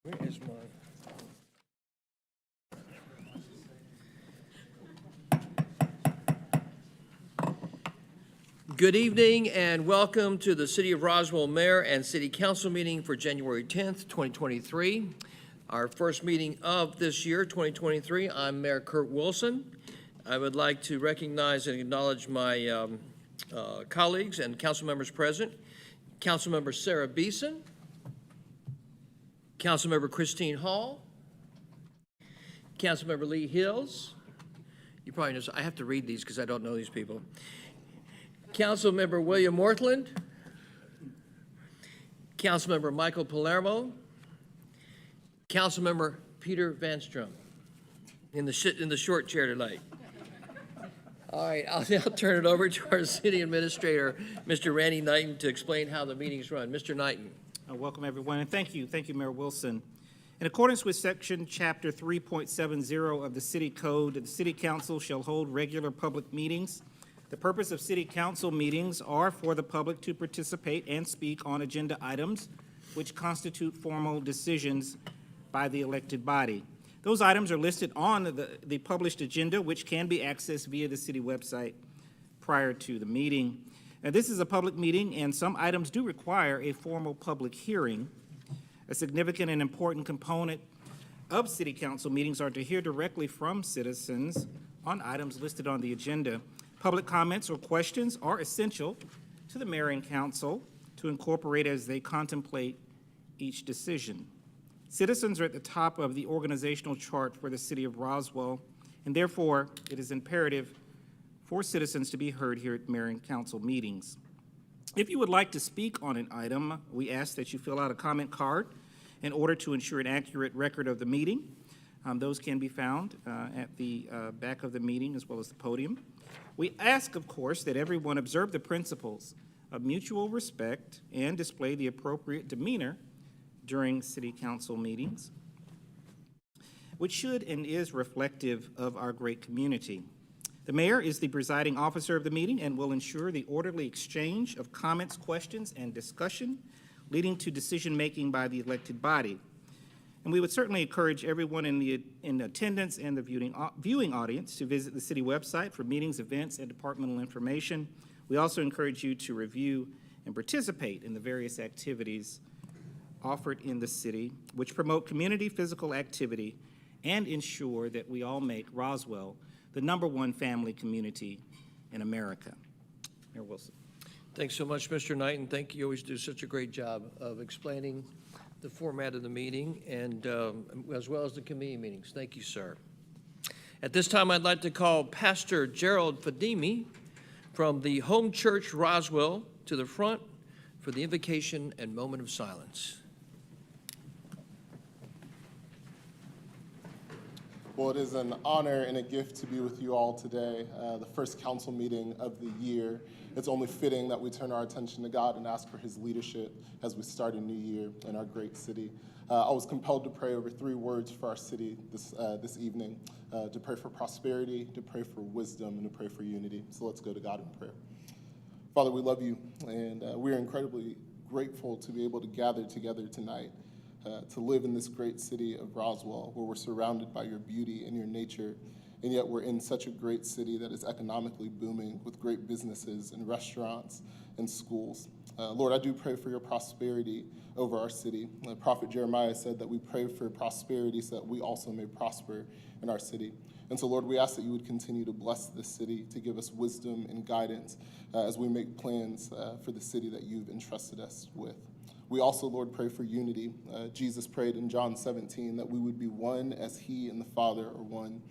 Where is mine? Good evening and welcome to the City of Roswell Mayor and City Council meeting for January 10th, 2023. Our first meeting of this year, 2023. I'm Mayor Kurt Wilson. I would like to recognize and acknowledge my colleagues and council members present. Councilmember Sarah Beeson, Councilmember Christine Hall, Councilmember Lee Hills. You probably know, I have to read these because I don't know these people. Councilmember William Mortland, Councilmember Michael Palermo, Councilmember Peter Van Strom in the short chair tonight. All right, I'll now turn it over to our city administrator, Mr. Randy Knighton, to explain how the meetings run. Mr. Knighton. Welcome, everyone, and thank you, Mayor Wilson. In accordance with Section Chapter 3.70 of the City Code, the City Council shall hold regular public meetings. The purpose of City Council meetings are for the public to participate and speak on agenda items which constitute formal decisions by the elected body. Those items are listed on the published agenda, which can be accessed via the city website prior to the meeting. Now, this is a public meeting, and some items do require a formal public hearing. A significant and important component of City Council meetings are to hear directly from citizens on items listed on the agenda. Public comments or questions are essential to the mayor and council to incorporate as they contemplate each decision. Citizens are at the top of the organizational chart for the city of Roswell, and therefore it is imperative for citizens to be heard here at mayor and council meetings. If you would like to speak on an item, we ask that you fill out a comment card in order to ensure an accurate record of the meeting. Those can be found at the back of the meeting as well as the podium. We ask, of course, that everyone observe the principles of mutual respect and display the appropriate demeanor during city council meetings, which should and is reflective of our great community. The mayor is the presiding officer of the meeting and will ensure the orderly exchange of comments, questions, and discussion, leading to decision-making by the elected body. And we would certainly encourage everyone in attendance and the viewing audience to visit the city website for meetings, events, and departmental information. We also encourage you to review and participate in the various activities offered in the city, which promote community physical activity and ensure that we all make Roswell the #1 family community in America. Mayor Wilson. Thanks so much, Mr. Knighton. Thank you. You always do such a great job of explaining the format of the meeting and as well as the committee meetings. Thank you, sir. At this time, I'd like to call Pastor Gerald Fadimi from the Home Church Roswell to the front for the invocation and moment of silence. Well, it is an honor and a gift to be with you all today, the first council meeting of the year. It's only fitting that we turn our attention to God and ask for his leadership as we start a new year in our great city. I was compelled to pray over 3 words for our city this evening, to pray for prosperity, to pray for wisdom, and to pray for unity. So let's go to God in prayer. Father, we love you, and we are incredibly grateful to be able to gather together tonight. To live in this great city of Roswell, where we're surrounded by your beauty and your nature, and yet we're in such a great city that is economically booming with great businesses and restaurants and schools. Lord, I do pray for your prosperity over our city. Prophet Jeremiah said that we pray for prosperity so that we also may prosper in our city. And so, Lord, we ask that you would continue to bless this city, to give us wisdom and guidance as we make plans for the city that you've entrusted us with. We also, Lord, pray for unity. Jesus prayed in John 17 that we would be one as he and the Father are one.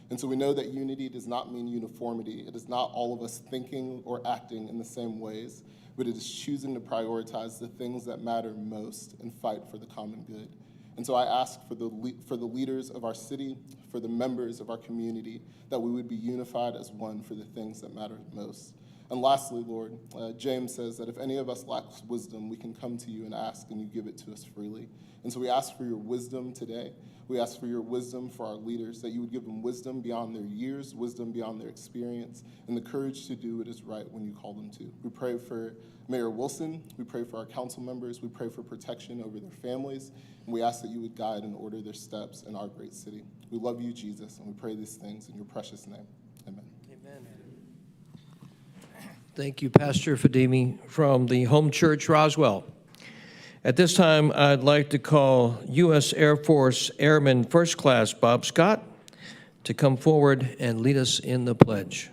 And so we know that unity does not mean uniformity. It is not all of us thinking or acting in the same ways, but it is choosing to prioritize the things that matter most and fight for the common good. And so I ask for the leaders of our city, for the members of our community, that we would be unified as one for the things that matter most. And lastly, Lord, James says that if any of us lacks wisdom, we can come to you and ask, and you give it to us freely. And so we ask for your wisdom today. We ask for your wisdom for our leaders, that you would give them wisdom beyond their years, wisdom beyond their experience, and the courage to do what is right when you call them to. We pray for Mayor Wilson. We pray for our council members. We pray for protection over their families. And we ask that you would guide and order their steps in our great city. We love you, Jesus, and we pray these things in your precious name. Amen. Amen. Thank you, Pastor Fadimi from the Home Church Roswell. At this time, I'd like to call U.S. Air Force Airman First Class Bob Scott to come forward and lead us in the pledge.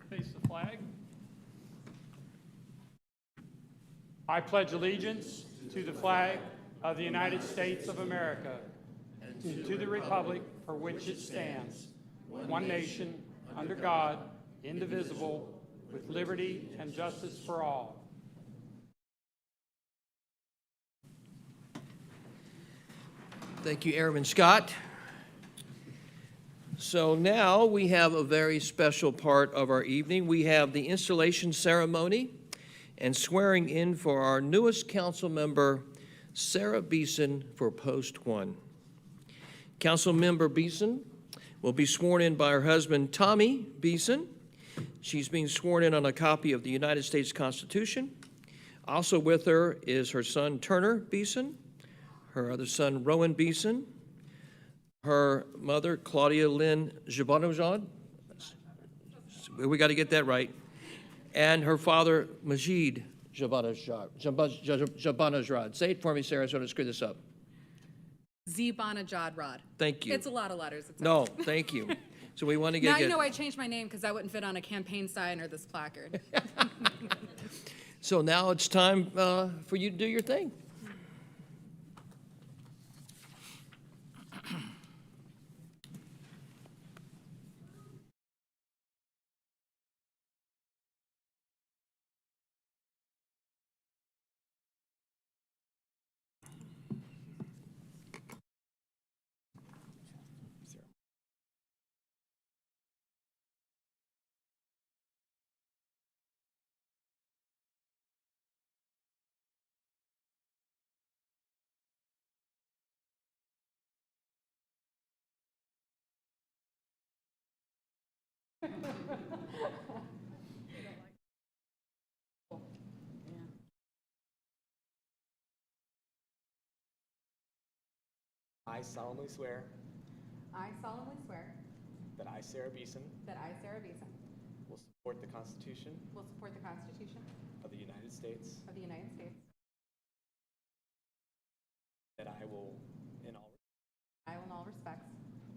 Face the flag. I pledge allegiance to the flag of the United States of America and to the republic for which it stands, one nation, under God, indivisible, with liberty and justice for all. Thank you, Airman Scott. So now we have a very special part of our evening. We have the installation ceremony and swearing in for our newest council member, Sarah Beeson, for Post 1. Council member Beeson will be sworn in by her husband, Tommy Beeson. She's being sworn in on a copy of the United States Constitution. Also with her is her son, Turner Beeson, her other son, Rowan Beeson, her mother, Claudia Lynn Jabanajad. We got to get that right. And her father, Majid Jabanajad. Say it for me, Sarah, so I don't screw this up. Zebanajad Rod. Thank you. It's a lot of letters. It's No, thank you. So we want to get... Now you know I changed my name because that wouldn't fit on a campaign sign or this placard. So now it's time for you to do your thing. I solemnly swear I solemnly swear that I, Sarah Beeson, that I, Sarah Beeson, will support the Constitution will support the Constitution of the United States, of the United States. that I will, in all respects,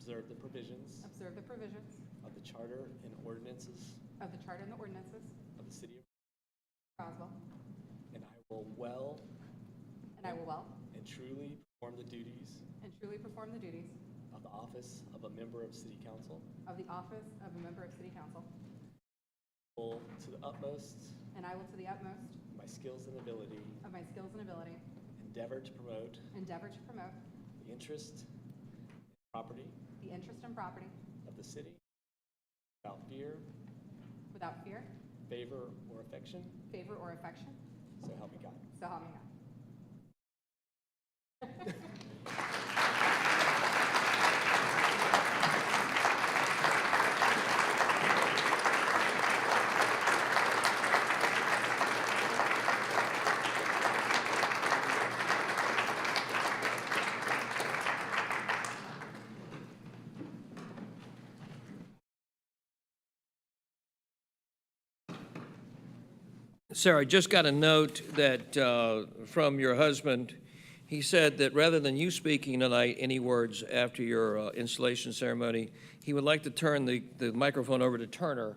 observe the provisions observe the provisions of the Charter and ordinances of the Charter and the ordinances of the City of of Roswell, and I will well and I will well and truly perform the duties and truly perform the duties of the office of a member of City Council, of the office of a member of City Council, will to the utmost and I will to the utmost of my skills and ability of my skills and ability endeavor to promote the interest and property the interest and property of the city without fear, without fear, favor, or affection, favor, or affection, so help me God. so help me God. Sarah, I just got a note that from your husband. He said that rather than you speaking tonight any words after your installation ceremony, he would like to turn the microphone over to Turner.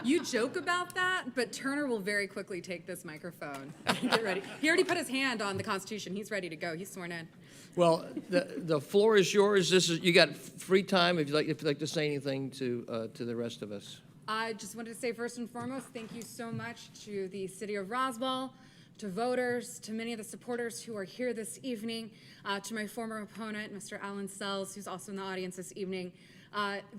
You joke about that, but Turner will very quickly take this microphone. Get ready. He already put his hand on the Constitution. He's ready to go. He's sworn in. Well, the floor is yours. You got free time if you'd like to say anything to the rest of us. I just wanted to say first and foremost, thank you so much to the City of Roswell, to voters, to many of the supporters who are here this evening, to my former opponent, Mr. Alan Sells, who's also in the audience this evening.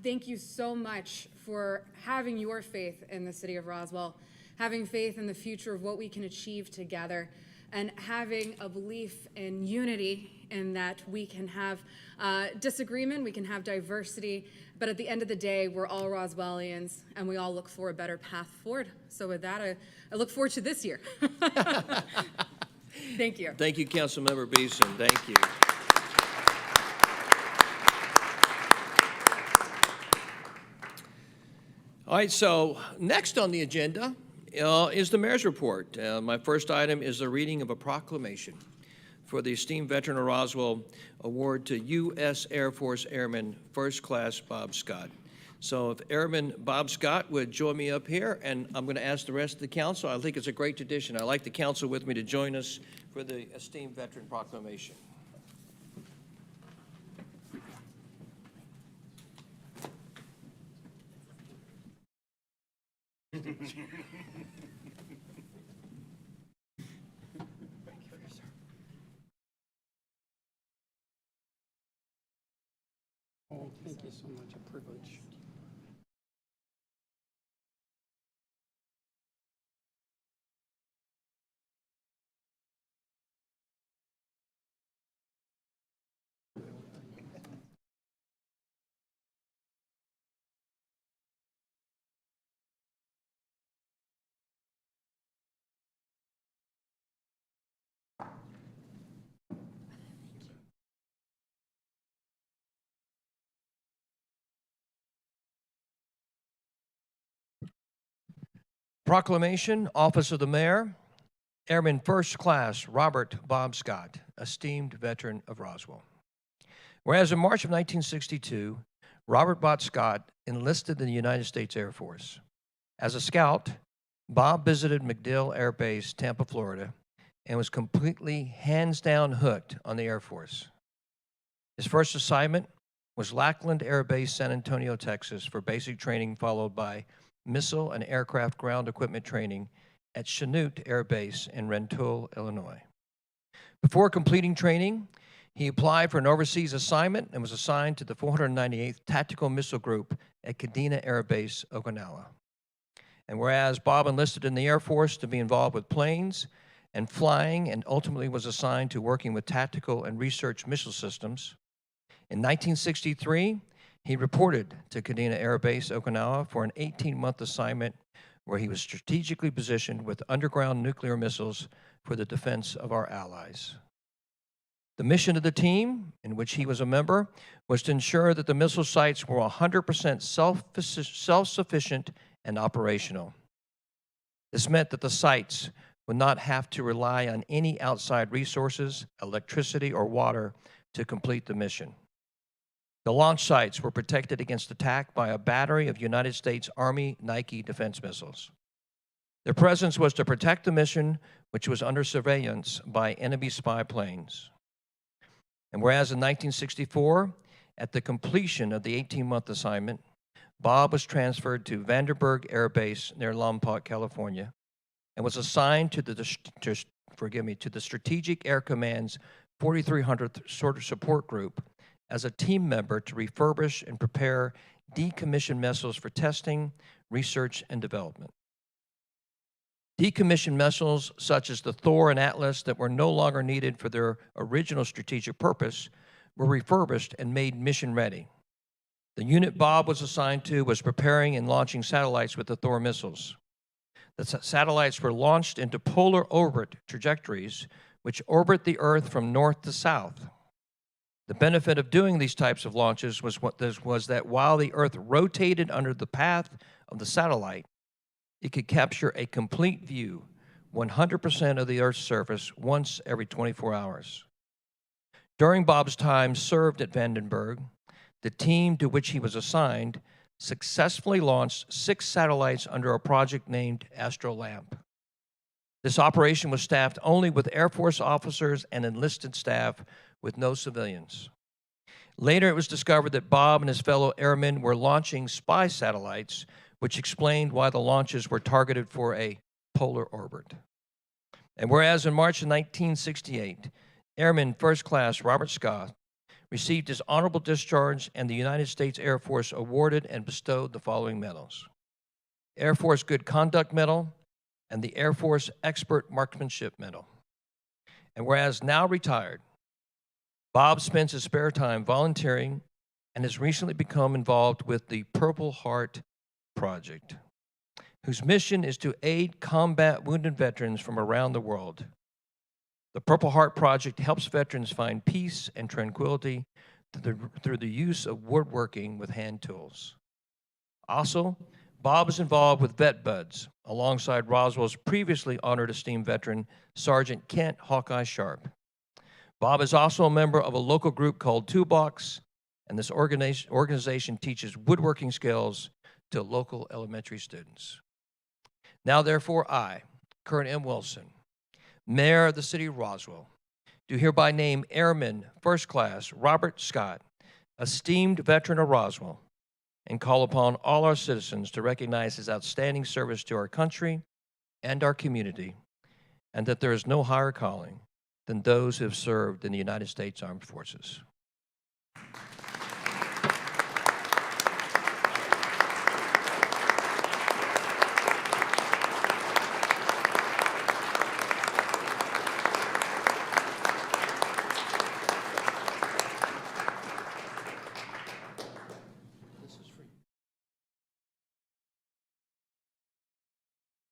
Thank you so much for having your faith in the city of Roswell, having faith in the future of what we can achieve together, and having a belief in unity in that we can have disagreement, we can have diversity, but at the end of the day, we're all Roswellians, and we all look for a better path forward. So with that, I look forward to this year. Thank you. Thank you, Councilmember Beeson. Thank you. All right, so next on the agenda is the mayor's report. My first item is the reading of a proclamation for the esteemed veteran of Roswell award to U.S. Air Force Airman First Class Bob Scott. So if Airman Bob Scott would join me up here, and I'm going to ask the rest of the council. I think it's a great tradition. I'd like the council with me to join us for the esteemed veteran proclamation. Oh, thank you so much, a privilege. Proclamation, Office of the Mayor, Airman First Class Robert Bob Scott, esteemed veteran of Roswell. Whereas in March of 1962, Robert Bob Scott enlisted in the United States Air Force. As a scout, Bob visited MacDill Air Base, Tampa, Florida, and was completely hands-down hooked on the Air Force. His first assignment was Lackland Air Base, San Antonio, Texas, for basic training, followed by missile and aircraft ground equipment training at Chanute Air Base in Rentoul, Illinois. Before completing training, he applied for an overseas assignment and was assigned to the 498th Tactical Missile Group at Kadena Air Base, Okinawa. And whereas Bob enlisted in the Air Force to be involved with planes and flying, and ultimately was assigned to working with tactical and research missile systems, in 1963, he reported to Kadena Air Base, Okinawa, for an 18-month assignment where he was strategically positioned with underground nuclear missiles for the defense of our allies. The mission of the team, in which he was a member, was to ensure that the missile sites were 100% self-sufficient and operational. This meant that the sites would not have to rely on any outside resources, electricity, or water to complete the mission. The launch sites were protected against attack by a battery of United States Army Nike defense missiles. Their presence was to protect the mission, which was under surveillance by enemy spy planes. And whereas in 1964, at the completion of the 18-month assignment, Bob was transferred to Vandenberg Air Base near Lompoc, California, and was assigned to the Strategic Air Command's 4300th Support Group as a team member to refurbish and prepare decommissioned missiles for testing, research, and development. Decommissioned missiles such as the Thor and Atlas that were no longer needed for their original strategic purpose were refurbished and made mission ready. The unit Bob was assigned to was preparing and launching satellites with the Thor missiles. The satellites were launched into polar orbit trajectories, which orbit the Earth from north to south. The benefit of doing these types of launches was that while the Earth rotated under the path of the satellite, it could capture a complete view, 100% of the Earth's surface, once every 24 hours. During Bob's time served at Vandenberg, the team to which he was assigned successfully launched 6 satellites under a project named Astrolamp. This operation was staffed only with Air Force officers and enlisted staff, with no civilians. Later, it was discovered that Bob and his fellow airmen were launching spy satellites, which explained why the launches were targeted for a polar orbit. And whereas in March of 1968, Airman First Class Robert Scott received his honorable discharge, and the United States Air Force awarded and bestowed the following medals: Air Force Good Conduct Medal and the Air Force Expert Marksmanship Medal. And whereas now retired, Bob spends his spare time volunteering and has recently become involved with the Purple Heart Project, whose mission is to aid combat wounded veterans from around the world. The Purple Heart Project helps veterans find peace and tranquility through the use of woodworking with hand tools. Also, Bob is involved with Vet Buds alongside Roswell's previously honored esteemed veteran, Sergeant Kent Hawkeye Sharp. Bob is also a member of a local group called Toolbox, and this organization teaches woodworking skills to local elementary students. Now, therefore, I, Kern M. Wilson, Mayor of the City of Roswell, do hereby name Airman First Class Robert Scott, esteemed veteran of Roswell, and call upon all our citizens to recognize his outstanding service to our country and our community, and that there is no higher calling than those who have served in the United States Armed Forces.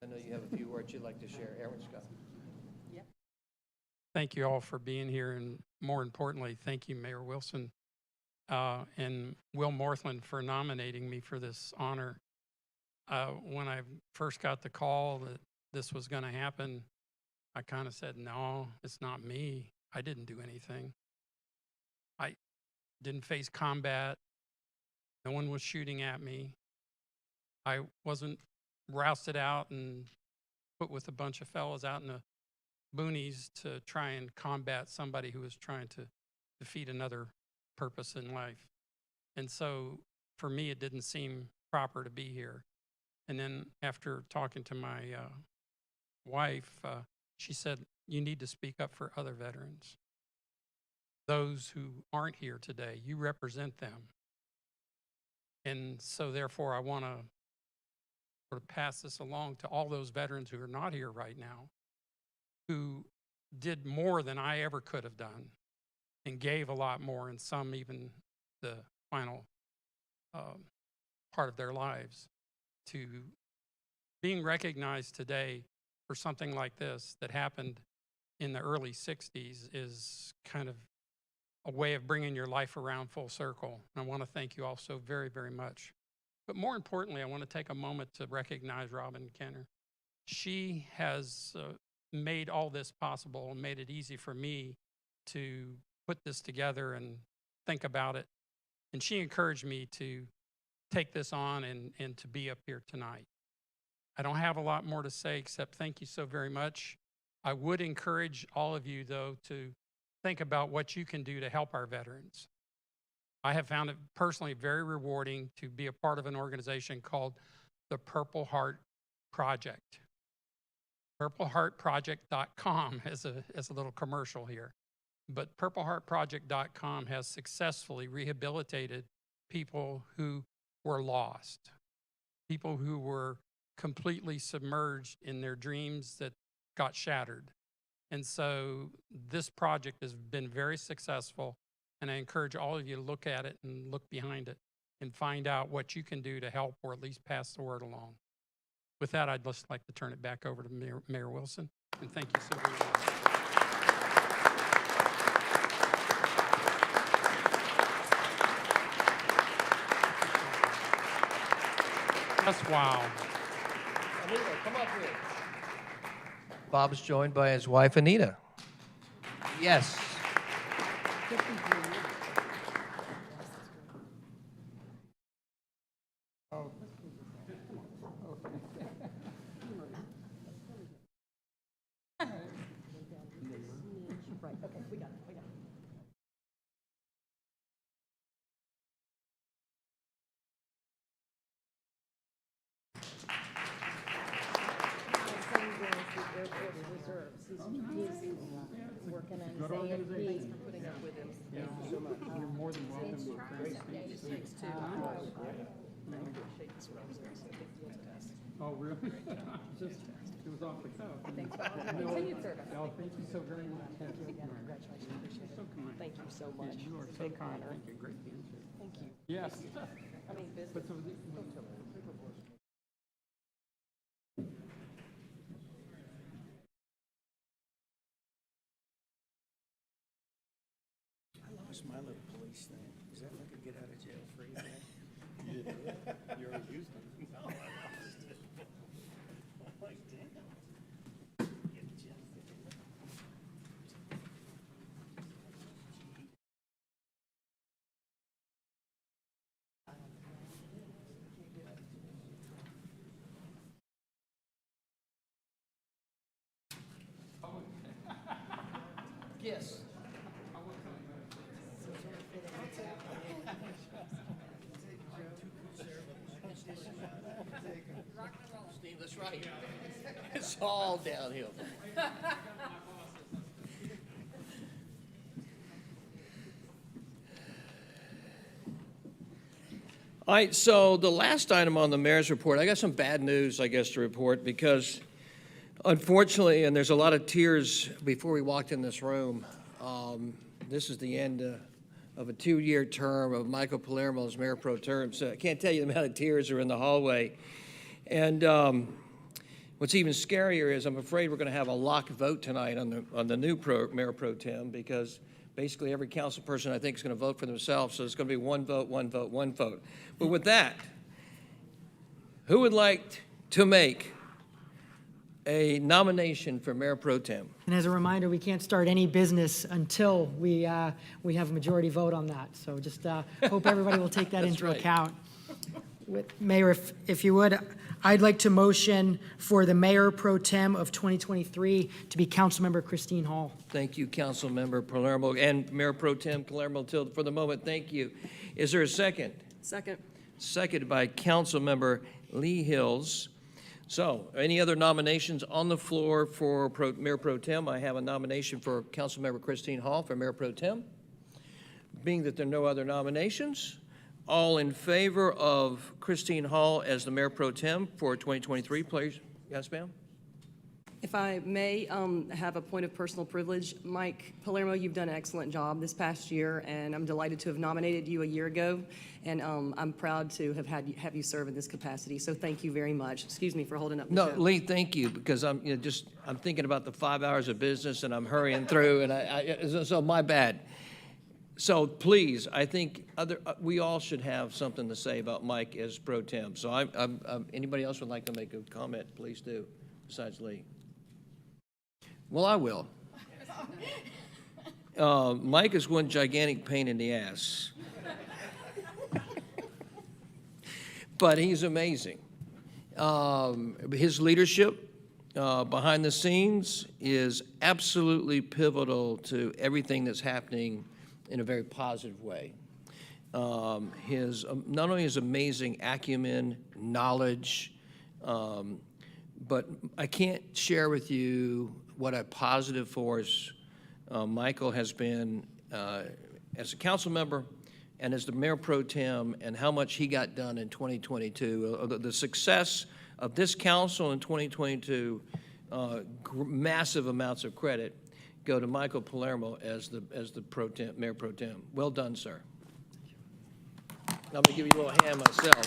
I know you have a few words you'd like to share. Aaron Scott. Thank you all for being here, and more importantly, thank you, Mayor Wilson, and Will Morthland for nominating me for this honor. When I first got the call that this was going to happen, I kind of said, no, it's not me. I didn't do anything. I didn't face combat. No one was shooting at me. I wasn't rousted out and put with a bunch of fellas out in the boonies to try and combat somebody who was trying to defeat another purpose in life. And so for me, it didn't seem proper to be here. And then after talking to my wife, she said, you need to speak up for other veterans. Those who aren't here today, you represent them. And so therefore, I want to sort of pass this along to all those veterans who are not here right now, who did more than I ever could have done and gave a lot more, and some even the final part of their lives, to being recognized today for something like this that happened in the early 60s is kind of a way of bringing your life around full circle. And I want to thank you all so very, very much. But more importantly, I want to take a moment to recognize Robin Kenner. She has made all this possible and made it easy for me to put this together and think about it. And she encouraged me to take this on and to be up here tonight. I don't have a lot more to say except thank you so very much. I would encourage all of you, though, to think about what you can do to help our veterans. I have found it personally very rewarding to be a part of an organization called the Purple Heart Project. PurpleHeartProject.com as a little commercial here. But PurpleHeartProject.com has successfully rehabilitated people who were lost, people who were completely submerged in their dreams that got shattered. And so this project has been very successful, and I encourage all of you to look at it and look behind it and find out what you can do to help or at least pass the word along. With that, I'd just like to turn it back over to Mayor Wilson, and thank you so very much. That's wow. Anita, come up here. Bob is joined by his wife, Anita. Yes. Air Force Reserves. He's working in Good organization. Yeah, you're more than welcome to Frank. Oh, really? Just, it was off the cuff. Thanks for continued service. Oh, thank you so very much. Congratulations. Appreciate it. So kind. Thank you so much. You are so kind. Thank you. Great answer. Thank you. Yes. I mean, business. I lost my little police thing. Is that like a get out of jail free thing? You already used it. No, I lost it. I'm like, damn. Yes. Steve, that's right. It's all downhill. All right, so the last item on the mayor's report, I got some bad news, I guess, to report, because unfortunately, and there's a lot of tears before we walked in this room, this is the end of a 2-year term of Michael Palermo as mayor pro tem, so I can't tell you the amount of tears are in the hallway. And what's even scarier is I'm afraid we're going to have a lock vote tonight on the new mayor pro tem, because basically every council person, I think, is going to vote for themselves, so it's going to be one vote, one vote, one vote. But with that, who would like to make a nomination for mayor pro tem? And as a reminder, we can't start any business until we have a majority vote on that. So just hope everybody will take that That's into right. account. Mayor, if you would, I'd like to motion for the mayor pro tem of 2023 to be Councilmember Christine Hall. Thank you, Councilmember Palermo, and Mayor Pro Tem Palermo, for the moment, thank you. Is there a second? Second. Seconded by Councilmember Lee Hills. So, any other nominations on the floor for Mayor Pro Tem? I have a nomination for Councilmember Christine Hall for Mayor Pro Tem. Being that there are no other nominations, all in favor of Christine Hall as the Mayor Pro Tem for 2023, please. Yes, ma'am? If I may have a point of personal privilege, Mike Palermo, you've done an excellent job this past year, and I'm delighted to have nominated you a year ago, and I'm proud to have you serve in this capacity. So thank you very much. Excuse me for holding up the No, show. Lee, thank you, because I'm I'm thinking about the 5 hours of business and I'm hurrying through, and so my bad. So please, I think we all should have something to say about Mike as pro tem. So anybody else would like to make a comment, please do, besides Lee. Well, I will. Mike is one gigantic pain in the ass. But he's amazing. His leadership behind the scenes is absolutely pivotal to everything that's happening in a very positive way. Not only his amazing acumen, knowledge, but I can't share with you what a positive force Michael has been as a council member and as the mayor pro tem, and how much he got done in 2022. The success of this council in 2022, massive amounts of credit go to Michael Palermo as the mayor pro tem. Well done, sir. I'm going to give you a little hand myself.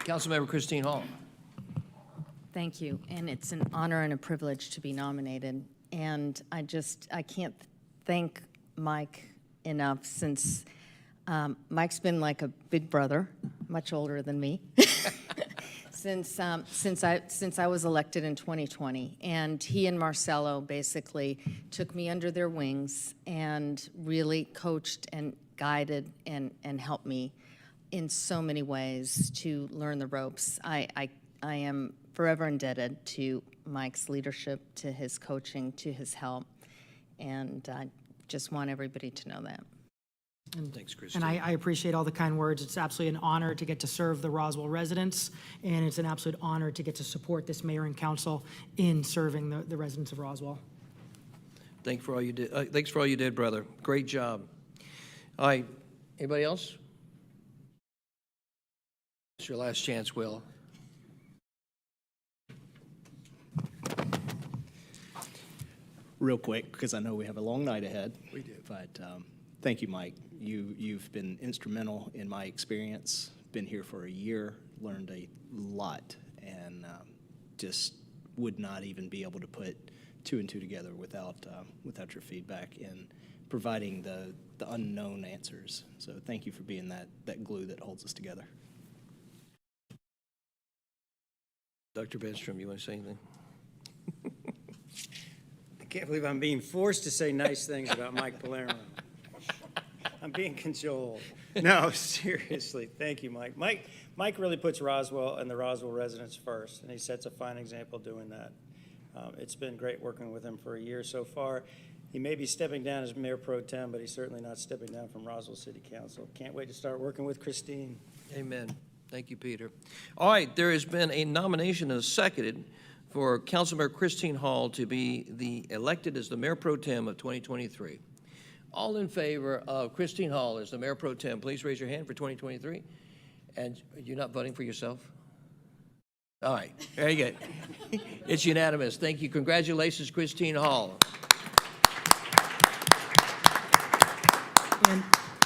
Councilmember Christine Hall. Thank you, and it's an honor and a privilege to be nominated. And I can't thank Mike enough, since Mike's been like a big brother, much older than me, since I was elected in 2020. And he and Marcelo basically took me under their wings and really coached and guided and helped me in so many ways to learn the ropes. I am forever indebted to Mike's leadership, to his coaching, to his help, and I just want everybody to know that. Thanks, Christine. And I appreciate all the kind words. It's absolutely an honor to get to serve the Roswell residents, and it's an absolute honor to get to support this mayor and council in serving the residents of Roswell. Thanks for all you did. Thanks for all you did, brother. Great job. All right, anybody else? It's your last chance, Will. Real quick, because I know we have a long night ahead. We do. But thank you, Mike. You've been instrumental in my experience. Been here for a year, learned a lot, and just would not even be able to put two and two together without your feedback and providing the unknown answers. So thank you for being that glue that holds us together. Dr. Benstrom, you want to say anything? I can't believe I'm being forced to say nice things about Mike Palermo. I'm being cajoled. No, seriously, thank you, Mike. Mike really puts Roswell and the Roswell residents first, and he sets a fine example doing that. It's been great working with him for a year so far. He may be stepping down as mayor pro tem, but he's certainly not stepping down from Roswell City Council. Can't wait to start working with Christine. Amen. Thank you, Peter. All right, there has been a nomination and a seconded for Councilmember Christine Hall to be elected as the mayor pro tem of 2023. All in favor of Christine Hall as the mayor pro tem, please raise your hand for 2023. And you're not voting for yourself? All right, very good. It's unanimous. Thank you. Congratulations, Christine Hall.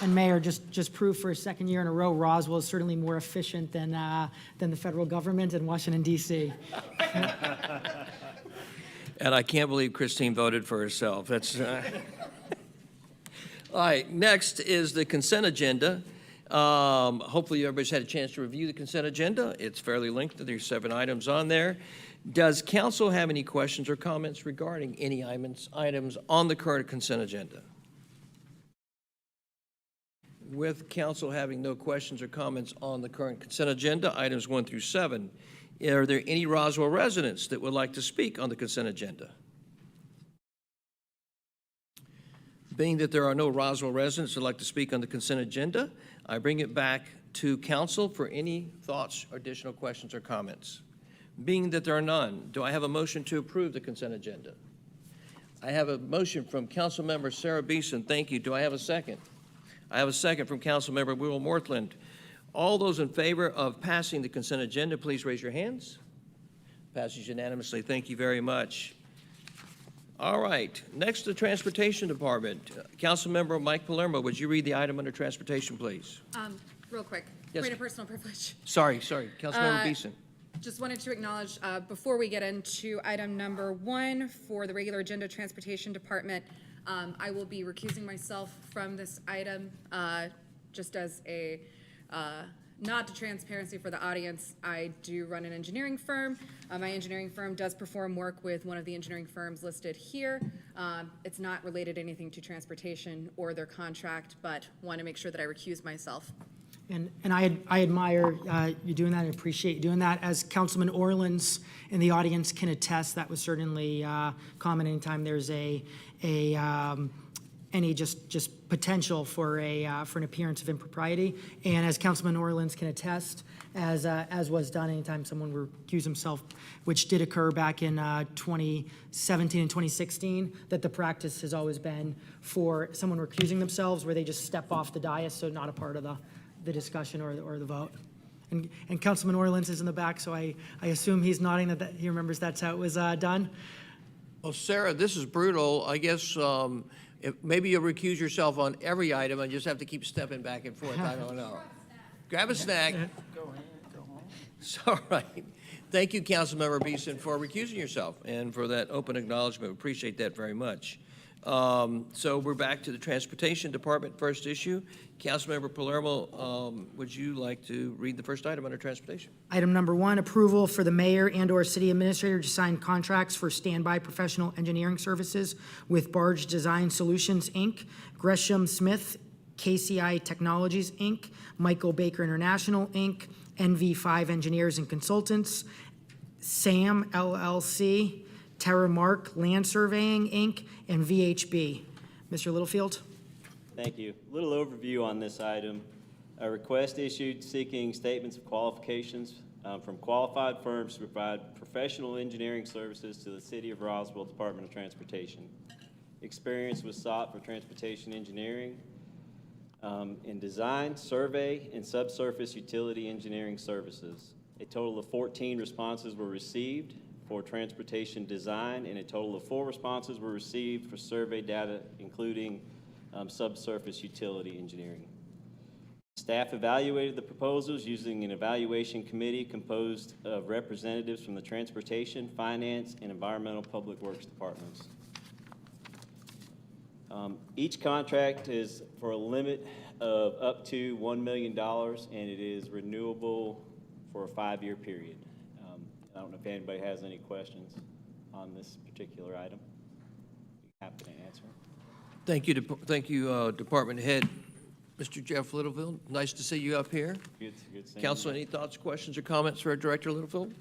And Mayor, just proof for a second year in a row, Roswell is certainly more efficient than the federal government in Washington, D.C. And I can't believe Christine voted for herself. That's all right, next is the consent agenda. Hopefully everybody's had a chance to review the consent agenda. It's fairly lengthy. There's 7 items on there. Does council have any questions or comments regarding any items on the current consent agenda? With council having no questions or comments on the current consent agenda, items 1 through 7, are there any Roswell residents that would like to speak on the consent agenda? Being that there are no Roswell residents that would like to speak on the consent agenda, I bring it back to council for any thoughts, additional questions, or comments. Being that there are none, do I have a motion to approve the consent agenda? I have a motion from Councilmember Sarah Beeson. Thank you. Do I have a second? I have a second from Councilmember Will Morthland. All those in favor of passing the consent agenda, please raise your hands. Passes unanimously. Thank you very much. All right, next, the Transportation Department. Councilmember Mike Palermo, would you read the item under Transportation, please? Real quick, Yes. point of personal privilege. Sorry, Councilmember Beeson. Just wanted to acknowledge, before we get into item number 1 for the regular agenda, Transportation Department, I will be recusing myself from this item, just as a nod to transparency for the audience. I do run an engineering firm. My engineering firm does perform work with one of the engineering firms listed here. It's not related to anything to transportation or their contract, but want to make sure that I recuse myself. And I admire you doing that. I appreciate you doing that. As Councilman Orleans in the audience can attest, that was certainly common anytime there's any just potential for an appearance of impropriety. And as Councilman Orleans can attest, as was done anytime someone recused himself, which did occur back in 2017 and 2016, that the practice has always been for someone recusing themselves where they just step off the dais, so not a part of the discussion or the vote. And Councilman Orleans is in the back, so I assume he's nodding that he remembers that's how it was done. Well, Sarah, this is brutal. I guess maybe you'll recuse yourself on every item and just have to keep stepping back and forth. I don't know. Grab a snack. Go ahead, go home. It's all right. Thank you, Councilmember Beeson, for recusing yourself and for that open acknowledgement. We appreciate that very much. So we're back to the Transportation Department, first issue. Councilmember Palermo, would you like to read the first item under Transportation? Item number 1, approval for the mayor and/or city administrator to sign contracts for standby professional engineering services with Barge Design Solutions, Inc., Gresham Smith, KCI Technologies, Inc., Michael Baker International, Inc., NV5 Engineers and Consultants, SAM LLC, Terramark Land Surveying, Inc., and VHB. Mr. Littlefield? Thank you. A little overview on this item. A request issued seeking statements of qualifications from qualified firms to provide professional engineering services to the City of Roswell Department of Transportation. Experience was sought for transportation engineering in design, survey, and subsurface utility engineering services. A total of 14 responses were received for transportation design, and a total of 4 responses were received for survey data, including subsurface utility engineering. Staff evaluated the proposals using an evaluation committee composed of representatives from the Transportation, Finance, and Environmental Public Works departments. Each contract is for a limit of up to $1 million, and it is renewable for a 5-year period. I don't know if anybody has any questions on this particular item. Happy to answer. Thank you, Department Head. Mr. Jeff Littlefield, nice to see you up here. Good seeing Council, you. any thoughts, questions, or comments for Director Littlefield?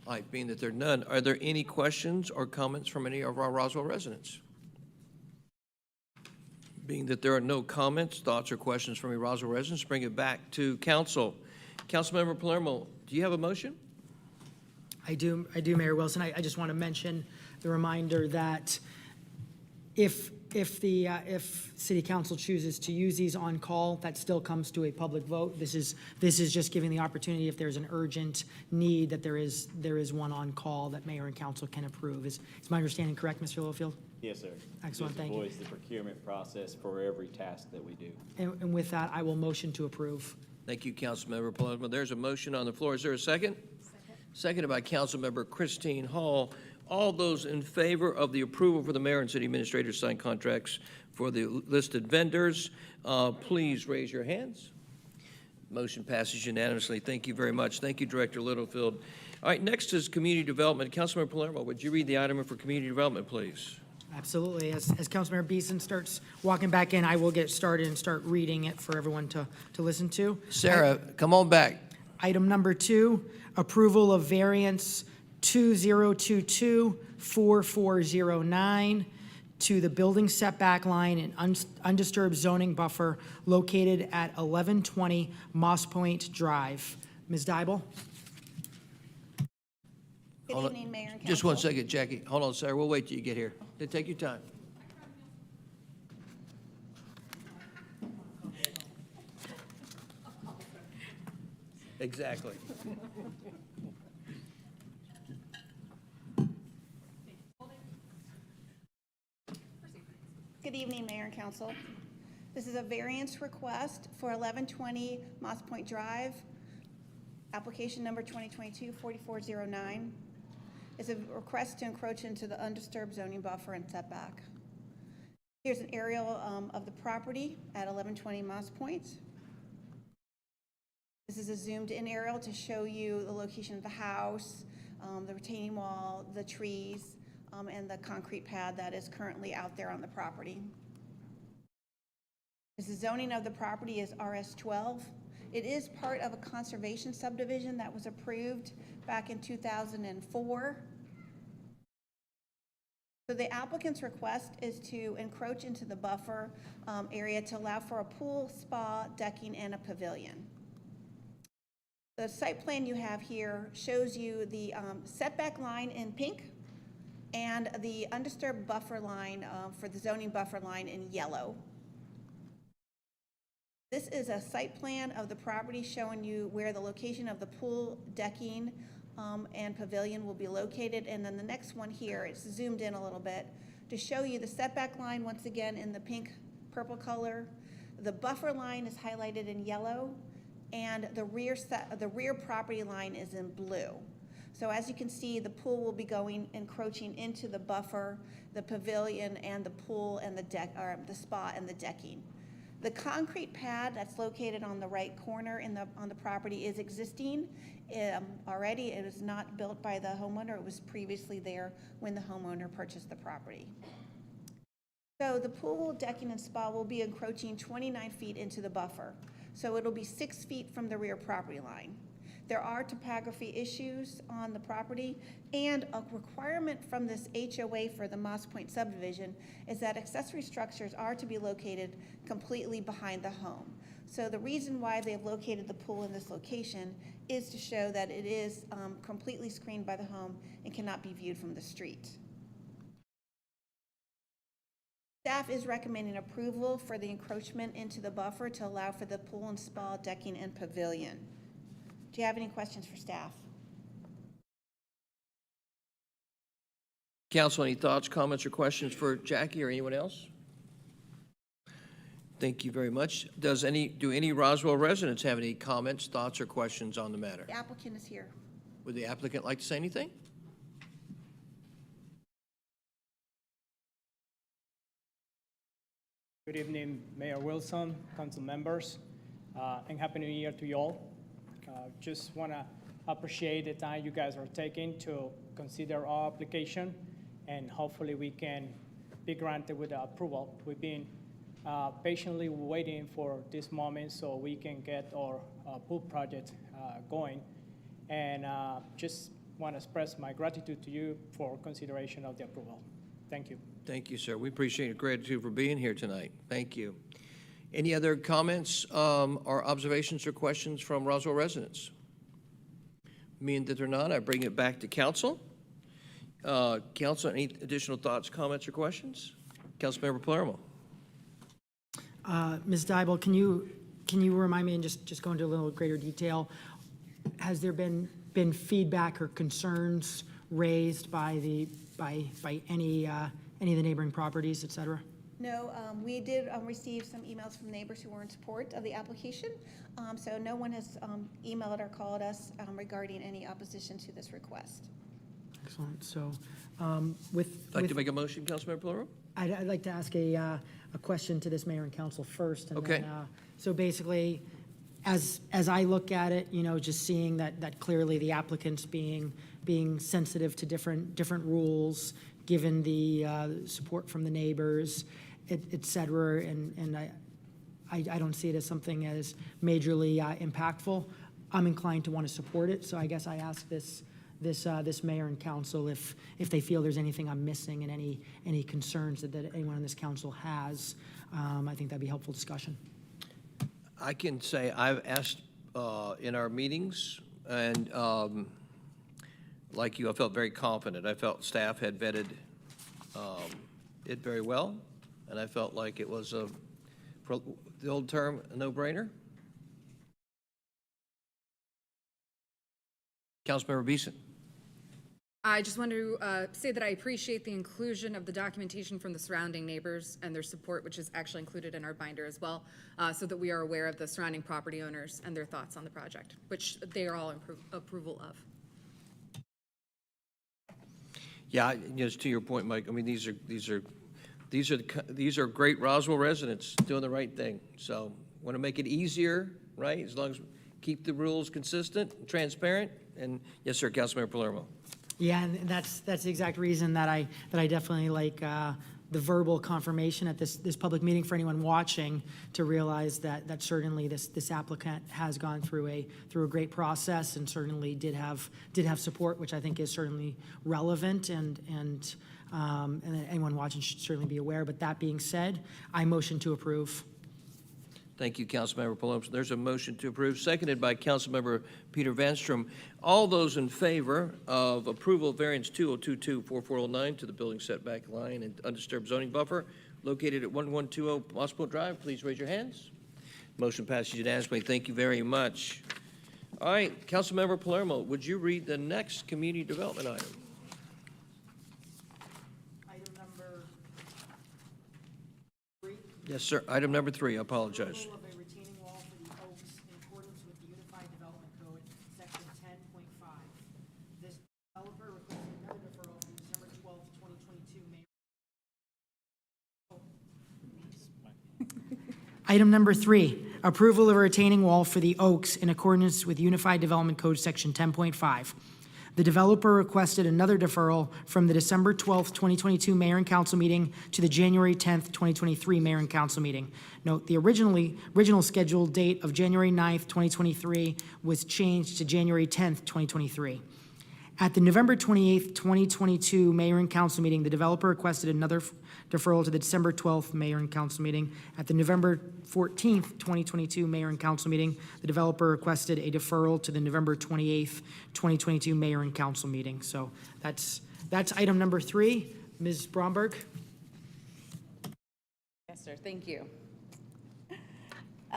All right, being that there are none, are there any questions or comments from any of our Roswell residents? Being that there are no comments, thoughts, or questions from any Roswell residents, bring it back to council. Councilmember Palermo, do you have a motion? I do, Mayor Wilson. I just want to mention the reminder that if City Council chooses to use these on call, that still comes to a public vote. This is just giving the opportunity, if there's an urgent need, that there is one on call that Mayor and Council can approve. Is my understanding correct, Mr. Littlefield? Yes, sir. Excellent, thank you. This avoids the procurement process for every task that we do. And with that, I will motion to approve. Thank you, Councilmember Palermo. There's a motion on the floor. Is there a second? Seconded by Councilmember Christine Hall. All those in favor of the approval for the mayor and city administrator to sign contracts for the listed vendors, please raise your hands. Motion passes unanimously. Thank you very much. Thank you, Director Littlefield. All right, next is community development. Councilmember Palermo, would you read the item for community development, please? Absolutely. As Councilmember Beeson starts walking back in, I will get started and start reading it for everyone to listen to. Sarah, come on back. Item number 2, approval of variance 2022-4409 to the building setback line and undisturbed zoning buffer located at 1120 Moss Point Drive. Ms. Dybel? Good evening, Mayor and Council. Just one second, Jackie. Hold on, Sarah. We'll wait till you get here. Take your time. Exactly. Good evening, Mayor and Council. This is a variance request for 1120 Moss Point Drive, application number 2022-4409. It's a request to encroach into the undisturbed zoning buffer and setback. Here's an aerial of the property at 1120 Moss Point. This is a zoomed-in aerial to show you the location of the house, the retaining wall, the trees, and the concrete pad that is currently out there on the property. The zoning of the property is RS12. It is part of a conservation subdivision that was approved back in 2004. So the applicant's request is to encroach into the buffer area to allow for a pool, spa, decking, and a pavilion. The site plan you have here shows you the setback line in pink and the undisturbed buffer line for the zoning buffer line in yellow. This is a site plan of the property showing you where the location of the pool, decking, and pavilion will be located. And then the next one here, it's zoomed in a little bit to show you the setback line once again in the pink purple color. The buffer line is highlighted in yellow, and the rear property line is in blue. So as you can see, the pool will be encroaching into the buffer, the pavilion, and the pool and the deck, or the spa and the decking. The concrete pad that's located on the right corner on the property is existing already. It was not built by the homeowner. It was previously there when the homeowner purchased the property. So the pool, decking, and spa will be encroaching 29 feet into the buffer. So it'll be 6 feet from the rear property line. There are topography issues on the property, and a requirement from this HOA for the Moss Point subdivision is that accessory structures are to be located completely behind the home. So the reason why they've located the pool in this location is to show that it is completely screened by the home and cannot be viewed from the street. Staff is recommending approval for the encroachment into the buffer to allow for the pool and spa decking and pavilion. Do you have any questions for staff? Council, any thoughts, comments, or questions for Jackie or anyone else? Thank you very much. Do any Roswell residents have any comments, thoughts, or questions on the matter? The applicant is here. Would the applicant like to say anything? Good evening, Mayor Wilson, council members, and Happy New Year to you all. Just want to appreciate the time you guys are taking to consider our application, and hopefully we can be granted with the approval. We've been patiently waiting for this moment so we can get our pool project going, and just want to express my gratitude to you for consideration of the approval. Thank you. Thank you, sir. We appreciate your gratitude for being here tonight. Thank you. Any other comments or observations or questions from Roswell residents? Being that they're not, I bring it back to council. Council, any additional thoughts, comments, or questions? Councilmember Palermo. Ms. Dybel, can you remind me and just go into a little greater detail? Has there been feedback or concerns raised by any of the neighboring properties, et cetera? No, we did receive some emails from neighbors who were in support of the application. So no one has emailed or called us regarding any opposition to this request. Excellent. So Would like to make a motion, Councilmember Palermo? I'd like to ask a question to this mayor and council first. And Okay. then, so basically, as I look at it, just seeing that clearly the applicants being sensitive to different rules, given the support from the neighbors, et cetera, and I don't see it as something as majorly impactful. I'm inclined to want to support it, so I guess I ask this mayor and council if they feel there's anything I'm missing and any concerns that anyone on this council has. I think that'd be helpful discussion. I can say I've asked in our meetings, and like you, I felt very confident. I felt staff had vetted it very well, and I felt like it was, for the old term, a no-brainer. Councilmember Beeson. I just want to say that I appreciate the inclusion of the documentation from the surrounding neighbors and their support, which is actually included in our binder as well, so that we are aware of the surrounding property owners and their thoughts on the project, which they are all in approval of. Yeah, just to your point, Mike. I mean, these are great Roswell residents doing the right thing. So, want to make it easier, right? As long as we keep the rules consistent, and transparent, and yes, sir, Councilmember Palermo. Yeah, and that's the exact reason that I definitely like the verbal confirmation at this public meeting for anyone watching to realize that certainly this applicant has gone through a great process and certainly did have support, which I think is certainly relevant and anyone watching should certainly be aware. But that being said, I motion to approve. Thank you, Councilmember Palermo. There's a motion to approve, seconded by Councilmember Peter Vanstrom. All those in favor of approval of variance 2022-4409 to the building setback line and undisturbed zoning buffer located at 1120 Moss Point Drive, please raise your hands. Motion passes unanimously. Thank you very much. All right, Councilmember Palermo, would you read the next community development item? Item number 3. Yes, sir. Item number 3. I apologize. Approval of a retaining wall for the Oaks in accordance with the Unified Development Code, Section 10.5. This developer requested another deferral from December 12th, 2022 Mayor. Item number 3, approval of a retaining wall for the Oaks in accordance with Unified Development Code, Section 10.5. The developer requested another deferral from the December 12th, 2022 Mayor and Council meeting to the January 10th, 2023 Mayor and Council meeting. Note, the original scheduled date of January 9th, 2023 was changed to January 10th, 2023. At the November 28th, 2022 Mayor and Council meeting, the developer requested another deferral to the December 12th Mayor and Council meeting. At the November 14th, 2022 Mayor and Council meeting, the developer requested a deferral to the November 28th, 2022 Mayor and Council meeting. So that's item number 3. Ms. Bromberg? Yes, sir. Thank you.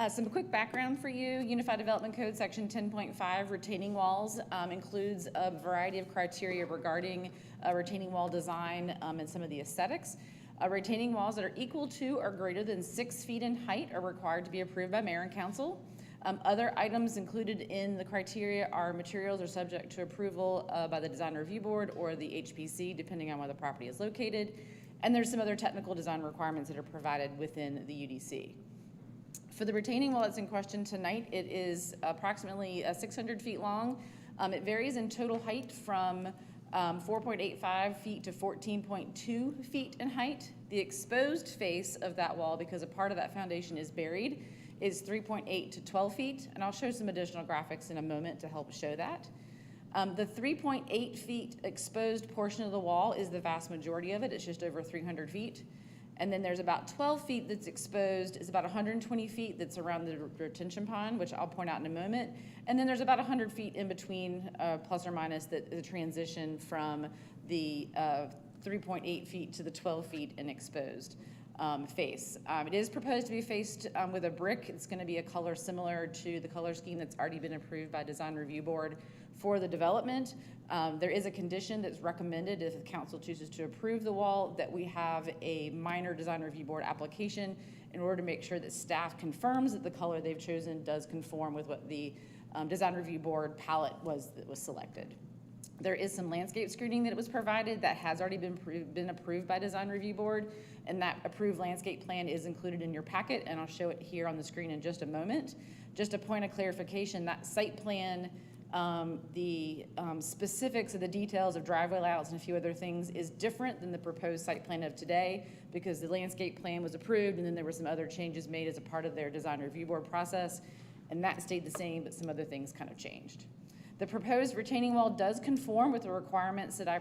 Some quick background for you. Unified Development Code Section 10.5, retaining walls, includes a variety of criteria regarding retaining wall design and some of the aesthetics. Retaining walls that are equal to or greater than 6 feet in height are required to be approved by Mayor and Council. Other items included in the criteria are materials are subject to approval by the Design Review Board or the HPC, depending on where the property is located. And there's some other technical design requirements that are provided within the UDC. For the retaining wall that's in question tonight, it is approximately 600 feet long. It varies in total height from 4.85 feet to 14.2 feet in height. The exposed face of that wall, because a part of that foundation is buried, is 3.8 to 12 feet, and I'll show some additional graphics in a moment to help show that. The 3.8 feet exposed portion of the wall is the vast majority of it. It's just over 300 feet. And then there's about 12 feet that's exposed. It's about 120 feet that's around the retention pond, which I'll point out in a moment. And then there's about 100 feet in between, plus or minus, the transition from the 3.8 feet to the 12 feet in exposed face. It is proposed to be faced with a brick. It's going to be a color similar to the color scheme that's already been approved by Design Review Board for the development. There is a condition that's recommended if the council chooses to approve the wall that we have a minor Design Review Board application in order to make sure that staff confirms that the color they've chosen does conform with what the Design Review Board palette was that was selected. There is some landscape screening that was provided that has already been approved by Design Review Board, and that approved landscape plan is included in your packet, and I'll show it here on the screen in just a moment. Just a point of clarification, that site plan, the specifics of the details of driveway layouts and a few other things is different than the proposed site plan of today because the landscape plan was approved and then there were some other changes made as a part of their Design Review Board process, and that stayed the same, but some other things kind of changed. The proposed retaining wall does conform with the requirements that I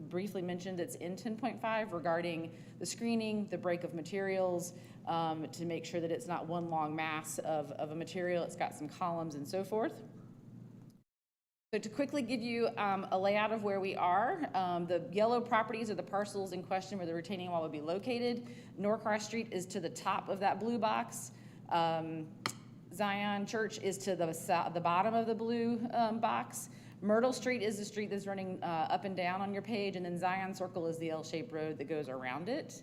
briefly mentioned that's in 10.5 regarding the screening, the break of materials, to make sure that it's not one long mass of a material. It's got some columns and so forth. So to quickly give you a layout of where we are, the yellow properties are the parcels in question where the retaining wall would be located. Norcross Street is to the top of that blue box. Zion Church is to the bottom of the blue box. Myrtle Street is the street that's running up and down on your page, and then Zion Circle is the L-shaped road that goes around it.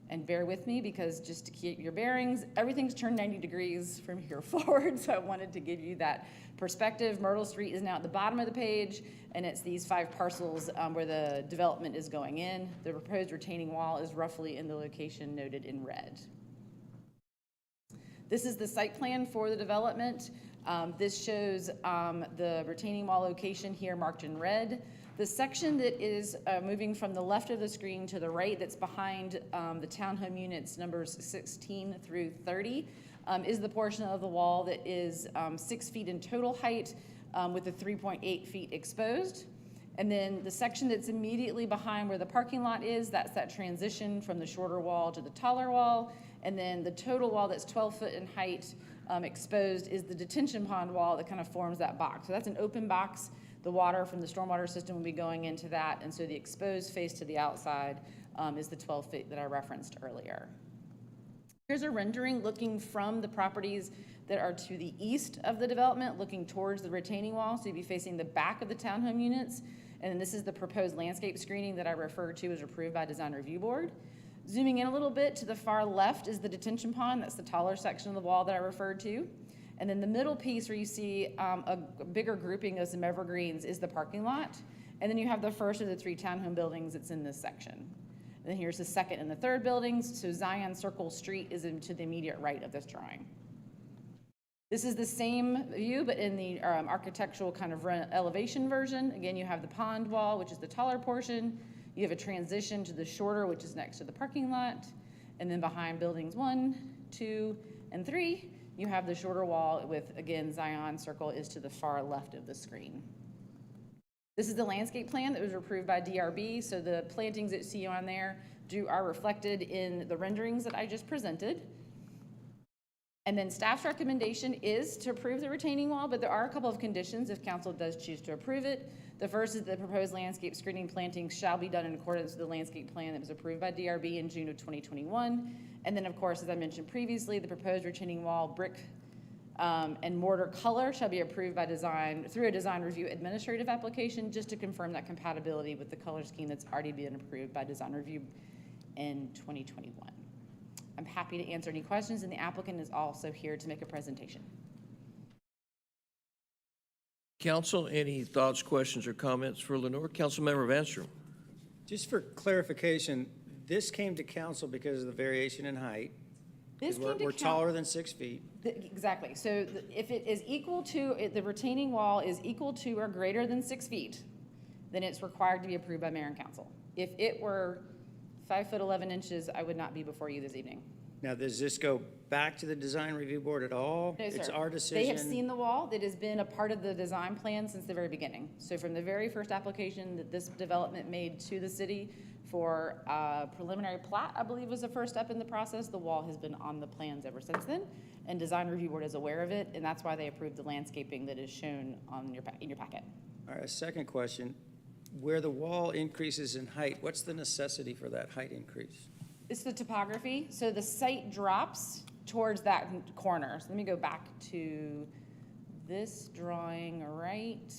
And bear with me because just to keep your bearings, everything's turned 90 degrees from here forward, so I wanted to give you that perspective. Myrtle Street is now at the bottom of the page, and it's these 5 parcels where the development is going in. The proposed retaining wall is roughly in the location noted in red. This is the site plan for the development. This shows the retaining wall location here marked in red. The section that is moving from the left of the screen to the right that's behind the townhome units numbers 16 through 30 is the portion of the wall that is 6 feet in total height with the 3.8 feet exposed. And then the section that's immediately behind where the parking lot is, that's that transition from the shorter wall to the taller wall. And then the total wall that's 12 foot in height exposed is the detention pond wall that kind of forms that box. So that's an open box. The water from the stormwater system will be going into that. And so the exposed face to the outside is the 12 feet that I referenced earlier. Here's a rendering looking from the properties that are to the east of the development, looking towards the retaining wall. So you'd be facing the back of the townhome units. And then this is the proposed landscape screening that I referred to as approved by Design Review Board. Zooming in a little bit, to the far left is the detention pond. That's the taller section of the wall that I referred to. And then the middle piece where you see a bigger grouping of some evergreens is the parking lot. And then you have the first of the 3 townhome buildings that's in this section. And then here's the second and the third buildings. So Zion Circle Street is to the immediate right of this drawing. This is the same view, but in the architectural kind of elevation version. Again, you have the pond wall, which is the taller portion. You have a transition to the shorter, which is next to the parking lot. And then behind buildings 1, 2, and 3, you have the shorter wall with, again, Zion Circle is to the far left of the screen. This is the landscape plan that was approved by DRB. So the plantings that you see on there are reflected in the renderings that I just presented. And then staff's recommendation is to approve the retaining wall, but there are a couple of conditions if council does choose to approve it. The first is the proposed landscape screening plantings shall be done in accordance with the landscape plan that was approved by DRB in June of 2021. And then, of course, as I mentioned previously, the proposed retaining wall brick and mortar color shall be approved by design through a design review administrative application, just to confirm that compatibility with the color scheme that's already been approved by design review in 2021. I'm happy to answer any questions, and the applicant is also here to make a presentation. Council, any thoughts, questions, or comments for Lenore? Councilmember Vanstrom. Just for clarification, this came to council because of the variation in height. This came to We're taller than 6 feet. Exactly. So if it is equal to, if the retaining wall is equal to or greater than 6 feet, then it's required to be approved by mayor and council. If it were 5'11" I would not be before you this evening. Now, does this go back to the design review board at all? No, sir. It's our decision? They have seen the wall. That has been a part of the design plan since the very beginning. So from the very first application that this development made to the city for preliminary plat, I believe was the first step in the process, the wall has been on the plans ever since then. And design review board is aware of it, and that's why they approved the landscaping that is shown on in your packet. All right, a second question. Where the wall increases in height, what's the necessity for that height increase? It's the topography. So the site drops towards that corner. So let me go back to this drawing right.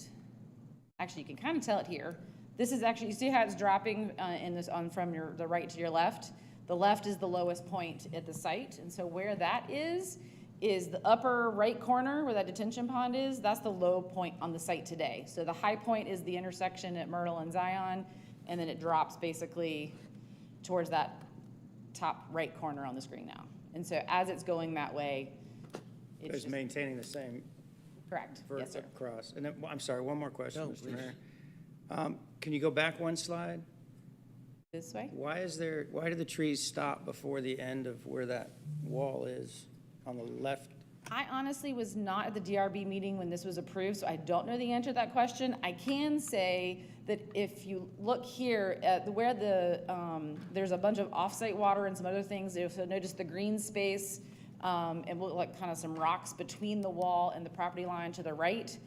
Actually, you can kind of tell it here. This is actually, you see how it's dropping in this from the right to your left? The left is the lowest point at the site. And so where that is the upper right corner where that detention pond is. That's the low point on the site today. So the high point is the intersection at Myrtle and Zion, and then it drops basically towards that top right corner on the screen now. And so as it's going that way, It's just maintaining the same correct. Yes, sir. across. And then, I'm sorry, one more question, No, Mr. please. Mayor. Can you go back one slide? This way. Why do the trees stop before the end of where that wall is on the left? I honestly was not at the DRB meeting when this was approved, so I don't know the answer to that question. I can say that if you look here at where there's a bunch of off-site water and some other things, you'll notice the green space, and will look like kind of some rocks between the wall and the property line to the right.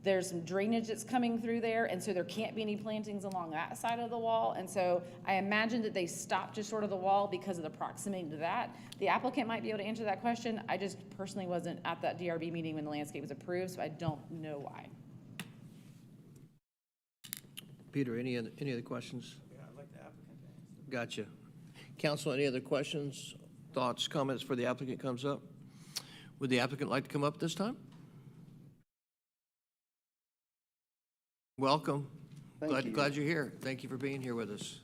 There's some drainage that's coming through there, and so there can't be any plantings along that side of the wall. And so I imagine that they stopped just short of the wall because of the proximity to that. The applicant might be able to answer that question. I just personally wasn't at that DRB meeting when the landscape was approved, so I don't know why. Peter, any other questions? Yeah, I'd like the applicant to answer. Gotcha. Council, any other questions, thoughts, comments before the applicant comes up? Would the applicant like to come up this time? Welcome. Glad you're here. Thank you for being here with us.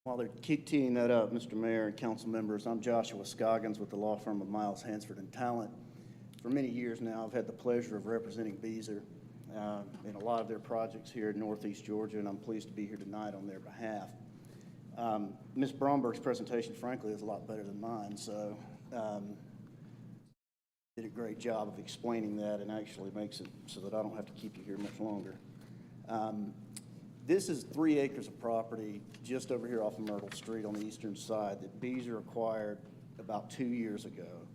While they're teeing that up, Mr. Mayor and council members, I'm Joshua Scoggins with the law firm of Miles, Hansford and Talent. For many years now, I've had the pleasure of representing Beazer in a lot of their projects here in Northeast Georgia, and I'm pleased to be here tonight on their behalf. Ms. Bromberg's presentation, frankly, is a lot better than mine, so did a great job of explaining that and actually makes it so that I don't have to keep you here much longer. This is 3 acres of property just over here off of Myrtle Street on the eastern side that Beazer acquired about 2 years ago.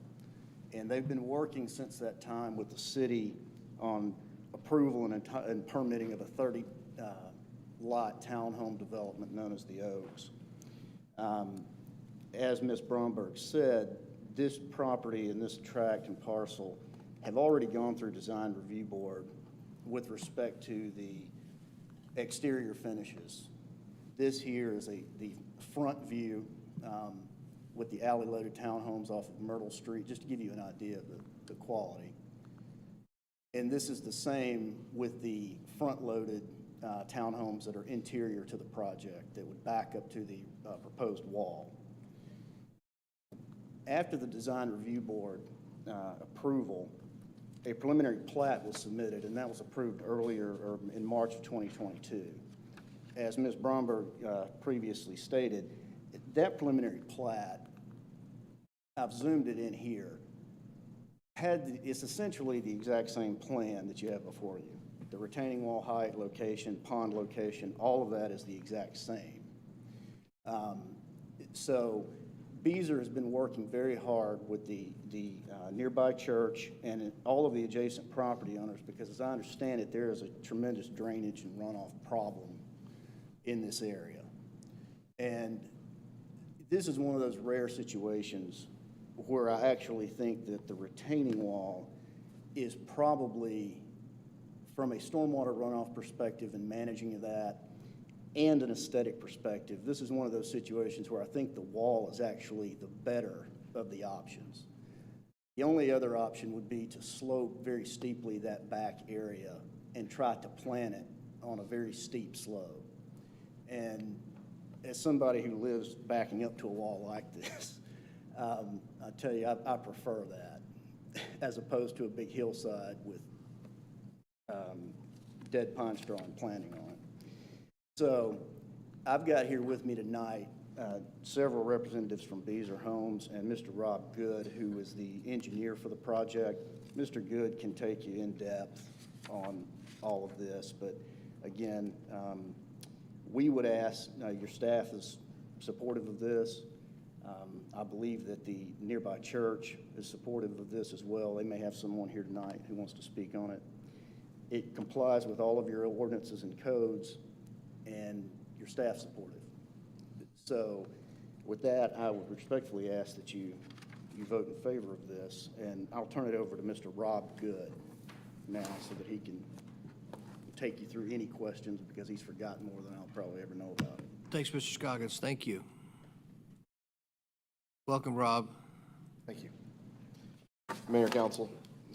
And they've been working since that time with the city on approval and permitting of a 30-lot townhome development known as the Oaks. As Ms. Bromberg said, this property and this tract and parcel have already gone through design review board with respect to the exterior finishes. This here is the front view with the alley-loaded townhomes off of Myrtle Street, just to give you an idea of the quality. And this is the same with the front-loaded townhomes that are interior to the project that would back up to the proposed wall. After the Design Review Board approval, a preliminary plat was submitted, and that was approved earlier, or in March of 2022. As Ms. Bromberg previously stated, that preliminary plat, I've zoomed it in here, it's essentially the exact same plan that you have before you. The retaining wall height, location, pond location, all of that is the exact same. So Beazer has been working very hard with the nearby church and all of the adjacent property owners, because as I understand it, there is a tremendous drainage and runoff problem in this area. And this is one of those rare situations where I actually think that the retaining wall is probably, from a stormwater runoff perspective and managing of that, and an aesthetic perspective, this is one of those situations where I think the wall is actually the better of the options. The only other option would be to slope very steeply that back area and try to plant it on a very steep slope. And as somebody who lives backing up to a wall like this, I tell you, I prefer that as opposed to a big hillside with dead pine straw and planting on it. So I've got here with me tonight several representatives from Beazer Homes and Mr. Rob Good, who is the engineer for the project. Mr. Good can take you in depth on all of this, but again, we would ask, your staff is supportive of this. I believe that the nearby church is supportive of this as well. They may have someone here tonight who wants to speak on it. It complies with all of your ordinances and codes, and your staff supportive. So with that, I would respectfully ask that you vote in favor of this, and I'll turn it over to Mr. Rob Good now so that he can take you through any questions, because he's forgotten more than I'll probably ever know about it. Thanks, Mr. Scoggins. Thank you. Welcome, Rob. Thank you. Mayor, Council,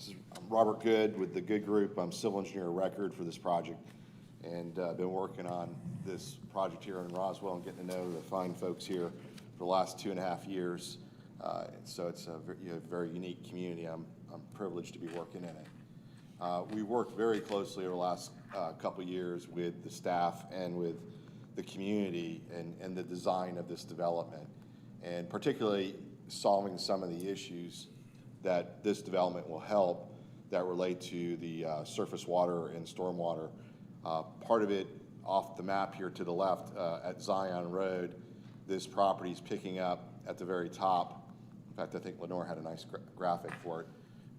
I'm Robert Good with the Good Group. I'm civil engineer of record for this project, and I've been working on this project here in Roswell and getting to know the fine folks here for the last 2.5 years. So it's a very unique community. I'm privileged to be working in it. We worked very closely over the last couple years with the staff and with the community and the design of this development, and particularly solving some of the issues that this development will help that relate to the surface water and stormwater. Part of it off the map here to the left at Zion Road, this property is picking up at the very top. In fact, I think Lenore had a nice graphic for it.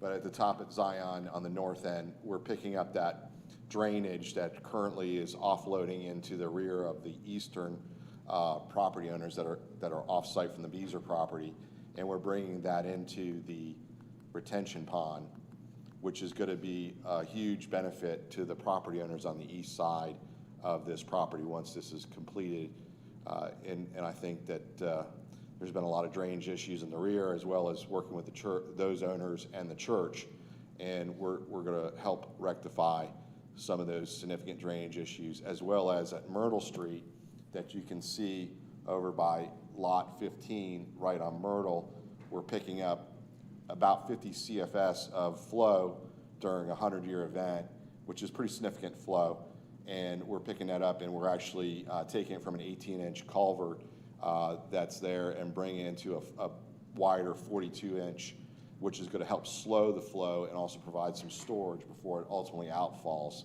But at the top at Zion on the north end, we're picking up that drainage that currently is offloading into the rear of the eastern property owners that are off-site from the Beazer property, and we're bringing that into the retention pond, which is going to be a huge benefit to the property owners on the east side of this property once this is completed. And I think that there's been a lot of drainage issues in the rear, as well as working with the church, those owners and the church, and we're going to help rectify some of those significant drainage issues, as well as at Myrtle Street that you can see over by lot 15 right on Myrtle. We're picking up about 50 CFS of flow during a 100-year event, which is pretty significant flow. And we're picking that up, and we're actually taking it from an 18-inch culvert that's there and bringing it into a wider 42-inch, which is going to help slow the flow and also provide some storage before it ultimately outfalls.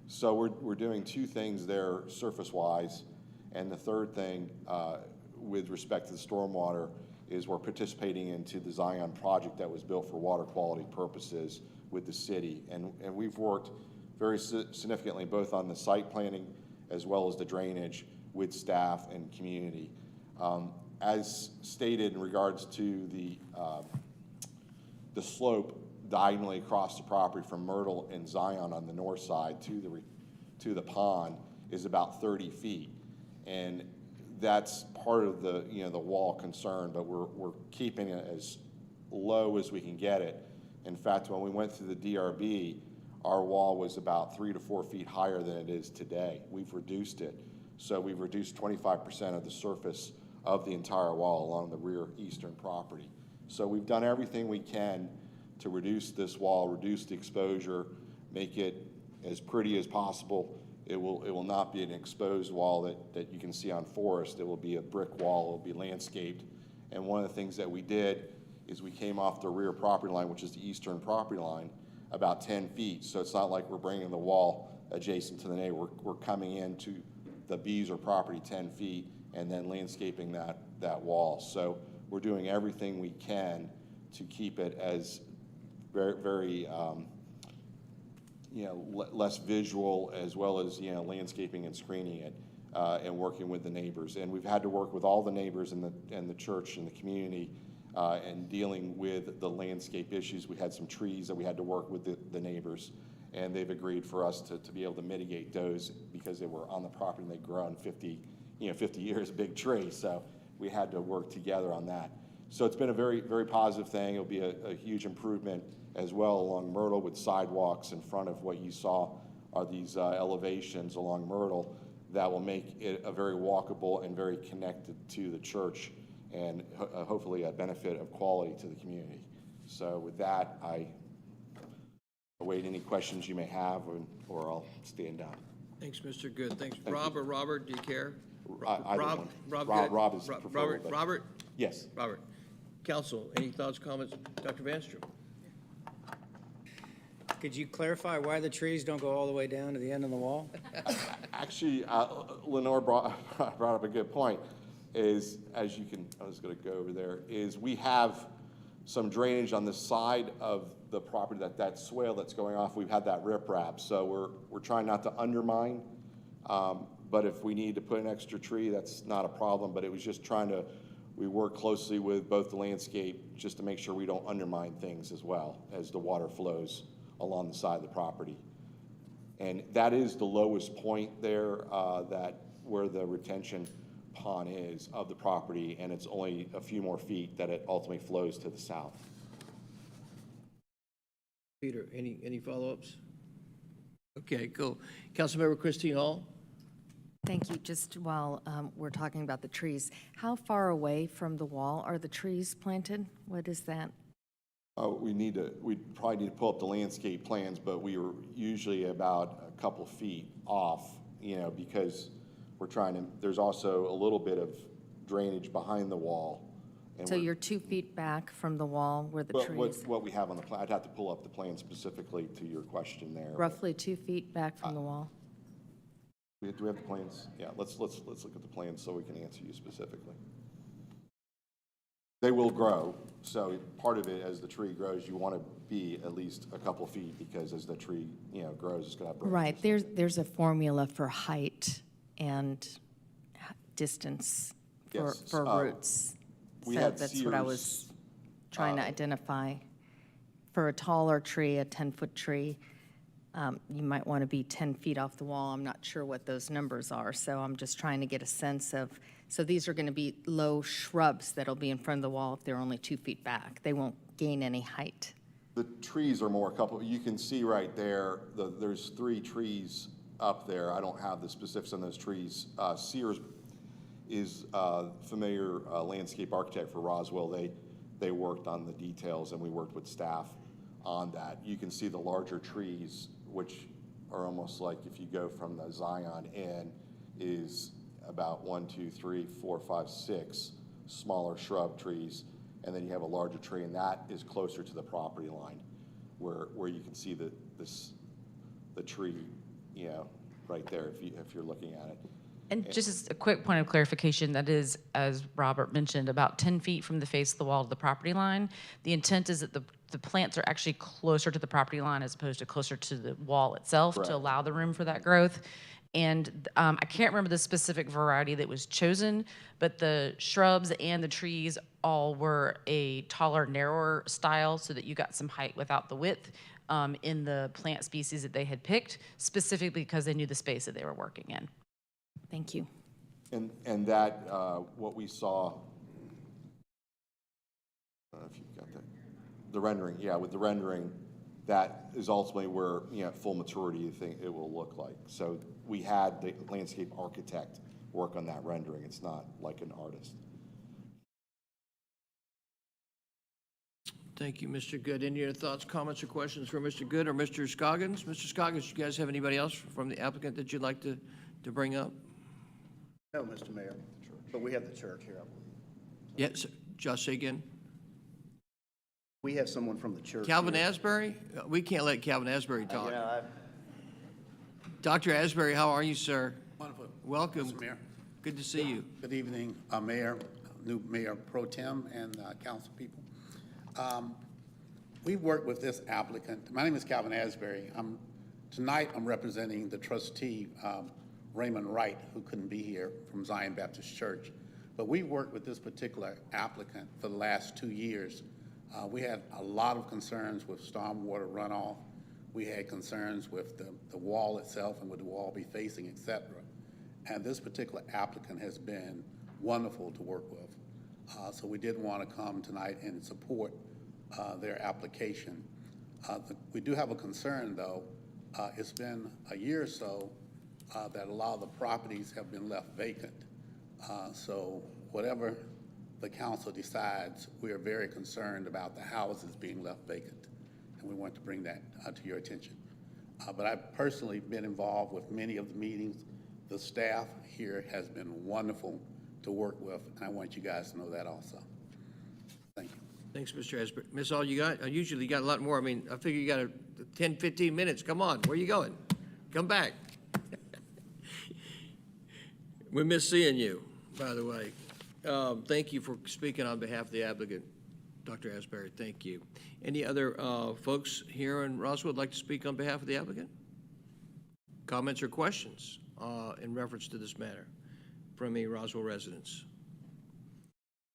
So we're doing two things there surface-wise. And the third thing with respect to the stormwater is we're participating into the Zion project that was built for water quality purposes with the city. And we've worked very significantly both on the site planning as well as the drainage with staff and community. As stated in regards to the slope diagonally across the property from Myrtle and Zion on the north side to the pond is about 30 feet. And that's part of the the wall concern, but we're keeping it as low as we can get it. In fact, when we went through the DRB, our wall was about 3 to 4 feet higher than it is today. We've reduced it. So we've reduced 25% of the surface of the entire wall along the rear eastern property. So we've done everything we can to reduce this wall, reduce the exposure, make it as pretty as possible. It will not be an exposed wall that you can see on Forest. It will be a brick wall. It will be landscaped. And one of the things that we did is we came off the rear property line, which is the eastern property line, about 10 feet. So it's not like we're bringing the wall adjacent to the neighbor. We're coming into the Beazer property 10 feet and then landscaping that wall. So we're doing everything we can to keep it as very less visual, as well as, landscaping and screening it, and working with the neighbors. And we've had to work with all the neighbors in the church and the community, and dealing with the landscape issues. We had some trees that we had to work with the neighbors, and they've agreed for us to be able to mitigate those because they were on the property and they'd grown 50 years, big tree. So we had to work together on that. So it's been a very, very positive thing. It'll be a huge improvement as well along Myrtle, with sidewalks in front of what you saw are these elevations along Myrtle that will make it a very walkable and very connected to the church, and hopefully a benefit of quality to the community. So with that, I await any questions you may have, or I'll stand down. Thanks, Mr. Good. Thanks. Thank Rob you. or Robert, do you care? Either one. Rob Rob Good? is preferable, but- Robert? Yes. Robert. Council, any thoughts, comments? Dr. Vanstrom? Could you clarify why the trees don't go all the way down to the end of the wall? Actually, Lenore brought up a good point, is, as you can, I was going to go over there, is we have some drainage on the side of the property, that swale that's going off. We've had that riprap, so we're trying not to undermine, but if we need to put an extra tree, that's not a problem. But it was just we work closely with both the landscape just to make sure we don't undermine things as well as the water flows along the side of the property. And that is the lowest point there, where the retention pond is of the property, and it's only a few more feet that it ultimately flows to the south. Peter, any follow-ups? Okay, go. Councilmember Christine Hall? Thank you. Just while we're talking about the trees, how far away from the wall are the trees planted? What is that? We'd probably need to pull up the landscape plans, but we were usually about a couple feet off, because there's also a little bit of drainage behind the wall. So you're 2 feet back from the wall where the But trees? what we have on the plan, I'd have to pull up the plan specifically to your question there. Roughly 2 feet back from the wall? Do we have the plans? Yeah, let's look at the plans so we can answer you specifically. They will grow, so part of it, as the tree grows, you want to be at least a couple feet, because as the tree, grows, it's going to have branches. Right. There's a formula for height and distance for Yes, roots. we So had that's what I was trying to identify. For a taller tree, a 10-foot tree, you might want to be 10 feet off the wall. I'm not sure what those numbers are, so I'm just trying to get a sense of, so these are going to be low shrubs that'll be in front of the wall if they're only 2 feet back. They won't gain any height. The trees are more you can see right there, there's 3 trees up there. I don't have the specifics on those trees. Sears is a familiar landscape architect for Roswell. They worked on the details, and we worked with staff on that. You can see the larger trees, which are almost like, if you go from the Zion in, is about 1, 2, 3, 4, 5, 6 smaller shrub trees, and then you have a larger tree, and that is closer to the property line, where you can see the tree, right there if you're looking at it. And just as a quick point of clarification, that is, as Robert mentioned, about 10 feet from the face of the wall to the property line. The intent is that the plants are actually closer to the property line as opposed to closer to the wall itself. Correct. To allow the room for that growth. And I can't remember the specific variety that was chosen, but the shrubs and the trees all were a taller, narrower style, so that you got some height without the width in the plant species that they had picked, specifically because they knew the space that they were working in. Thank you. And that, what we saw, I don't know if you've got that, the rendering, with the rendering, that is ultimately where, full maturity you think it will look like. So we had the landscape architect work on that rendering. It's not like an artist. Thank you, Mr. Good. Any other thoughts, comments, or questions for Mr. Good or Mr. Scoggins? Mr. Scoggins, you guys have anybody else from the applicant that you'd like to bring up? No, Mr. Mayor, but we have the church here, I believe. Yes, just say again. We have someone from the church. Calvin here. Asbury? We can't let Calvin Asbury talk. Yeah, Dr. Asbury, how are you, sir? Wonderful. Welcome. Mr. Mayor. Good to see you. Good evening, Mayor, new Mayor Pro Tem, and council people. We worked with this applicant. My name is Calvin Asbury. Tonight I'm representing the trustee, Raymond Wright, who couldn't be here from Zion Baptist Church. But we worked with this particular applicant for the last 2 years. We had a lot of concerns with stormwater runoff. We had concerns with the wall itself and would the wall be facing, et cetera. And this particular applicant has been wonderful to work with. So we did want to come tonight and support their application. We do have a concern, though. It's been a year or so that a lot of the properties have been left vacant. So whatever the council decides, we are very concerned about the houses being left vacant, and we want to bring that to your attention. But I've personally been involved with many of the meetings. The staff here has been wonderful to work with, and I want you guys to know that also. Thank you. Thanks, Mr. Asbury. Miss All, you got, usually you got a lot more. I mean, I figure you got 10, 15 minutes. Come on, where you going? Come back. We miss seeing you, by the way. Thank you for speaking on behalf of the applicant, Dr. Asbury. Thank you. Any other folks here in Roswell would like to speak on behalf of the applicant? Comments or questions in reference to this matter from any Roswell residents?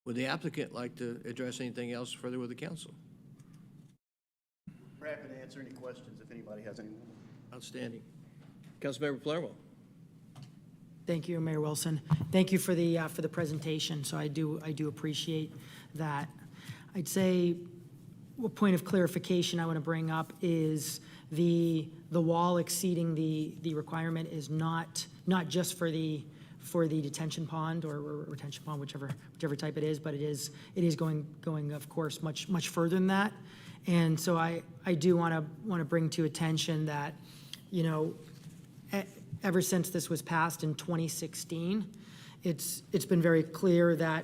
Would the applicant like to address anything else further with the council? we're happy to answer any questions if anybody has any. Outstanding. Councilmember Palermo. Thank you, Mayor Wilson. Thank you for the presentation. So I do appreciate that. I'd say a point of clarification I want to bring up is the wall exceeding the requirement is not just for the detention pond or retention pond, whichever type it is, but it is going of course much further than that. And so I do want to bring to attention that, you know, ever since this was passed in 2016, it's been very clear that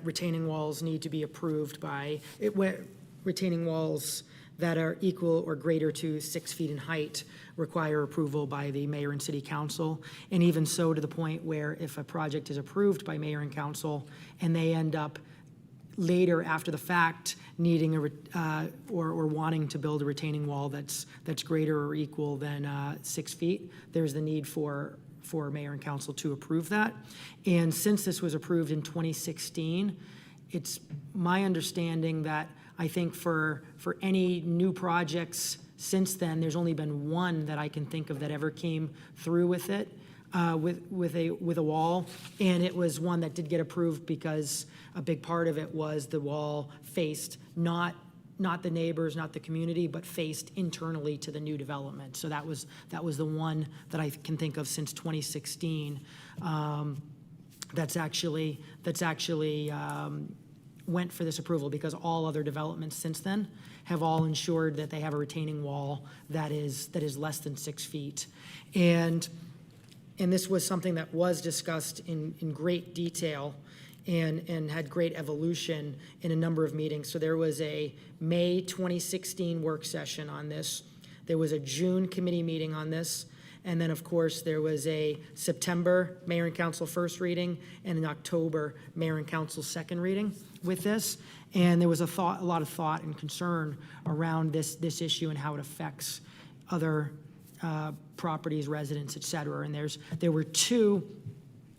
retaining walls need to be approved by retaining walls that are equal or greater to 6 feet in height require approval by the mayor and city council. And even so, to the point where if a project is approved by mayor and council and they end up later after the fact needing or wanting to build a retaining wall that's greater or equal than 6 feet, there's the need for mayor and council to approve that. And since this was approved in 2016, it's my understanding that I think for any new projects since then, there's only been one that I can think of that ever came through with it, with a wall, and it was one that did get approved because a big part of it was the wall faced not the neighbors, not the community, but faced internally to the new development. So that was the one that I can think of since 2016. That's actually went for this approval, because all other developments since then have all ensured that they have a retaining wall that is less than 6 feet. And this was something that was discussed in great detail and had great evolution in a number of meetings. So there was a May 2016 work session on this. There was a June committee meeting on this. And then, of course, there was a September mayor and council first reading and an October mayor and council second reading with this. And there was a lot of thought and concern around this issue and how it affects other properties, residents, et cetera. And there were two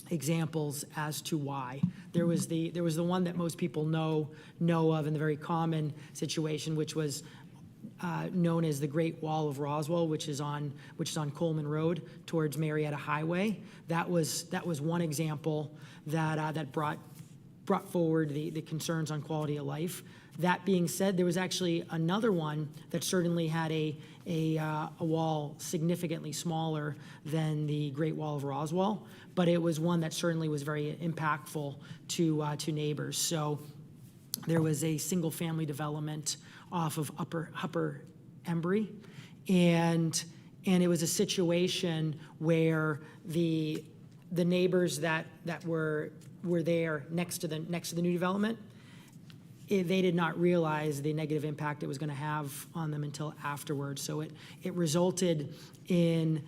examples as to why. There was the one that most people know of in the very common situation, which was known as the Great Wall of Roswell, which is on Coleman Road towards Marietta Highway. That was one example that brought forward the concerns on quality of life. That being said, there was actually another one that certainly had a wall significantly smaller than the Great Wall of Roswell, but it was one that certainly was very impactful to neighbors. So there was a single-family development off of Upper Embry, and it was a situation where the neighbors that were there next to the new development, they did not realize the negative impact it was going to have on them until afterwards. So it resulted in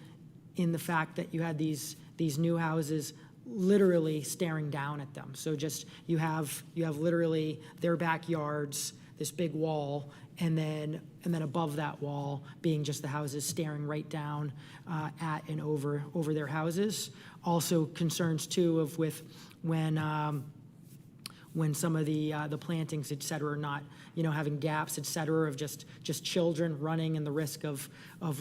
the fact that you had these new houses literally staring down at them. So just you have literally their backyards, this big wall, and then above that wall being just the houses staring right down at and over their houses. Also concerns too of when some of the plantings, et cetera, are not, having gaps, et cetera, of just children running and the risk of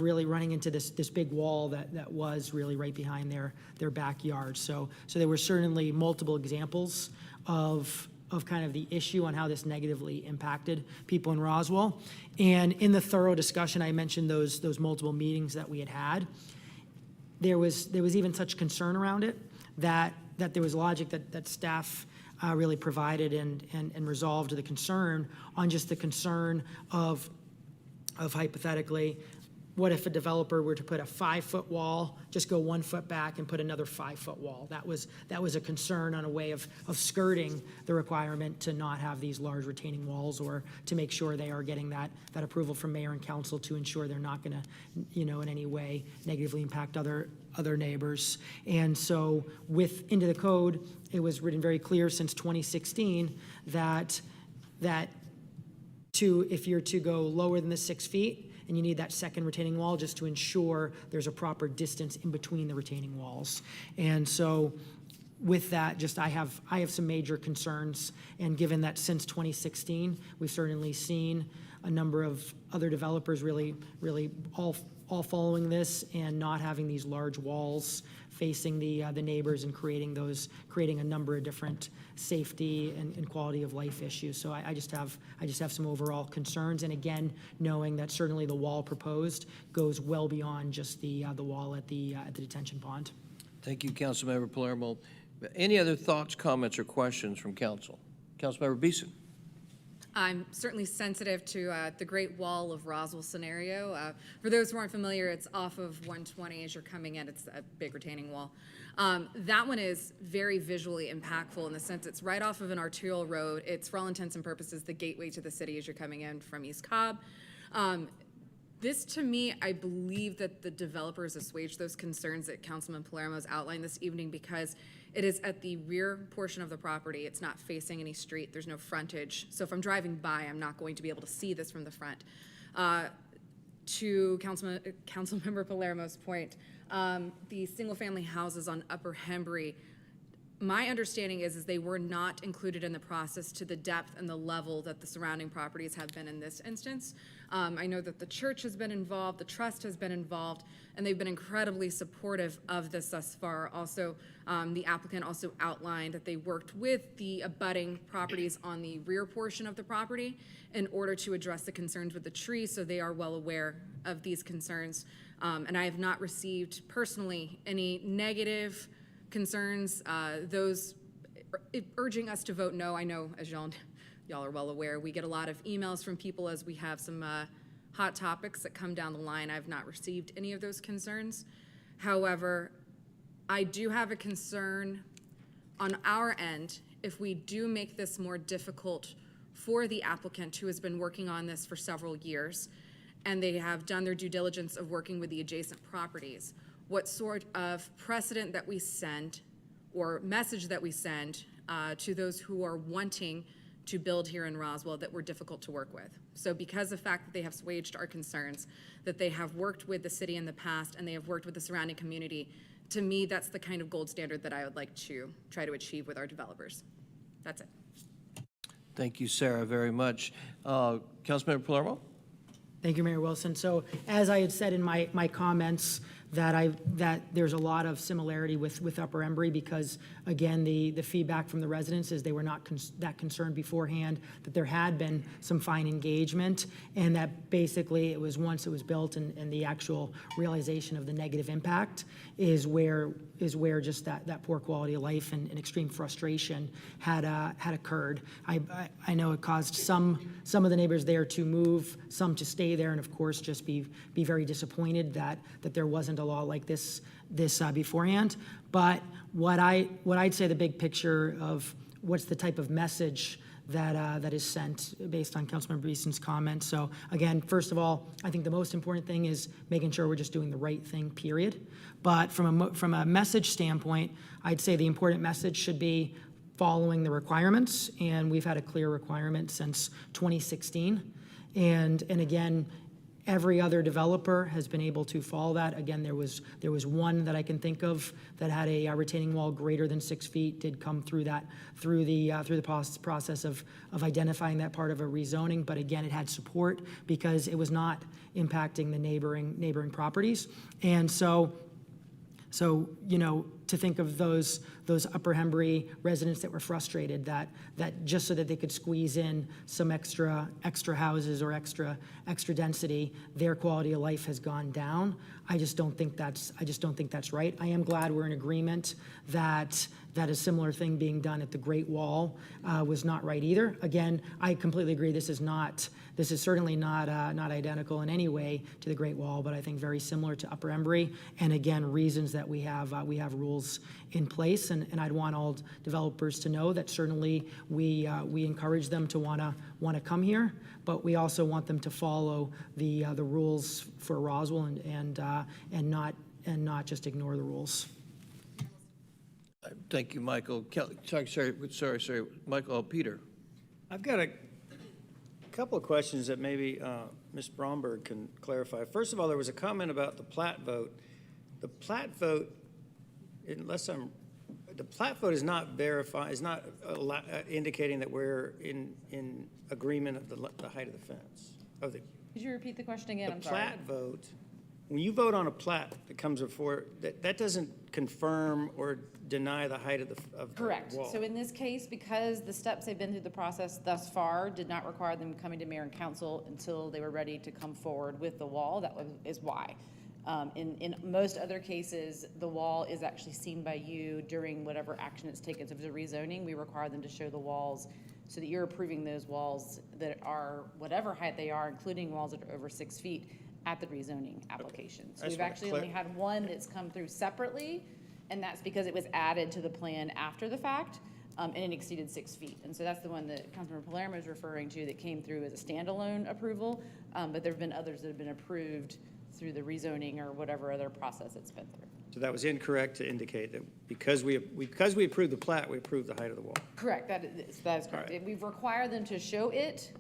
really running into this big wall that was really right behind their backyard. So there were certainly multiple examples of kind of the issue on how this negatively impacted people in Roswell. And in the thorough discussion, I mentioned those multiple meetings that we had. There was even such concern around it that there was logic that staff really provided and resolved the concern on just the concern of hypothetically, what if a developer were to put a 5-foot wall, just go 1 foot back and put another 5-foot wall? That was a concern on a way of skirting the requirement to not have these large retaining walls, or to make sure they are getting that approval from mayor and council to ensure they're not going to, in any way negatively impact other neighbors. And so into the code, it was written very clear since 2016 that if you're to go lower than the 6 feet, and you need that second retaining wall just to ensure there's a proper distance in between the retaining walls. And so with that, I have some major concerns, and given that since 2016, we've certainly seen a number of other developers really all following this and not having these large walls facing the neighbors and creating a number of different safety and quality of life issues. So I just have some overall concerns, and again, knowing that certainly the wall proposed goes well beyond just the wall at the detention pond. Thank you, Councilmember Palermo. Any other thoughts, comments, or questions from council? Councilmember Beeson. I'm certainly sensitive to the Great Wall of Roswell scenario. For those who aren't familiar, it's off of 120 as you're coming in. It's a big retaining wall. That one is very visually impactful in the sense it's right off of an arterial road. It's, for all intents and purposes, the gateway to the city as you're coming in from East Cobb. This, to me, I believe that the developers assuage those concerns that Councilman Palermo has outlined this evening, because it is at the rear portion of the property. It's not facing any street. There's no frontage. So if I'm driving by, I'm not going to be able to see this from the front. To Councilmember Palermo's point, the single-family houses on Upper Hembry, my understanding is they were not included in the process to the depth and the level that the surrounding properties have been in this instance. I know that the church has been involved, the trust has been involved, and they've been incredibly supportive of this thus far. Also, the applicant also outlined that they worked with the abutting properties on the rear portion of the property in order to address the concerns with the trees, so they are well aware of these concerns. And I have not received personally any negative concerns, those urging us to vote no. I know, as y'all are well aware, we get a lot of emails from people as we have some hot topics that come down the line. I've not received any of those concerns. However, I do have a concern on our end if we do make this more difficult for the applicant who has been working on this for several years, and they have done their due diligence of working with the adjacent properties. What sort of precedent that we send or message that we send to those who are wanting to build here in Roswell that we're difficult to work with. So because of the fact that they have assuaged our concerns, that they have worked with the city in the past and they have worked with the surrounding community, to me, that's the kind of gold standard that I would like to try to achieve with our developers. That's it. Thank you, Sarah, very much. Councilmember Palermo? Thank you, Mayor Wilson. So as I had said in my comments, that there's a lot of similarity with Upper Embry because, again, the feedback from the residents is they were not that concerned beforehand, that there had been some fine engagement, and that basically it was once it was built and the actual realization of the negative impact is where just that poor quality of life and extreme frustration had occurred. I know it caused some of the neighbors there to move, some to stay there, and of course just be very disappointed that there wasn't a law like this beforehand. But what I'd say the big picture of what's the type of message that is sent based on Councilmember Beeson's comments. So again, first of all, I think the most important thing is making sure we're just doing the right thing, period. But from a message standpoint, I'd say the important message should be following the requirements, and we've had a clear requirement since 2016. And again, every other developer has been able to follow that. Again, there was one that I can think of that had a retaining wall greater than 6 feet, did come through the process of identifying that part of a rezoning. But again, it had support because it was not impacting the neighboring properties. And so to think of those Upper Hembry residents that were frustrated that just so that they could squeeze in some extra houses or extra density, their quality of life has gone down. I just don't think that's right. I am glad we're in agreement that a similar thing being done at the Great Wall was not right either. Again, I completely agree. This is certainly not identical in any way to the Great Wall, but I think very similar to Upper Embry. And again, reasons that we have rules in place, and I'd want all developers to know that certainly we encourage them to want to come here, but we also want them to follow the rules for Roswell and not just ignore the rules. Thank you, Michael. Sorry, Michael. Peter. I've got a couple of questions that maybe Ms. Bromberg can clarify. First of all, there was a comment about the plat vote. The plat vote, the plat vote is not indicating that we're in agreement of the height of the fence. Could you repeat the question again? I'm The sorry. plat vote, when you vote on a plat that comes before, that doesn't confirm or deny the height of the Correct. wall. So in this case, because the steps they've been through the process thus far did not require them coming to mayor and council until they were ready to come forward with the wall, is why. In most other cases, the wall is actually seen by you during whatever action it's taken. So if it's a rezoning, we require them to show the walls so that you're approving those walls that are whatever height they are, including walls that are over 6 feet at the rezoning application. So we've actually only had one that's come through separately, and that's because it was added to the plan after the fact, and it exceeded 6 feet. And so that's the one that Councilmember Palermo is referring to that came through as a standalone approval, but there have been others that have been approved through the rezoning or whatever other process it's been through. So that was incorrect to indicate that because we approved the plat, we approved the height of the wall. Correct, that is correct. Right. We've required them to show it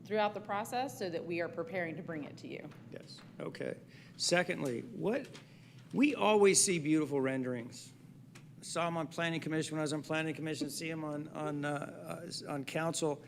throughout the process so that we are preparing to bring it to you. Yes, okay. Secondly, we always see beautiful renderings. I saw them on planning commission when I was on planning commission, see them on council.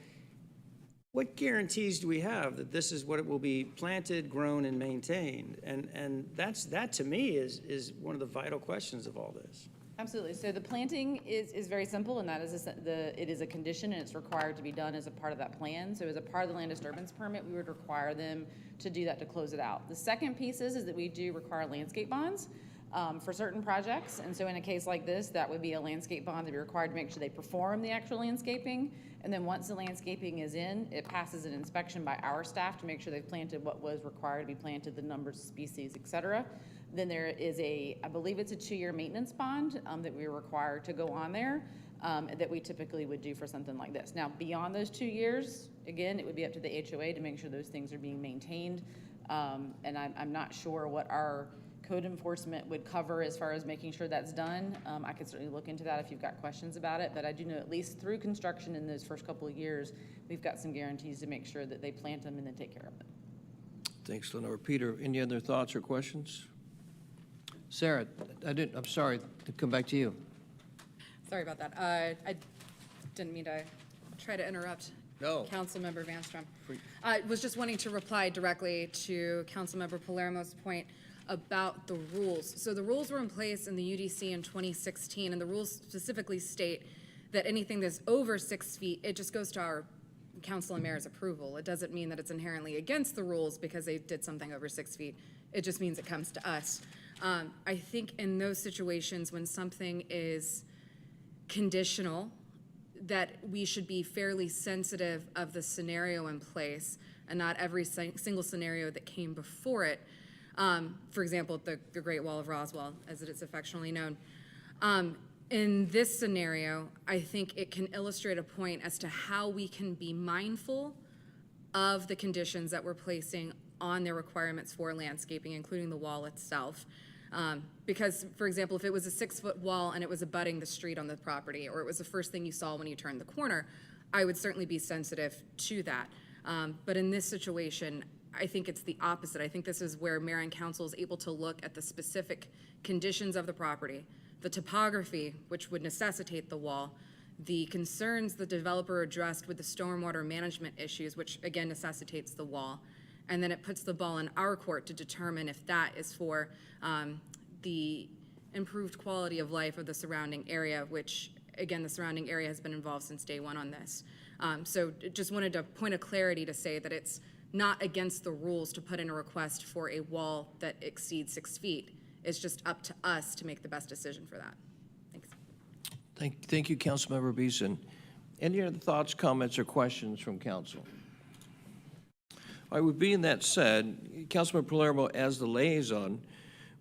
What guarantees do we have that this is what it will be planted, grown, and maintained? And that to me is one of the vital questions of all this. Absolutely. So the planting is very simple, and that is it is a condition, and it's required to be done as a part of that plan. So as a part of the land disturbance permit, we would require them to do that to close it out. The second piece is that we do require landscape bonds for certain projects. And so in a case like this, that would be a landscape bond that would be required to make sure they perform the actual landscaping. And then once the landscaping is in, it passes an inspection by our staff to make sure they've planted what was required to be planted, the numbers of species, et cetera. Then there is I believe it's a 2-year maintenance bond that we require to go on there that we typically would do for something like this. Now, beyond those 2 years, again, it would be up to the HOA to make sure those things are being maintained. And I'm not sure what our code enforcement would cover as far as making sure that's done. I could certainly look into that if you've got questions about it, but I do know at least through construction in those first couple of years, we've got some guarantees to make sure that they plant them and then take care of them. Thanks, Lenore. Peter, any other thoughts or questions? Sarah, I'm sorry to come back to you. Sorry about that. I didn't mean to try to interrupt. No. Councilmember Vanstrom. I was just wanting to reply directly to Councilmember Palermo's point about the rules. So the rules were in place in the UDC in 2016, and the rules specifically state that anything that's over 6 feet, it just goes to our council and mayor's approval. It doesn't mean that it's inherently against the rules because they did something over 6 feet. It just means it comes to us. I think in those situations when something is conditional, that we should be fairly sensitive of the scenario in place and not every single scenario that came before it. For example, the Great Wall of Roswell, as it is affectionately known. In this scenario, I think it can illustrate a point as to how we can be mindful of the conditions that we're placing on their requirements for landscaping, including the wall itself. Because, for example, if it was a 6-foot wall and it was abutting the street on the property, or it was the first thing you saw when you turned the corner, I would certainly be sensitive to that. But in this situation, I think it's the opposite. I think this is where mayor and council is able to look at the specific conditions of the property, the topography, which would necessitate the wall, the concerns the developer addressed with the stormwater management issues, which again necessitates the wall, and then it puts the ball in our court to determine if that is for the improved quality of life of the surrounding area, which again, the surrounding area has been involved since day one on this. So just wanted to point of clarity to say that it's not against the rules to put in a request for a wall that exceeds 6 feet. It's just up to us to make the best decision for that. Thanks. Thank you, Councilmember Beeson. Any other thoughts, comments, or questions from council? All right, with being that said, Councilmember Palermo, as the liaison,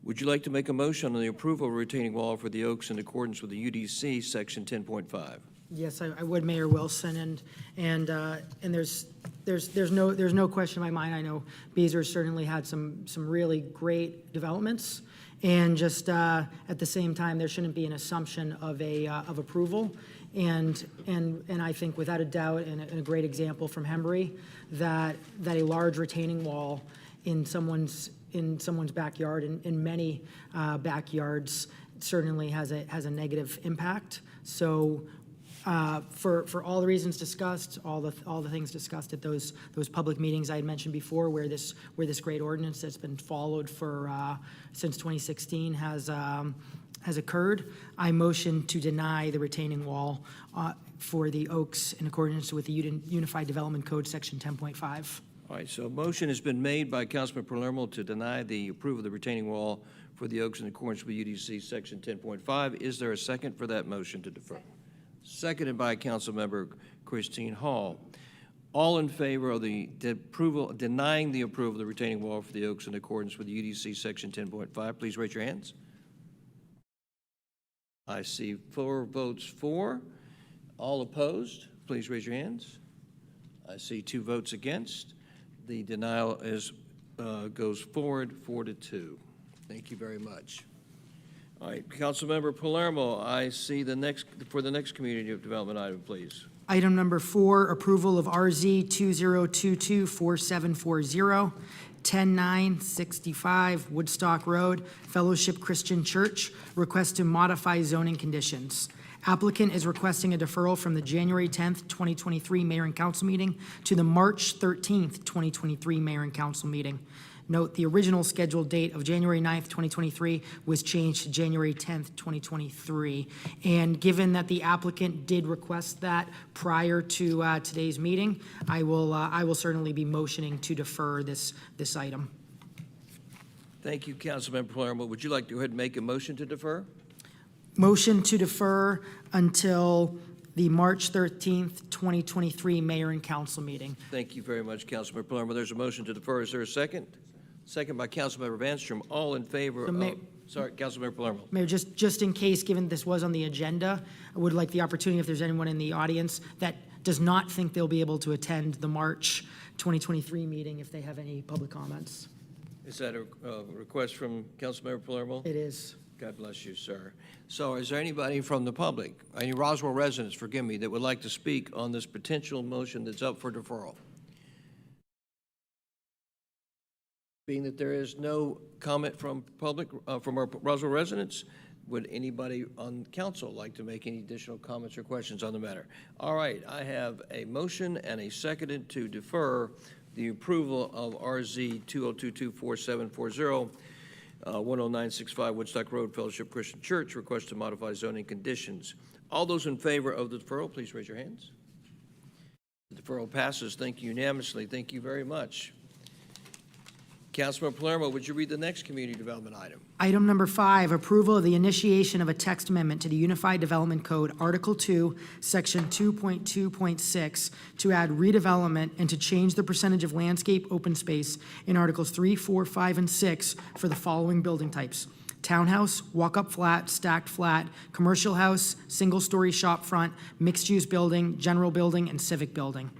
would you like to make a motion on the approval of a retaining wall for the Oaks in accordance with the UDC section 10.5? Yes, I would, Mayor Wilson, and there's no question in my mind. I know Beazer certainly had some really great developments, and just at the same time, there shouldn't be an assumption of approval. And I think without a doubt, and a great example from Hembury, that a large retaining wall in someone's backyard, in many backyards, certainly has a negative impact. So for all the reasons discussed, all the things discussed at those public meetings I had mentioned before, where this great ordinance that's been followed for since 2016 has occurred, I motion to deny the retaining wall for the Oaks in accordance with the Unified Development Code, Section 10.5. All right, so a motion has been made by Councilman Palermo to deny the approval of the retaining wall for the Oaks in accordance with UDC Section 10.5. Is there a second for that motion to defer? Seconded by Councilmember Christine Hall. All in favor of the approval, denying the approval of the retaining wall for the Oaks in accordance with UDC Section 10.5, please raise your hands. I see 4 votes for. All opposed, please raise your hands. I see 2 votes against. The denial goes forward 4-2. Thank you very much. All right, Councilmember Palermo, I see the next community development item, please. Item number 4, approval of RZ 2022-4740, 10965 Woodstock Road, Fellowship Christian Church, request to modify zoning conditions. Applicant is requesting a deferral from the January 10th, 2023 Mayor and Council meeting to the March 13th, 2023 Mayor and Council meeting. Note, the original scheduled date of January 9th, 2023 was changed to January 10th, 2023. And given that the applicant did request that prior to today's meeting, I will certainly be motioning to defer this item. Thank you, Councilmember Palermo. Would you like to go ahead and make a motion to defer? Motion to defer until the March 13th, 2023 Mayor and Council meeting. Thank you very much, Councilmember Palermo. There's a motion to defer. Is there a second? Second by Councilmember Vanstrom. All in favor of... Sorry, Councilmember Palermo. Mayor, just in case, given this was on the agenda, I would like the opportunity, if there's anyone in the audience that does not think they'll be able to attend the March 2023 meeting, if they have any public comments. Is that a request from Councilmember Palermo? It is. God bless you, sir. So is there anybody from the public, any Roswell residents, forgive me, that would like to speak on this potential motion that's up for deferral? Being that there is no comment from public, from our Roswell residents, would anybody on council like to make any additional comments or questions on the matter? All right, I have a motion and a seconded to defer the approval of RZ 2022-4740 10965 Woodstock Road, Fellowship Christian Church, request to modify zoning conditions. All those in favor of the deferral, please raise your hands. The deferral passes. Thank you unanimously. Thank you very much. Councilman Palermo, would you read the next community development item? Item number 5, approval of the initiation of a text amendment to the Unified Development Code, Article 2, Section 2.2.6, to add redevelopment and to change the percentage of landscape open space in Articles 3, 4, 5, and 6 for the following building types: townhouse, walk-up flat, stacked flat, commercial house, single-story shop front, mixed-use building, general building, and civic building.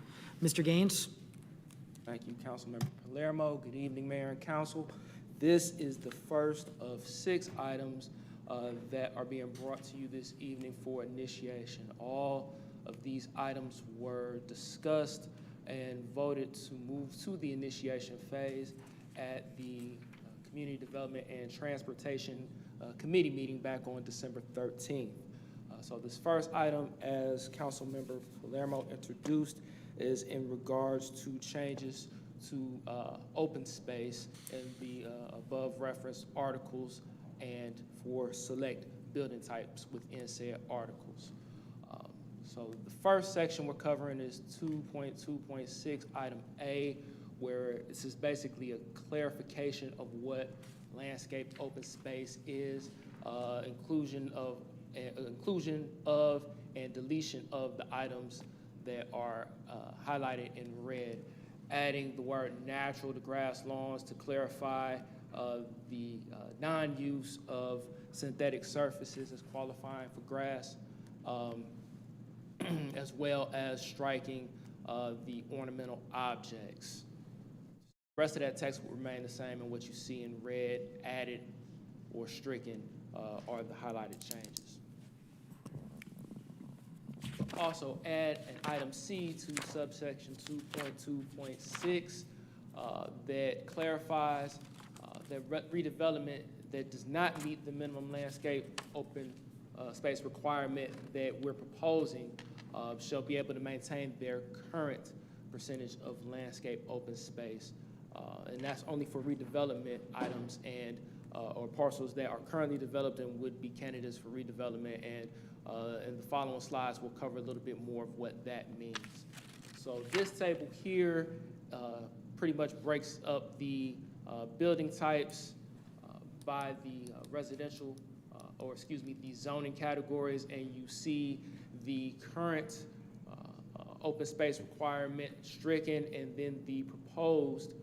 Mr. Gaines? Thank you, Councilmember Palermo. Good evening, Mayor and Council. This is the first of 6 items that are being brought to you this evening for initiation. All of these items were discussed and voted to move to the initiation phase at the Community Development and Transportation Committee meeting back on December 13th. So this first item, as Councilmember Palermo introduced, is in regards to changes to open space in the above referenced articles and for select building types within said articles. So the first section we're covering is 2.2.6, item A, where this is basically a clarification of what landscaped open space is, inclusion of and deletion of the items that are highlighted in red, adding the word natural to grass lawns to clarify the non-use of synthetic surfaces as qualifying for grass, as well as striking the ornamental objects. The rest of that text will remain the same, and what you see in red, added or stricken, are the highlighted changes. Also add an item C to subsection 2.2.6 that clarifies that redevelopment that does not meet the minimum landscape open space requirement that we're proposing shall be able to maintain their current percentage of landscape open space. And that's only for redevelopment items and or parcels that are currently developed and would be candidates for redevelopment. And in the following slides, we'll cover a little bit more of what that means. So this table here pretty much breaks up the building types by the residential, the zoning categories, and you see the current open space requirement stricken, and then the proposed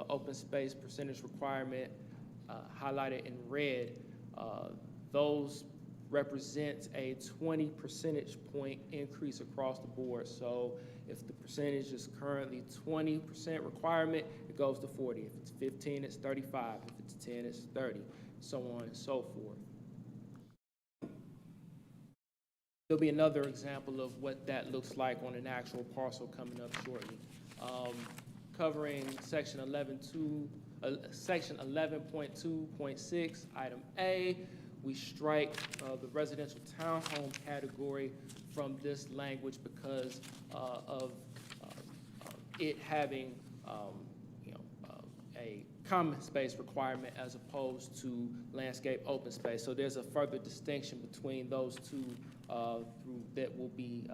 open space percentage requirement highlighted in red. Those represent a 20 percentage point increase across the board. So if the percentage is currently 20% requirement, it goes to 40. If it's 15, it's 35. If it's 10, it's 30, so on and so forth. There'll be another example of what that looks like on an actual parcel coming up shortly. Covering section 11.2.6, item A, we strike the residential townhome category from this language because of it having a common space requirement as opposed to landscape open space. So there's a further distinction between those two that will be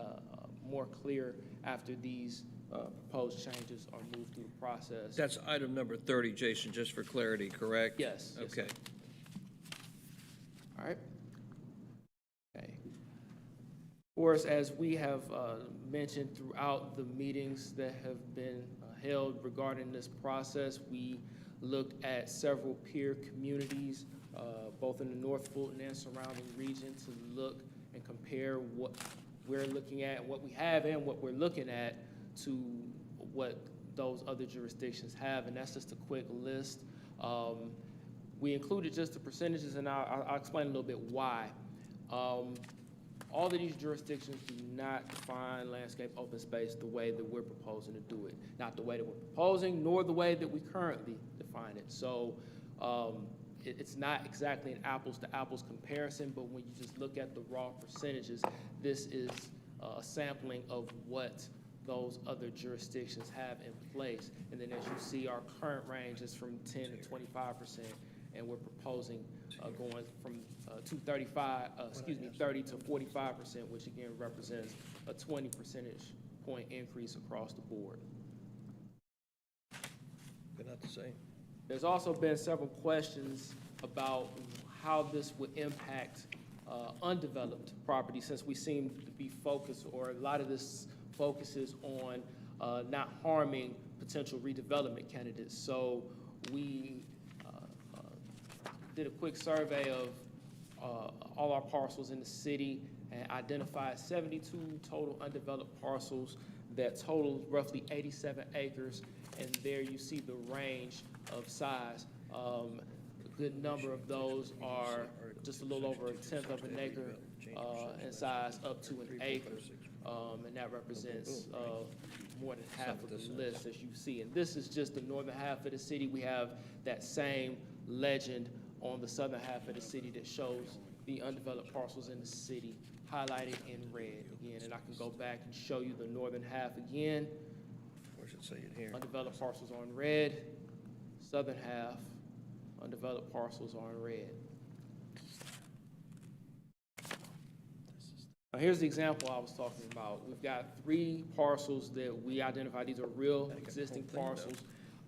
more clear after these proposed changes are moved through the process. That's item number 30, Jason, just for clarity, correct? Yes. Yes, okay. sir. All right. Okay. Of course, as we have mentioned throughout the meetings that have been held regarding this process, we looked at several peer communities, both in the North Fulton and surrounding region, to look and compare what we're looking at, what we have, and what we're looking at to what those other jurisdictions have. And that's just a quick list. We included just the percentages, and I'll explain a little bit why. All of these jurisdictions do not define landscape open space the way that we're proposing to do it. Not the way that we're proposing, nor the way that we currently define it. So it's not exactly an apples to apples comparison, but when you just look at the raw percentages, this is a sampling of what those other jurisdictions have in place. And then as you see, our current range is from 10 to 25%, and we're proposing going from 30 to 45%, which again represents a 20 percentage point increase across the board. Good not to say. There's also been several questions about how this would impact undeveloped property, since we seem to be focused, or a lot of this focuses on not harming potential redevelopment candidates. So we did a quick survey of all our parcels in the city and identified 72 total undeveloped parcels that total roughly 87 acres. And there you see the range of size. A good number of those are just a little over 1/10 of an acre in size, up to an acre. And that represents more than half of the list, as you see. And this is just the northern half of the city. We have that same legend on the southern half of the city that shows the undeveloped parcels in the city highlighted in red again. And I can go back and show you the northern half again. Where should it say it here? Undeveloped parcels are in red. Southern half, undeveloped parcels are in red. Now here's the example I was talking about. We've got 3 parcels that we identified. These are real existing parcels.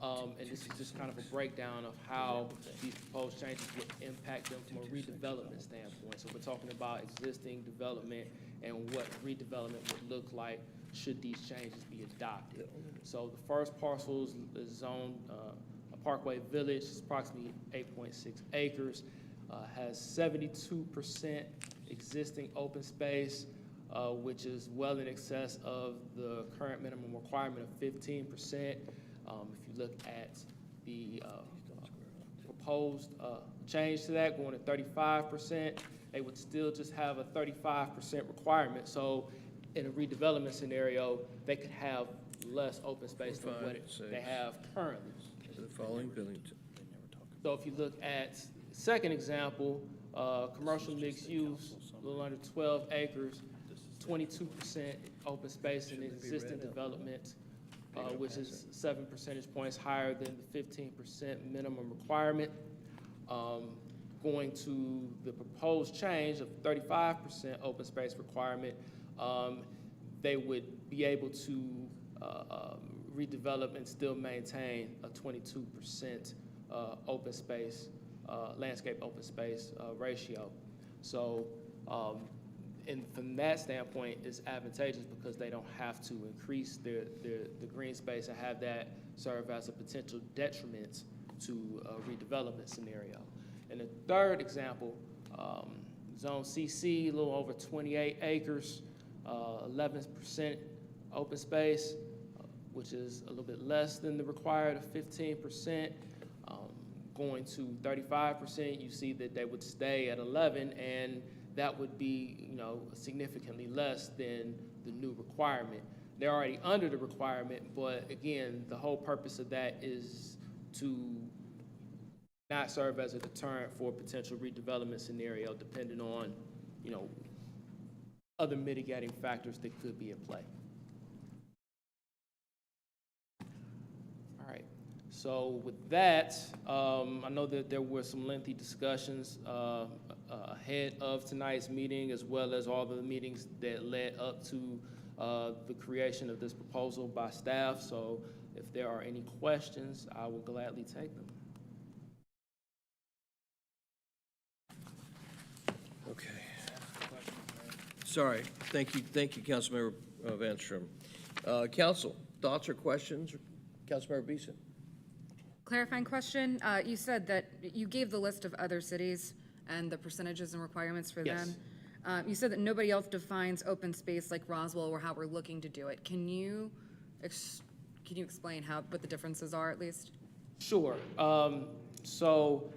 And this is just kind of a breakdown of how these proposed changes would impact them from a redevelopment standpoint. So we're talking about existing development and what redevelopment would look like should these changes be adopted. So the first parcel is zoned Parkway Village. It's approximately 8.6 acres, has 72% existing open space, which is well in excess of the current minimum requirement of 15%. If you look at the proposed change to that, going to 35%, they would still just have a 35% requirement. So in a redevelopment scenario, they could have less open space than what they have currently. The following building. So if you look at the second example, commercial mixed use, a little under 12 acres, 22% open space in existing development, which is 7 percentage points higher than the 15% minimum requirement. Going to the proposed change of 35% open space requirement, they would be able to redevelop and still maintain a 22% open space, landscape open space ratio. So, and from that standpoint, it's advantageous because they don't have to increase the green space and have that serve as a potential detriment to a redevelopment scenario. And the third example, Zone CC, a little over 28 acres, 11% open space, which is a little bit less than the required of 15%. Going to 35%, you see that they would stay at 11, and that would be, significantly less than the new requirement. They're already under the requirement, but again, the whole purpose of that is to not serve as a deterrent for a potential redevelopment scenario, depending on, other mitigating factors that could be at play. All right. So with that, I know that there were some lengthy discussions ahead of tonight's meeting, as well as all the meetings that led up to the creation of this proposal by staff. So if there are any questions, I will gladly take them. Okay. Sorry. Thank you, Councilmember Vanstrom. Council, thoughts or questions? Councilmember Beeson. Clarifying question, you said that you gave the list of other cities and the percentages and requirements for them. You said that nobody else defines open space like Roswell or how we're looking to do it. Can you explain what the differences are at least? Sure. So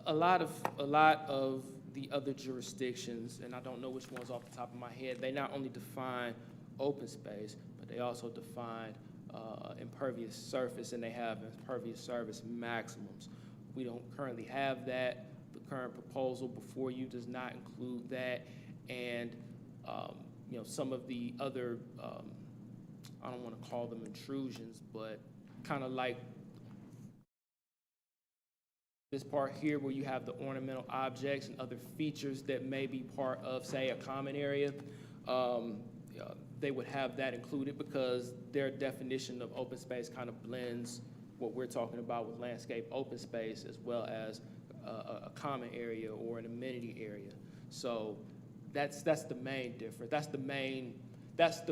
a lot of the other jurisdictions, and I don't know which ones off the top of my head, they not only define open space, but they also define impervious surface, and they have impervious surface maximums. We don't currently have that. The current proposal before you does not include that, and some of the other, I don't want to call them intrusions, but kind of like this part here where you have the ornamental objects and other features that may be part of, say, a common area, they would have that included because their definition of open space kind of blends what we're talking about with landscape open space as well as a common area or an amenity area. So that's the main difference. That's the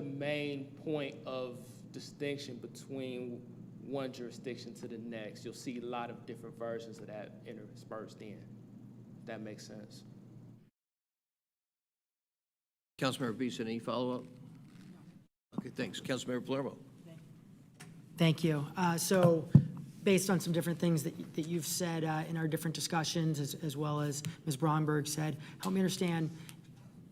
main point of distinction between one jurisdiction to the next. You'll see a lot of different versions of that interspersed in. If that makes sense. Councilmember Beeson, any follow-up? Okay, thanks. Councilmember Palermo. Thank you. So based on some different things that you've said in our different discussions, as well as Ms. Bromberg said, help me understand,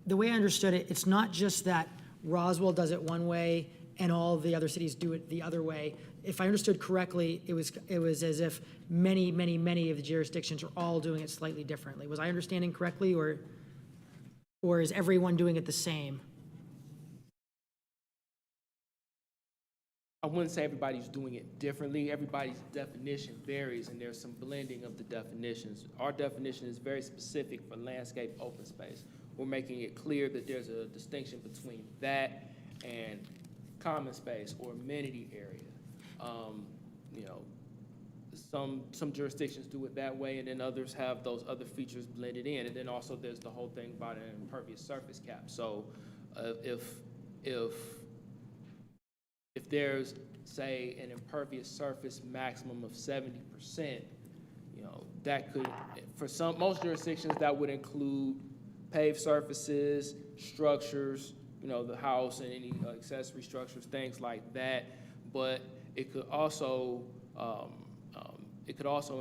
the way I understood it, it's not just that Roswell does it one way and all the other cities do it the other way. If I understood correctly, it was as if many of the jurisdictions are all doing it slightly differently. Was I understanding correctly, or is everyone doing it the same? I wouldn't say everybody's doing it differently. Everybody's definition varies, and there's some blending of the definitions. Our definition is very specific for landscape open space. We're making it clear that there's a distinction between that and common space or amenity area. You know, some jurisdictions do it that way, and then others have those other features blended in. And then also there's the whole thing about an impervious surface cap. So if there's, say, an impervious surface maximum of 70%, you know, that could, for most jurisdictions, that would include paved surfaces, structures, you know, the house and any accessory structures, things like that. But it could also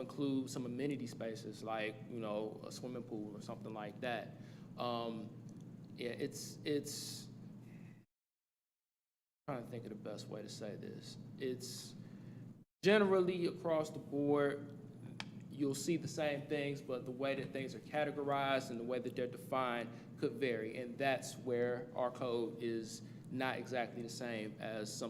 include some amenity spaces, like, you know, a swimming pool or something like that. Yeah, it's trying to think of the best way to say this. It's generally across the board, you'll see the same things, but the way that things are categorized and the way that they're defined could vary. And that's where our code is not exactly the same as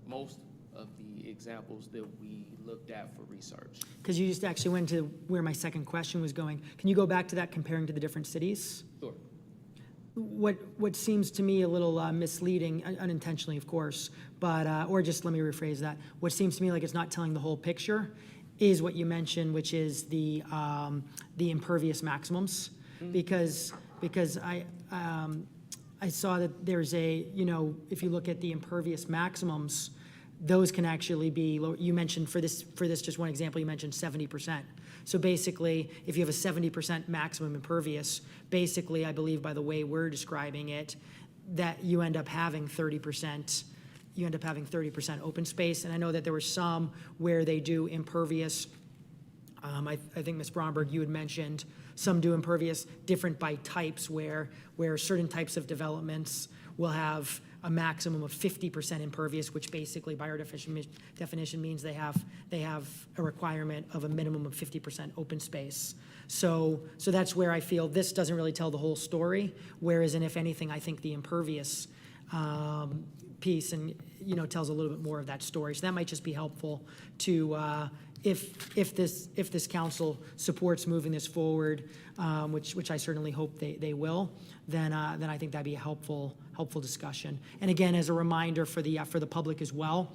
most of the examples that we looked at for research. Because you just actually went to where my second question was going. Can you go back to that, comparing to the different cities? Sure. What seems to me a little misleading, unintentionally, of course, but or just let me rephrase that. What seems to me like it's not telling the whole picture is what you mentioned, which is the impervious maximums, because I saw that there's a, you know, if you look at the impervious maximums, those can actually be low. You mentioned for this just one example, you mentioned 70%. So basically, if you have a 70% maximum impervious, basically, I believe by the way we're describing it, that you end up having 30%. You end up having 30% open space. And I know that there were some where they do impervious. I think Ms. Bromberg, you had mentioned some do impervious different by types, where certain types of developments will have a maximum of 50% impervious, which basically by our definition means they have a requirement of a minimum of 50% open space. So that's where I feel this doesn't really tell the whole story, whereas, and if anything, I think the impervious piece and, you know, tells a little bit more of that story. So that might just be helpful to, if this council supports moving this forward, which I certainly hope they will, then I think that'd be a helpful discussion. And again, as a reminder for the public as well,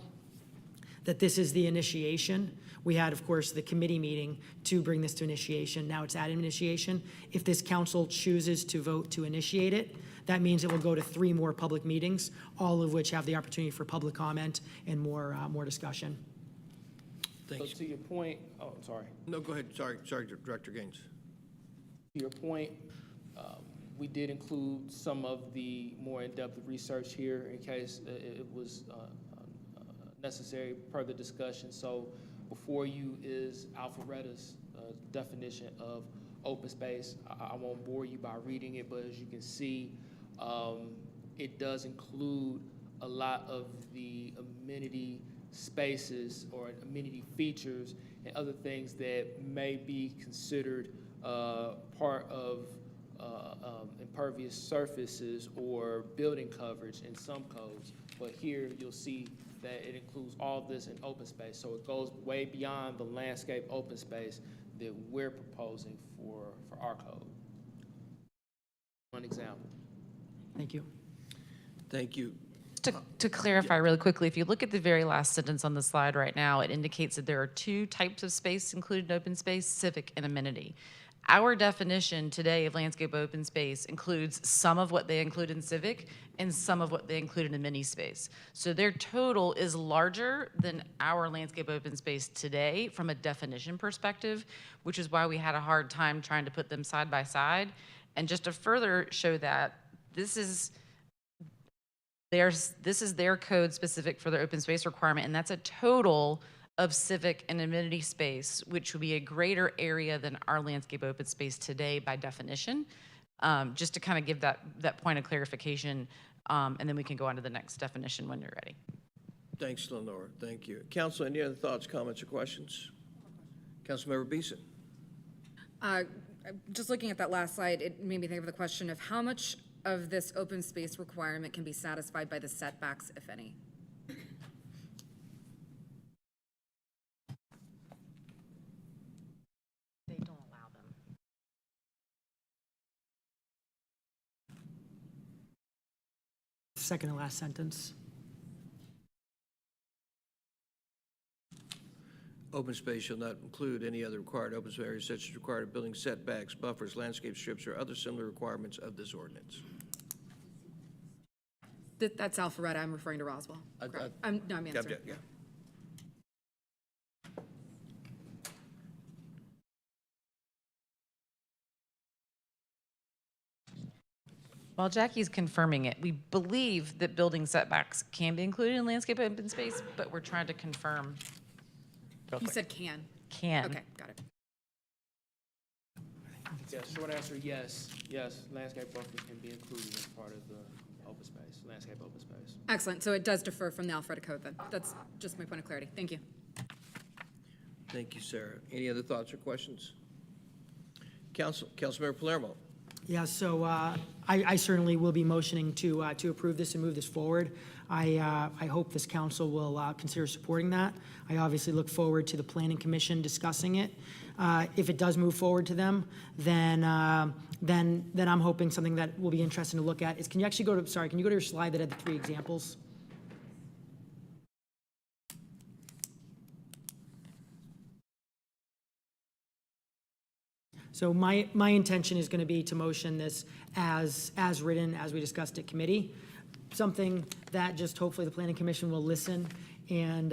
that this is the initiation. We had, of course, the committee meeting to bring this to initiation. Now it's at initiation. If this council chooses to vote to initiate it, that means it will go to 3 more public meetings, all of which have the opportunity for public comment and more discussion. Thanks. So to your point, oh, I'm sorry. No, go ahead. Sorry, Director Gaines. To your point, we did include some of the more in-depth research here in case it was necessary per the discussion. So before you is Alpharetta's definition of open space. I won't bore you by reading it, but as you can see, it does include a lot of the amenity spaces or amenity features and other things that may be considered part of impervious surfaces or building coverage in some codes. But here you'll see that it includes all of this in open space. So it goes way beyond the landscape open space that we're proposing for our code. One example. Thank you. Thank you. To clarify really quickly, if you look at the very last sentence on the slide right now, it indicates that there are two types of space included in open space, civic and amenity. Our definition today of landscape open space includes some of what they include in civic and some of what they include in amenity space. So their total is larger than our landscape open space today from a definition perspective, which is why we had a hard time trying to put them side by side. And just to further show that, this is their code specific for their open space requirement, and that's a total of civic and amenity space, which would be a greater area than our landscape open space today by definition. Just to kind of give that point of clarification, and then we can go on to the next definition when you're ready. Thanks, Lenore. Thank you. Council, any other thoughts, comments, or questions? Councilmember Beeson. Just looking at that last slide, it made me think of the question of how much of this open space requirement can be satisfied by the setbacks, if any? They don't allow them. Second to last sentence. Open space shall not include any other required open space areas such as required building setbacks, buffers, landscape strips, or other similar requirements of this ordinance. That's Alpharetta. I'm referring to Roswell. I'm answering. Yeah. While Jackie's confirming it, we believe that building setbacks can be included in landscape open space, but we're trying to confirm. You said can. Can. Okay, got it. Yeah, short answer, yes. Yes, landscape buffers can be included as part of the open space, landscape open space. Excellent. So it does defer from the Alpharetta Code then. That's just my point of clarity. Thank you. Thank you, Sarah. Any other thoughts or questions? Councilmember Palermo. Yeah, so I certainly will be motioning to approve this and move this forward. I hope this council will consider supporting that. I obviously look forward to the Planning Commission discussing it. If it does move forward to them, then I'm hoping something that will be interesting to look at is, can you actually go to, can you go to your slide that had the 3 examples? So my intention is going to be to motion this as written, as we discussed at committee, something that just hopefully the Planning Commission will listen and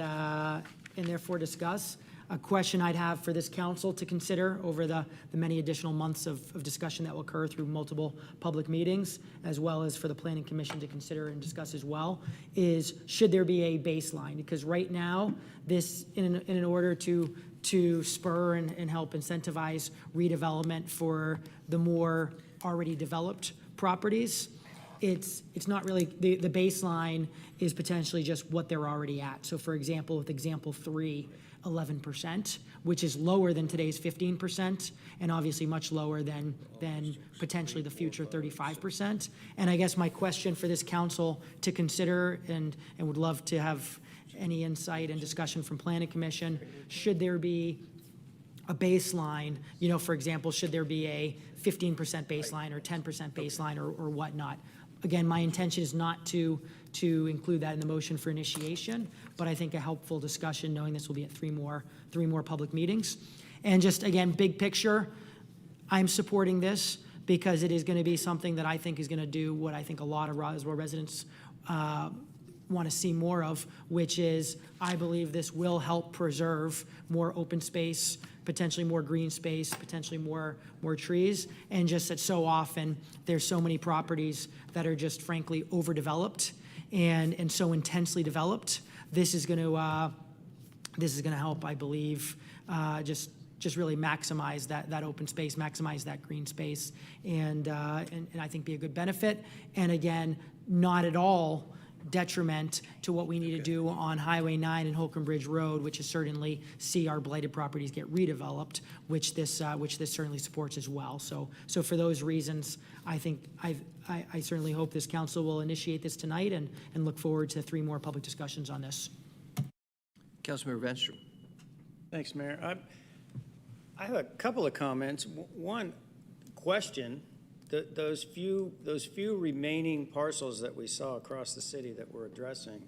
therefore discuss. A question I'd have for this council to consider over the many additional months of discussion that will occur through multiple public meetings, as well as for the Planning Commission to consider and discuss as well, is should there be a baseline? Because right now, this, in order to spur and help incentivize redevelopment for the more already developed properties, it's not really, the baseline is potentially just what they're already at. So for example, with example 3, 11%, which is lower than today's 15%, and obviously much lower than potentially the future 35%. And I guess my question for this council to consider, and would love to have any insight and discussion from Planning Commission, should there be a baseline, for example, should there be a 15% baseline or 10% baseline or whatnot? Again, my intention is not to include that in the motion for initiation, but I think a helpful discussion, knowing this will be at three more public meetings. And just, again, big picture, I'm supporting this because it is going to be something that I think is going to do what I think a lot of Roswell residents want to see more of, which is I believe this will help preserve more open space, potentially more green space, potentially more trees, and just that so often there's so many properties that are just frankly overdeveloped and so intensely developed. This is going to help, I believe, just really maximize that open space, maximize that green space, and I think be a good benefit. And again, not at all detriment to what we need to do on Highway 9 and Holcomb Bridge Road, which is certainly see our blighted properties get redeveloped, which this certainly supports as well. So for those reasons, I think I certainly hope this council will initiate this tonight and look forward to 3 more public discussions on this. Councilmember Venstrom. Thanks, Mayor. I have a couple of comments. One question, those few remaining parcels that we saw across the city that we're addressing,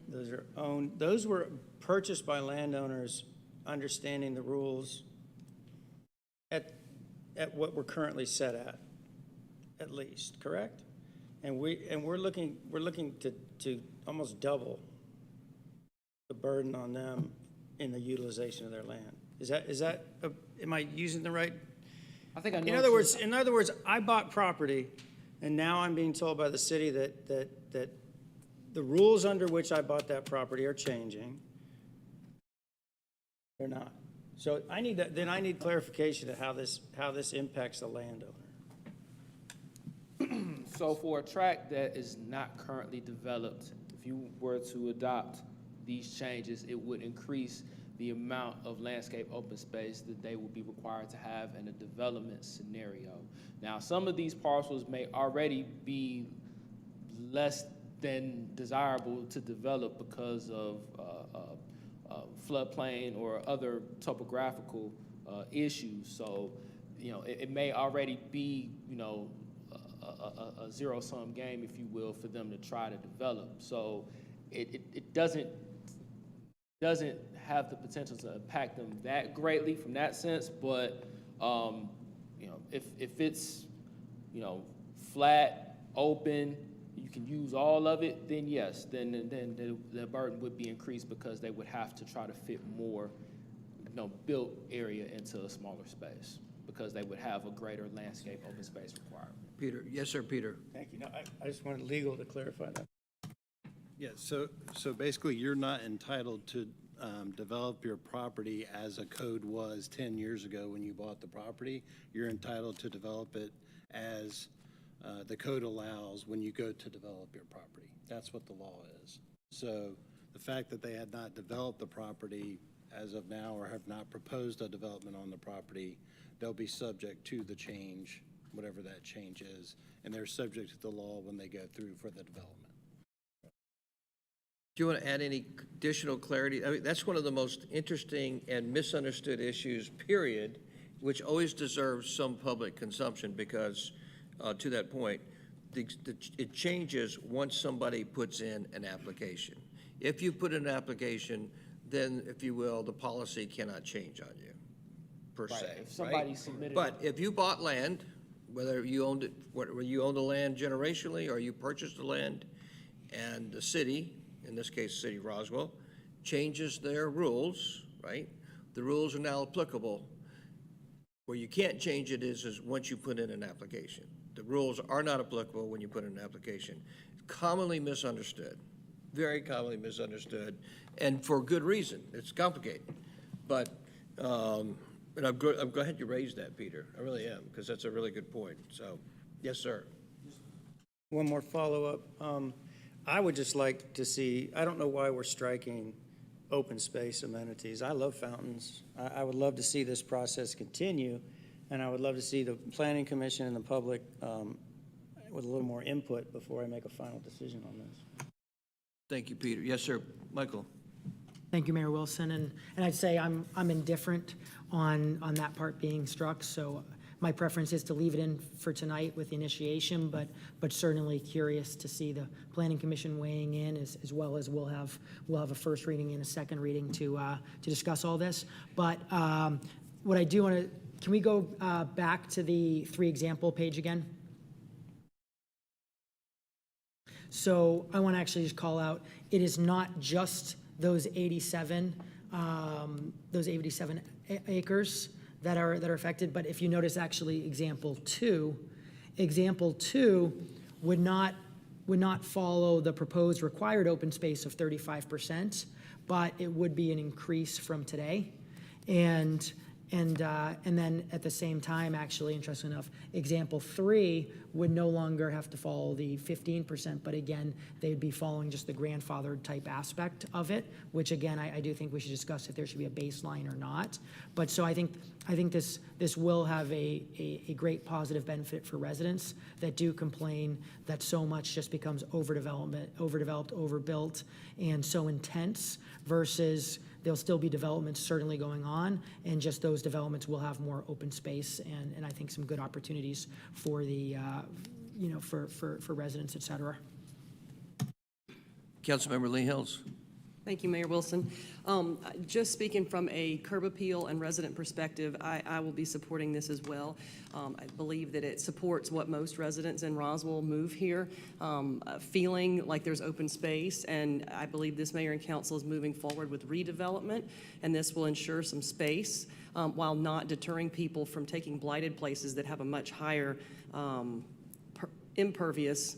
those were purchased by landowners understanding the rules at what we're currently set at least, correct? And we're looking to almost double the burden on them in the utilization of their land. Is that am I using the right? I think I know. In other words, I bought property, and now I'm being told by the city that the rules under which I bought that property are changing. They're not. So I need clarification of how this impacts the landowner. So for a tract that is not currently developed, if you were to adopt these changes, it would increase the amount of landscape open space that they will be required to have in a development scenario. Now, some of these parcels may already be less than desirable to develop because of floodplain or other topographical issues. So, it may already be, a zero-sum game, if you will, for them to try to develop. So it doesn't have the potential to impact them that greatly from that sense, but if it's flat, open, you can use all of it, then yes, then the burden would be increased because they would have to try to fit more built area into a smaller space because they would have a greater landscape open space requirement. Peter, yes, sir, Peter. Thank you. No, I just wanted legal to clarify that. Yeah, so basically, you're not entitled to develop your property as a code was 10 years ago when you bought the property. You're entitled to develop it as the code allows when you go to develop your property. That's what the law is. So the fact that they had not developed the property as of now or have not proposed a development on the property, they'll be subject to the change, whatever that change is, and they're subject to the law when they go through for the development. Do you want to add any additional clarity? I mean, that's one of the most interesting and misunderstood issues, period, which always deserves some public consumption because, to that point, it changes once somebody puts in an application. If you put in an application, then, if you will, the policy cannot change on you, per se. If somebody submitted. But if you bought land, whether you owned it, whether you owned the land generationally or you purchased the land, and the city, in this case, City of Roswell, changes their rules, right? The rules are now applicable. Where you can't change it is once you put in an application. The rules are not applicable when you put in an application. Commonly misunderstood, very commonly misunderstood, and for good reason. It's complicated. But, and I'm glad you raised that, Peter. I really am, because that's a really good point. So, yes, sir. One more follow-up. I would just like to see, I don't know why we're striking open space amenities. I love fountains. I would love to see this process continue, and I would love to see the Planning Commission and the public with a little more input before I make a final decision on this. Thank you, Peter. Yes, sir. Michael. Thank you, Mayor Wilson, and I'd say I'm indifferent on that part being struck, so my preference is to leave it in for tonight with initiation, but certainly curious to see the Planning Commission weighing in as well as we'll have a first reading and a second reading to discuss all this. But what I do want to, can we go back to the 3 example page again? So I want to actually just call out, it is not just those 87 acres that are affected, but if you notice, actually, example two would not follow the proposed required open space of 35%, but it would be an increase from today, and then at the same time, actually, interesting enough, example 3 would no longer have to follow the 15%, but again, they'd be following just the grandfathered type aspect of it, which again, I do think we should discuss if there should be a baseline or not. But so I think this will have a great positive benefit for residents that do complain that so much just becomes overdeveloped, overbuilt, and so intense versus there'll still be developments certainly going on, and just those developments will have more open space and I think some good opportunities for the, you know, for residents, et cetera. Councilmember Lee Hills. Thank you, Mayor Wilson. Just speaking from a curb appeal and resident perspective, I will be supporting this as well. I believe that it supports what most residents in Roswell move here, feeling like there's open space, and I believe this mayor and council is moving forward with redevelopment, and this will ensure some space while not deterring people from taking blighted places that have a much higher impervious.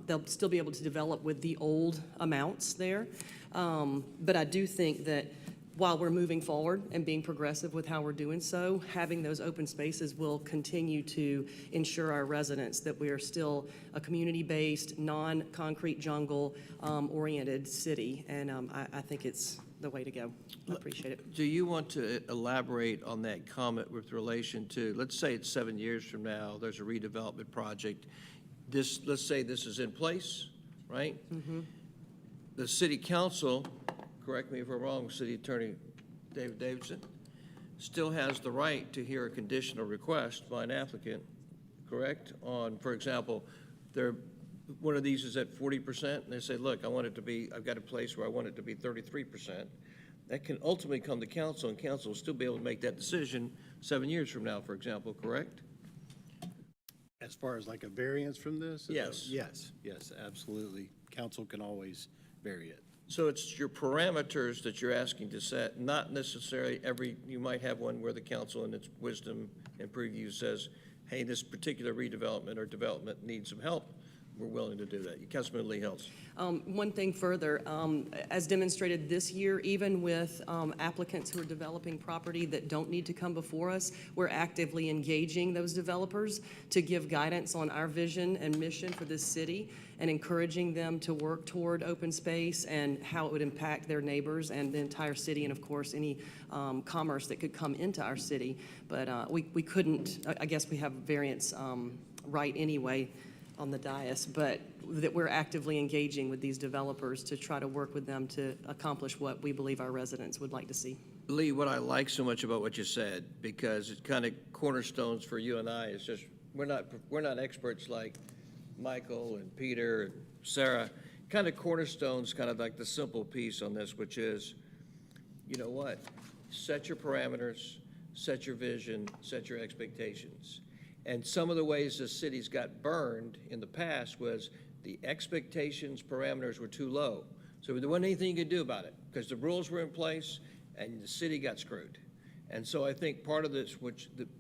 They'll still be able to develop with the old amounts there. But I do think that while we're moving forward and being progressive with how we're doing so, having those open spaces will continue to ensure our residents that we are still a community-based, non-concrete jungle oriented city. And I think it's the way to go. I appreciate it. Do you want to elaborate on that comment with relation to, let's say it's 7 years from now, there's a redevelopment project. Let's say this is in place, right? Mm-hmm. The city council, correct me if I'm wrong, City Attorney David Davidson, still has the right to hear a conditional request by an applicant, correct? On, for example, one of these is at 40%, and they say, look, I've got a place where I want it to be 33%. That can ultimately come to council, and council will still be able to make that decision 7 years from now, for example, correct? As far as like a variance from this? Yes. Yes, absolutely. Council can always vary it. So it's your parameters that you're asking to set, not necessarily you might have one where the council in its wisdom and preview says, hey, this particular redevelopment or development needs some help. We're willing to do that. Councilman Lee Hills. One thing further, as demonstrated this year, even with applicants who are developing property that don't need to come before us, we're actively engaging those developers to give guidance on our vision and mission for this city and encouraging them to work toward open space and how it would impact their neighbors and the entire city and, of course, any commerce that could come into our city. But we couldn't, I guess we have variance right anyway on the dais, but that we're actively engaging with these developers to try to work with them to accomplish what we believe our residents would like to see. Lee, what I like so much about what you said, because it kind of cornerstones for you and I, is just we're not experts like Michael and Peter and Sarah. Kind of cornerstones, kind of like the simple piece on this, which is, you know what? Set your parameters, set your vision, set your expectations. And some of the ways the cities got burned in the past was the expectations parameters were too low. So there wasn't anything you could do about it because the rules were in place and the city got screwed. And so I think part of this,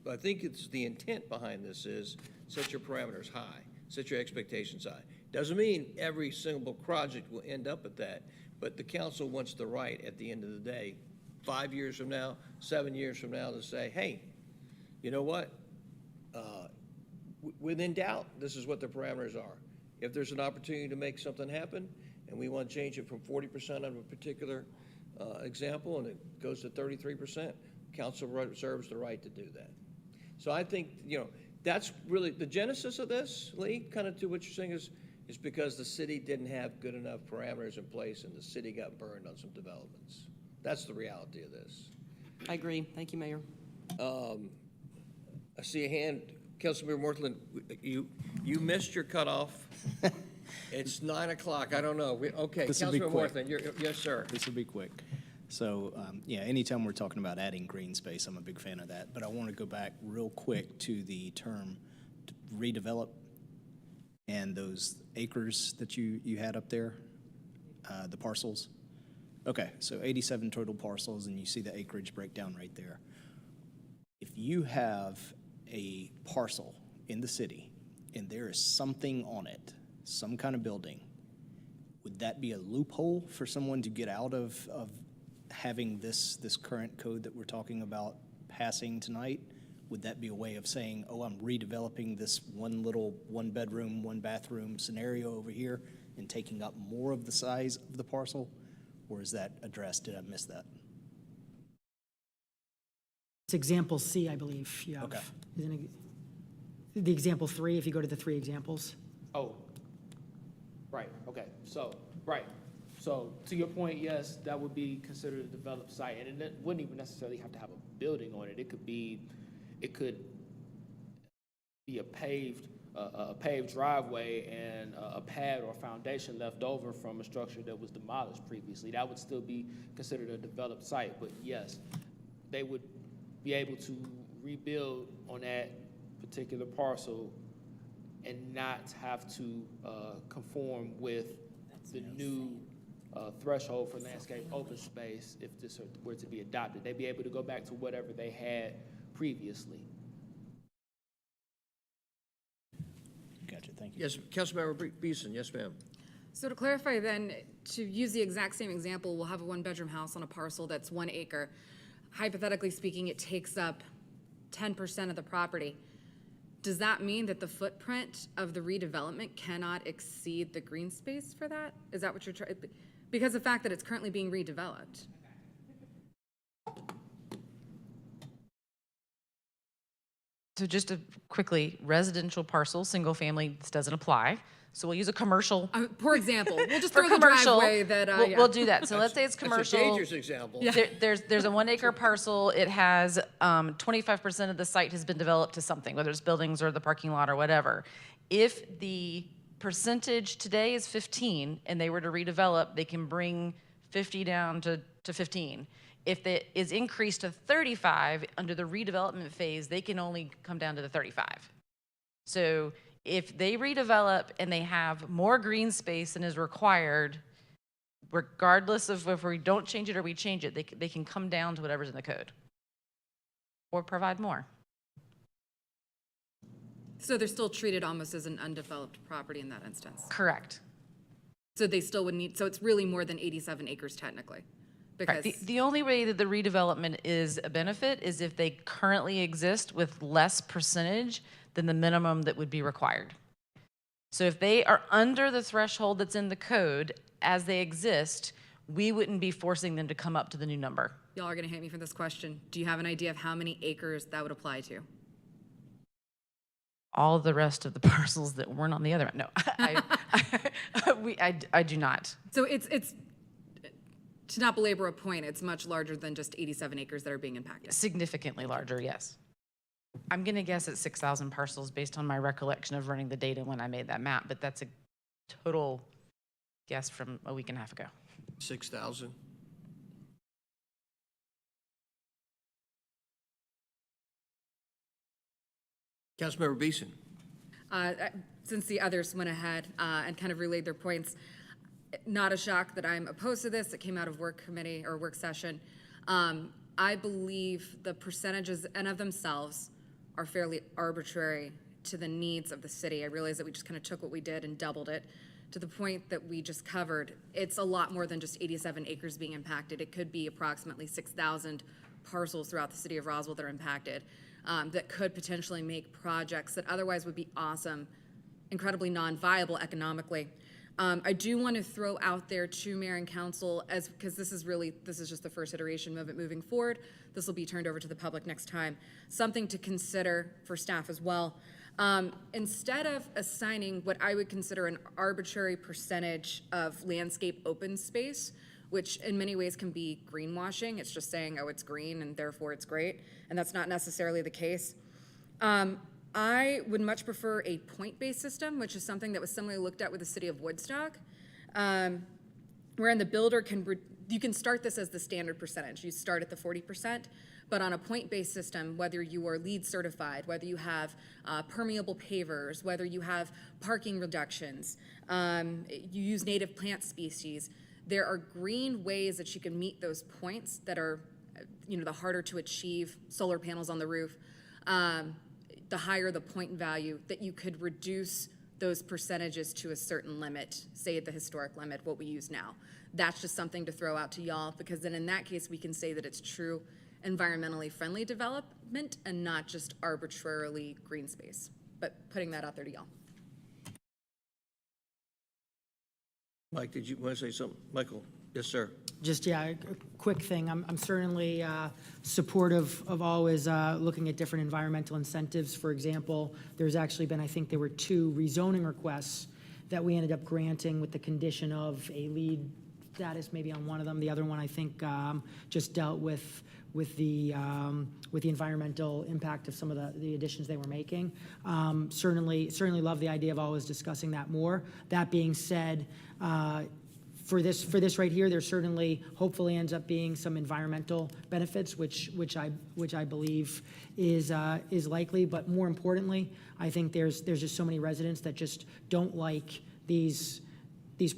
I think it's the intent behind this is set your parameters high, set your expectations high. Doesn't mean every single project will end up at that, but the council wants the right at the end of the day, 5 years from now, 7 years from now, to say, hey, you know what? Within doubt, this is what the parameters are. If there's an opportunity to make something happen, and we want to change it from 40% on a particular example, and it goes to 33%, council reserves the right to do that. So I think, you know, that's really the genesis of this, Lee, kind of to what you're saying is because the city didn't have good enough parameters in place and the city got burned on some developments. That's the reality of this. I agree. Thank you, Mayor. I see a hand. Councilmember Mortland, you missed your cutoff. It's 9 o'clock. I don't know. Okay, Councilmember Mortland, yes, sir. This will be quick. So, yeah, anytime we're talking about adding green space, I'm a big fan of that. But I want to go back real quick to the term redevelop and those acres that you had up there, the parcels. Okay, so 87 total parcels, and you see the acreage breakdown right there. If you have a parcel in the city and there is something on it, some kind of building, would that be a loophole for someone to get out of having this current code that we're talking about passing tonight? Would that be a way of saying, oh, I'm redeveloping this one bedroom, one bathroom scenario over here and taking up more of the size of the parcel? Or is that addressed? Did I miss that? It's example C, I believe. You have. Okay. Isn't it the example 3, if you go to the 3 examples? Oh, right, okay, so, right. So to your point, yes, that would be considered a developed site, and it wouldn't even necessarily have to have a building on it. It could be a paved driveway and a pad or foundation left over from a structure that was demolished previously. That would still be considered a developed site, but yes, they would be able to rebuild on that particular parcel and not have to conform with the new threshold for landscape open space if this were to be adopted. They'd be able to go back to whatever they had previously. Gotcha, thank you. Yes, Councilmember Beeson, yes, ma'am. So to clarify then, to use the exact same example, we'll have a one-bedroom house on a parcel that's 1 acre. Hypothetically speaking, it takes up 10% of the property. Does that mean that the footprint of the redevelopment cannot exceed the green space for that? Is that what you're trying? Because of the fact that it's currently being redeveloped. So just to quickly, residential parcel, single family, this doesn't apply. So we'll use a commercial. For example, we'll just For throw the commercial, driveway that, yeah. we'll do that. So let's say it's commercial. That's a dangerous example. Yeah. There's a 1 acre parcel. It has 25% of the site has been developed to something, whether it's buildings or the parking lot or whatever. If the percentage today is 15 and they were to redevelop, they can bring 50 down to 15. If it is increased to 35 under the redevelopment phase, they can only come down to the 35. So if they redevelop and they have more green space than is required, regardless of if we don't change it or we change it, they can come down to whatever's in the code or provide more. So they're still treated almost as an undeveloped property in that instance. Correct. So they still would need, so it's really more than 87 acres technically. Because Right. The only way that the redevelopment is a benefit is if they currently exist with less percentage than the minimum that would be required. So if they are under the threshold that's in the code as they exist, we wouldn't be forcing them to come up to the new number. y'all are gonna hate me for this question. Do you have an idea of how many acres that would apply to? All the rest of the parcels that weren't on the other end. No, I do not. So it's, to not belabor a point, it's much larger than just 87 acres that are being impacted. Significantly larger, yes. I'm going to guess it's 6,000 parcels based on my recollection of running the data when I made that map, but that's a total guess from a week and a half ago. 6,000. Councilmember Beeson. Since the others went ahead and kind of relayed their points, not a shock that I'm opposed to this. It came out of work committee or work session. I believe the percentages in of themselves are fairly arbitrary to the needs of the city. I realize that we just kind of took what we did and doubled it to the point that we just covered. It's a lot more than just 87 acres being impacted. It could be approximately 6,000 parcels throughout the city of Roswell that are impacted that could potentially make projects that otherwise would be awesome, incredibly non-viable economically. I do want to throw out there to mayor and council, because this is just the first iteration of it moving forward. This will be turned over to the public next time. Something to consider for staff as well. Instead of assigning what I would consider an arbitrary percentage of landscape open space, which in many ways can be greenwashing, it's just saying, oh, it's green and therefore it's great, and that's not necessarily the case. I would much prefer a point-based system, which is something that was similarly looked at with the city of Woodstock, wherein the builder you can start this as the standard percentage. You start at the 40%, but on a point-based system, whether you are LEED certified, whether you have permeable pavers, whether you have parking reductions, you use native plant species, there are green ways that you can meet those points that are, the harder to achieve, solar panels on the roof, the higher the point value, that you could reduce those percentages to a certain limit, say at the historic limit, what we use now. That's just something to throw out to y'all, because then in that case, we can say that it's true environmentally friendly development and not just arbitrarily green space. But putting that out there to y'all. Mike, did you want to say something? Michael? Yes, sir. Just, yeah, a quick thing. I'm certainly supportive of always looking at different environmental incentives. For example, there's actually been, I think there were 2 rezoning requests that we ended up granting with the condition of a LEED status maybe on one of them. The other one, I think, just dealt with the environmental impact of some of the additions they were making. Certainly love the idea of always discussing that more. That being said, for this right here, there certainly hopefully ends up being some environmental benefits, which I believe is likely. But more importantly, I think there's just so many residents that just don't like these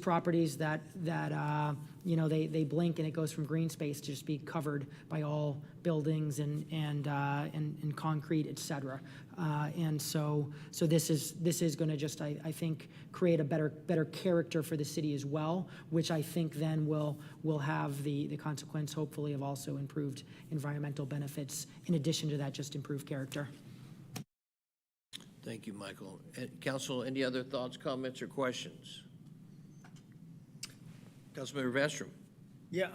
properties that you know, they blink and it goes from green space to just be covered by all buildings and concrete, et cetera. And so this is going to just, I think, create a better character for the city as well, which I think then will have the consequence, hopefully, of also improved environmental benefits, in addition to that, just improved character. Thank you, Michael. Council, any other thoughts, comments, or questions? Councilmember Vestrom. Yeah,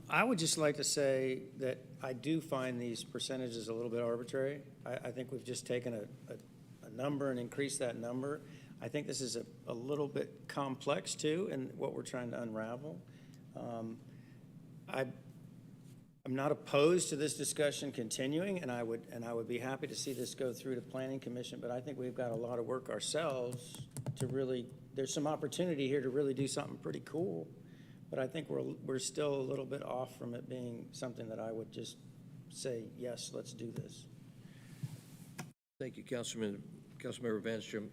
I would just like to say that I do find these percentages a little bit arbitrary. I think we've just taken a number and increased that number. I think this is a little bit complex too, in what we're trying to unravel. I'm not opposed to this discussion continuing, and I would be happy to see this go through to Planning Commission, but I think we've got a lot of work ourselves to really, there's some opportunity here to really do something pretty cool. But I think we're still a little bit off from it being something that I would just say, yes, let's do this. Thank you, Councilmember Vanstrom.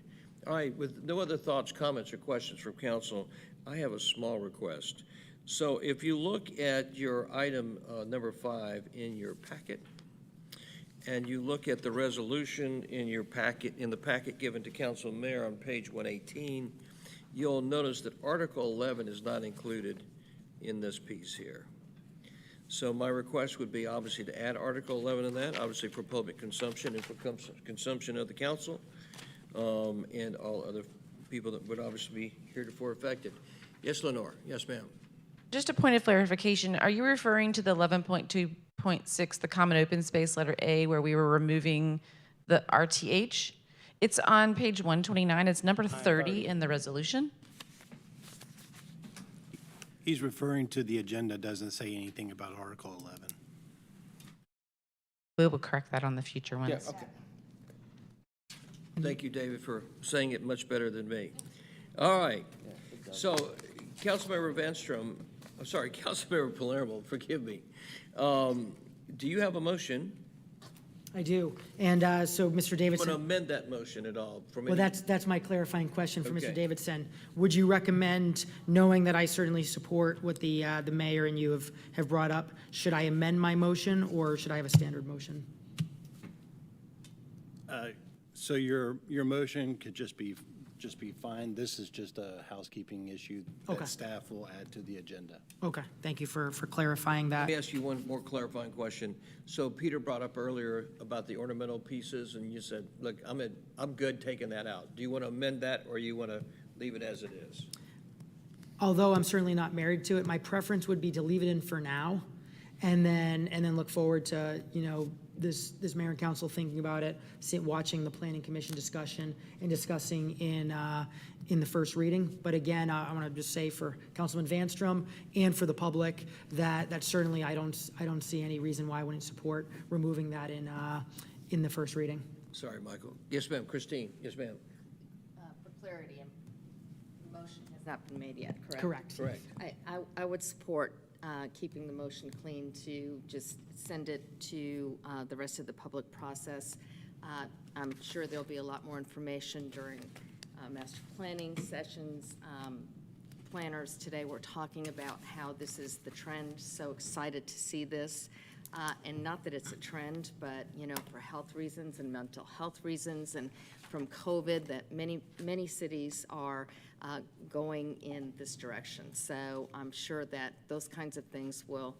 All right, with no other thoughts, comments, or questions from council, I have a small request. So if you look at your item number 5 in your packet, and you look at the resolution in your packet, in the packet given to Council Mayor on page 118, you'll notice that Article 11 is not included in this piece here. So my request would be obviously to add Article 11 in that, obviously for public consumption and for consumption of the council and all other people that would obviously be heretofore affected. Yes, Lenore. Yes, ma'am. Just a point of clarification, are you referring to the 11.2.6, the common open space letter A, where we were removing the RTH? It's on page 129. It's number 30 in the resolution. He's referring to the agenda, doesn't say anything about Article 11. We will correct that on the future ones. Yeah, okay. Thank you, David, for saying it much better than me. All right. So, Councilmember Vanstrom, I'm sorry, Councilmember Palermo, forgive me. Do you have a motion? I do. And so, Mr. Davidson. Want to amend that motion at all? Well, that's my clarifying question for Okay. Mr. Davidson. Would you recommend, knowing that I certainly support what the mayor and you have brought up, should I amend my motion or should I have a standard motion? So your motion could just be fine. This is just a housekeeping issue Okay. that staff will add to the agenda. Okay, thank you for clarifying that. Let me ask you one more clarifying question. So Peter brought up earlier about the ornamental pieces, and you said, look, I'm good taking that out. Do you want to amend that, or you want to leave it as it is? Although I'm certainly not married to it, my preference would be to leave it in for now, and then look forward to, you know, this mayor and council thinking about it, watching the planning commission discussion and discussing in the first reading. But again, I want to just say for Councilman Vanstrom and for the public that certainly I don't see any reason why I wouldn't support removing that in the first reading. Sorry, Michael. Yes, ma'am. Christine. Yes, ma'am. For clarity, the motion has not been made yet, correct? Correct. Correct. I would support keeping the motion clean to just send it to the rest of the public process. I'm sure there'll be a lot more information during master planning sessions. Planners today were talking about how this is the trend, so excited to see this. And not that it's a trend, but, you know, for health reasons and mental health reasons and from COVID, that many cities are going in this direction. So I'm sure that those kinds of things will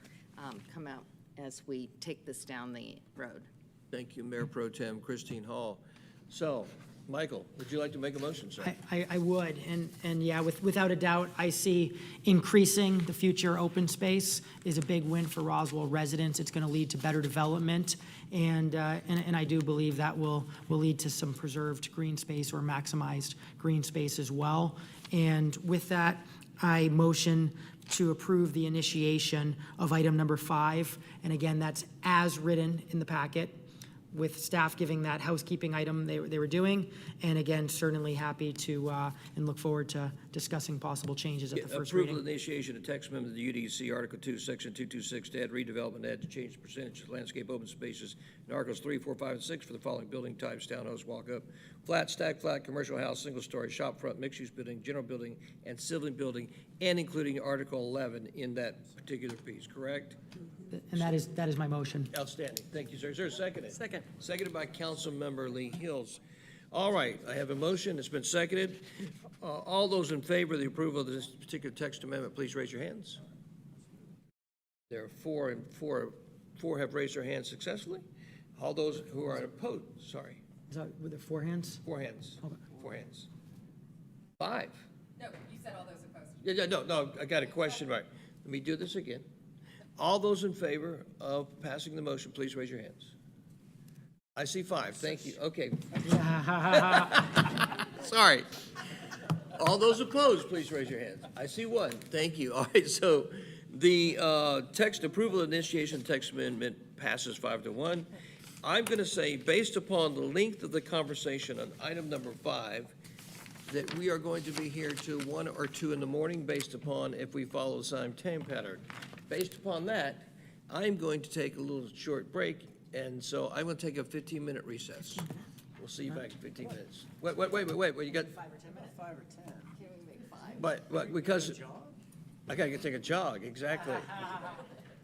come out as we take this down the road. Thank you, Mayor Pro Tem Christine Hall. So, Michael, would you like to make a motion, sir? I would, and yeah, without a doubt, I see increasing the future open space is a big win for Roswell residents. It's going to lead to better development, and I do believe that will lead to some preserved green space or maximized green space as well. And with that, I motion to approve the initiation of item number 5. And again, that's as written in the packet, with staff giving that housekeeping item they were doing. And again, certainly happy to, and look forward to discussing possible changes at the first Approval reading. initiation of text amendment to the UDC, Article 2, Section 226, to add redevelopment, add to change the percentage of landscape open spaces in Articles 3, 4, 5, and 6 for the following building types: townhouse, walk-up, flat, stack flat, commercial house, single-story, shop front, mixed-use building, general building, and civilian building, and including Article 11 in that particular piece, correct? And that is my motion. Outstanding. Thank you, sir. Is there a second? Second. Seconded by Councilmember Lee Hills. All right, I have a motion. It's been seconded. All those in favor of the approval of this particular text amendment, please raise your hands. There are four have raised their hands successfully. All those who are opposed, sorry, Is that with the 4 hands? 4 hands. Okay. 4 hands. 5. No, you said all those opposed. Yeah, no, I got a question, right. Let me do this again. All those in favor of passing the motion, please raise your hands. I see 5, thank you, okay. Sorry. All those opposed, please raise your hands. I see 1, thank you. All right, so the text approval initiation text amendment passes 5-1. I'm gonna say, based upon the length of the conversation on item number 5, that we are going to be here till 1 or 2 in the morning, based upon if we follow the same time pattern. Based upon that, I'm going to take a little short break, and so I'm going to take a 15-minute recess. We'll see you back in 15 minutes. Wait, you got? 5 or 10. Can we make 5? But because, I gotta take a jog, exactly.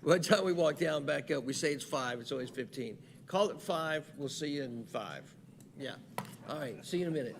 One time we walk down, back up, we say it's 5, it's always 15. Call it 5, we'll see you in 5. Yeah, all right, see you in a minute.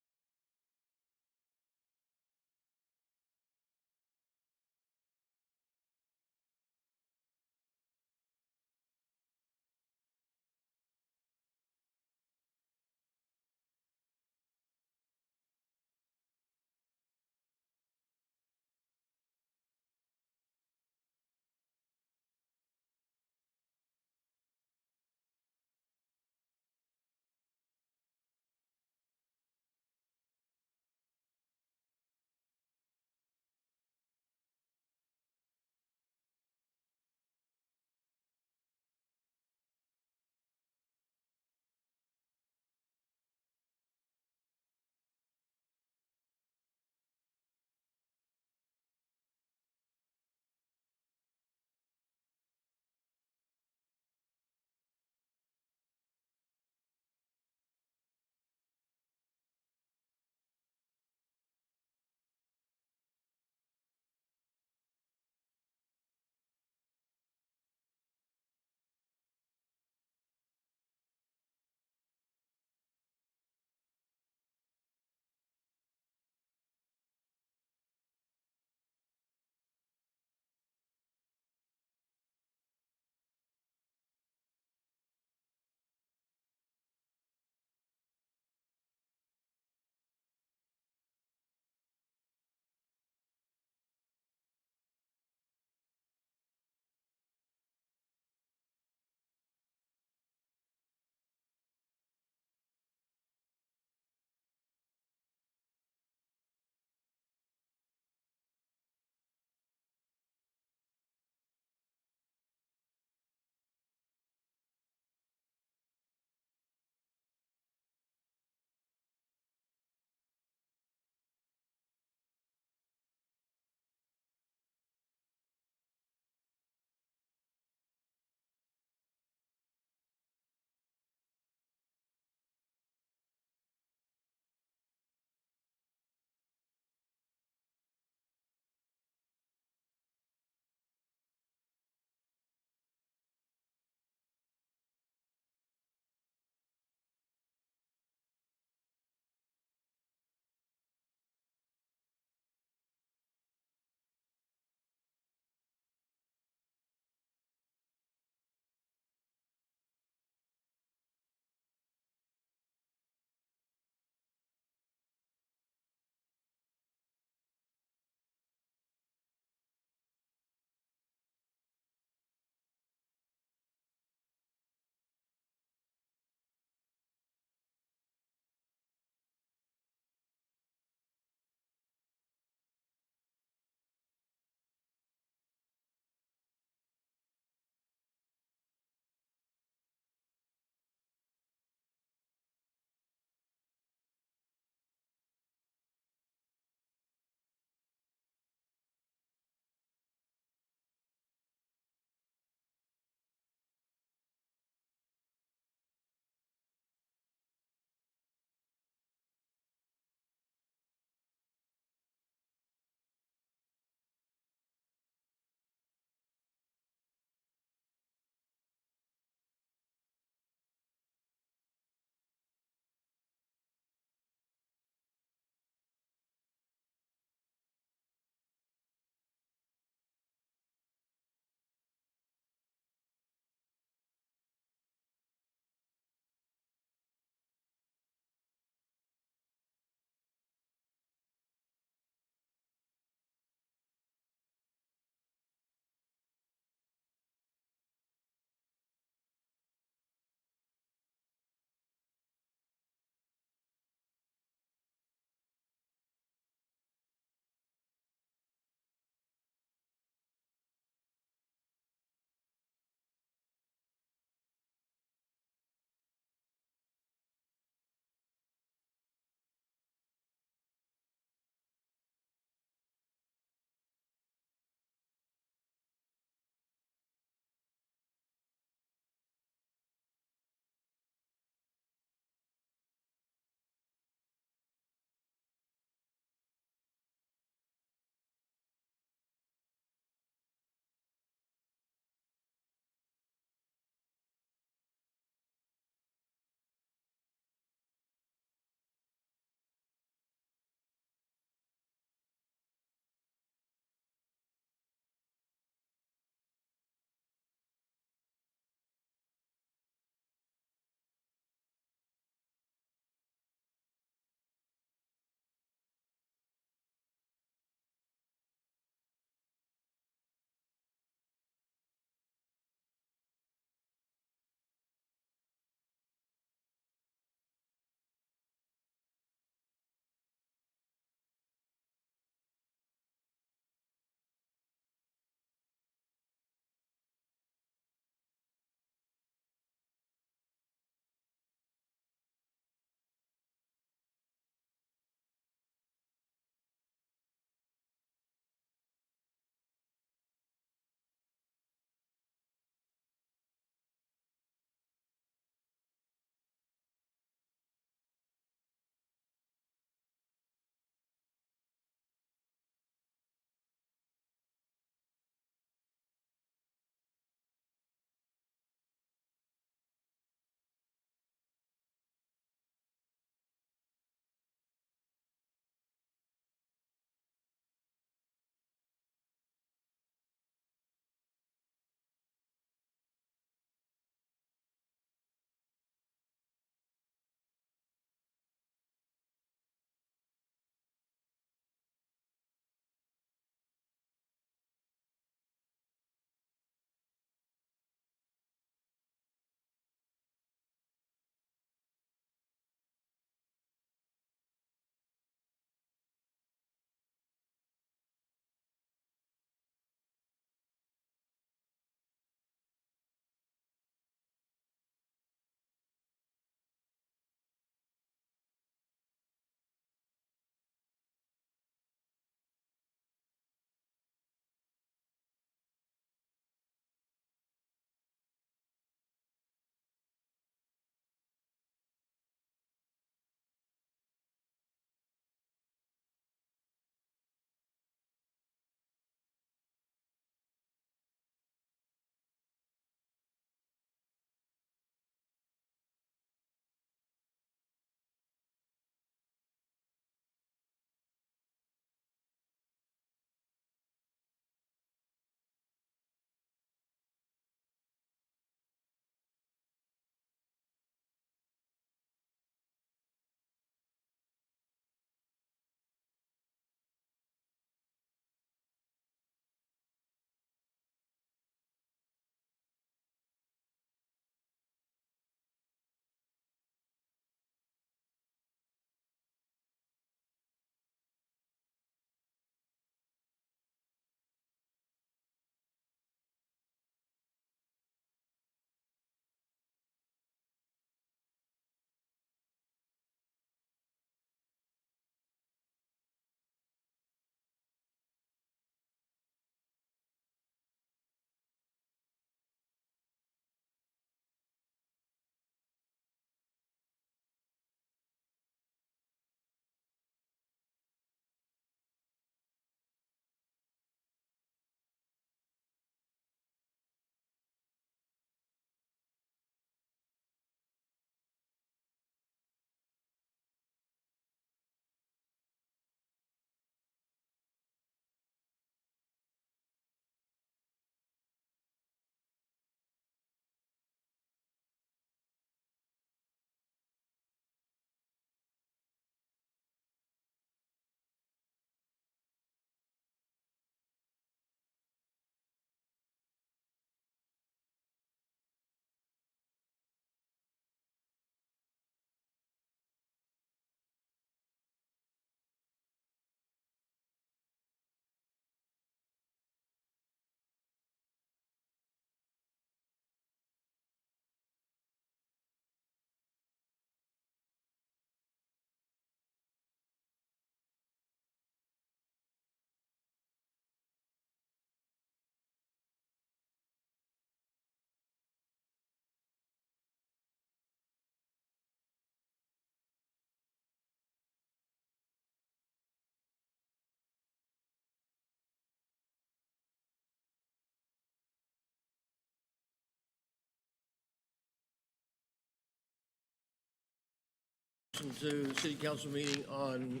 Listen to the City Council meeting on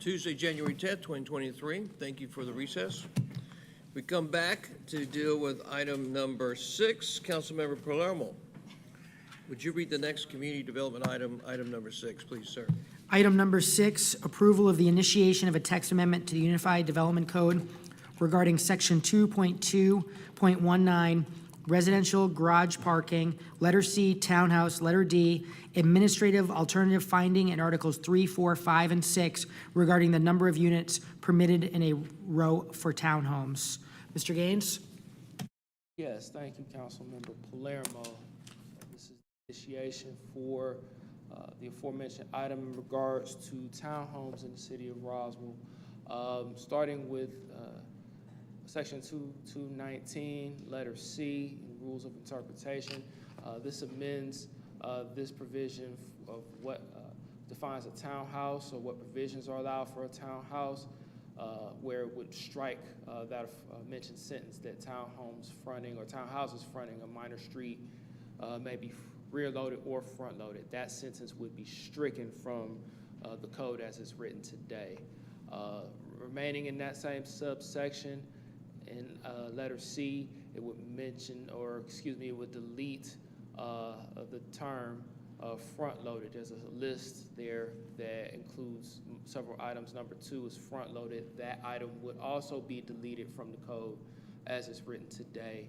Tuesday, January 10th, 2023. Thank you for the recess. We come back to deal with item number 6. Councilmember Palermo, would you read the next community development item, item number 6, please, sir? Item number 6, approval of the initiation of a text amendment to the Unified Development Code regarding Section 2.2.19, residential garage parking, letter C, townhouse, letter D, administrative alternative finding, and Articles 3, 4, 5, and 6 regarding the number of units permitted in a row for townhomes. Mr. Gaines? Yes, thank you, Councilmember Palermo. This is initiation for the aforementioned item in regards to townhomes in the city of Roswell. Starting with Section 2.2.19, letter C, rules of interpretation. This amends this provision of what defines a townhouse, or what provisions are allowed for a townhouse, where it would strike that mentioned sentence that townhomes fronting or townhouses fronting a minor street may be rear-loaded or front-loaded. That sentence would be stricken from the code as it's written today. Remaining in that same subsection, in letter C, it would mention, or excuse me, it would delete the term front-loaded. There's a list there that includes several items. Number 2 is front-loaded. That item would also be deleted from the code as it's written today.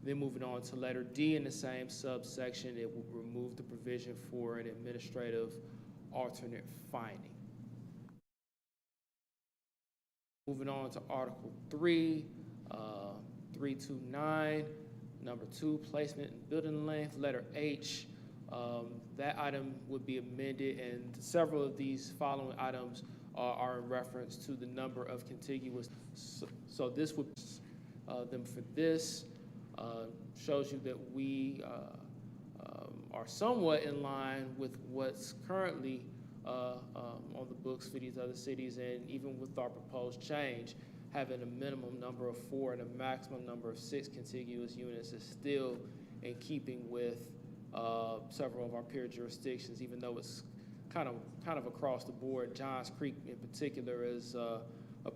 Then moving on to letter D in the same subsection, it would remove the provision for an administrative alternate finding. Moving on to Article 3, 3.2.9, number 2, placement and building length, letter H. That item would be amended, and several of these following items are in reference to the number of contiguous. So this would, them for this, shows you that we are somewhat in line with what's currently on the books for these other cities, and even with our proposed change, having a minimum number of 4 and a maximum number of 6 contiguous units is still in keeping with several of our peer jurisdictions, even though it's kind of across the board. Johns Creek in particular is a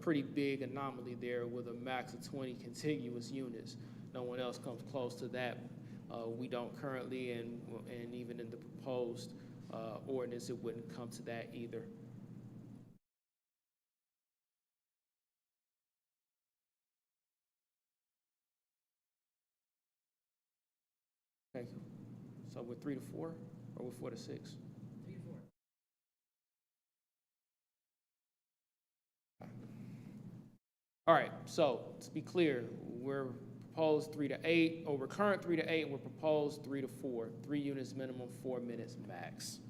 pretty big anomaly there with a max of 20 contiguous units. No one else comes close to that. We don't currently, and even in the proposed ordinance, it wouldn't come to that either. Thank you. So we're 3 to 4, or we're 4 to 6? 3 to 4. All right, so to be clear, we're proposed 3 to 8, or we're current 3 to 8, and we're proposed 3 to 4. 3 units minimum, 4 minutes max.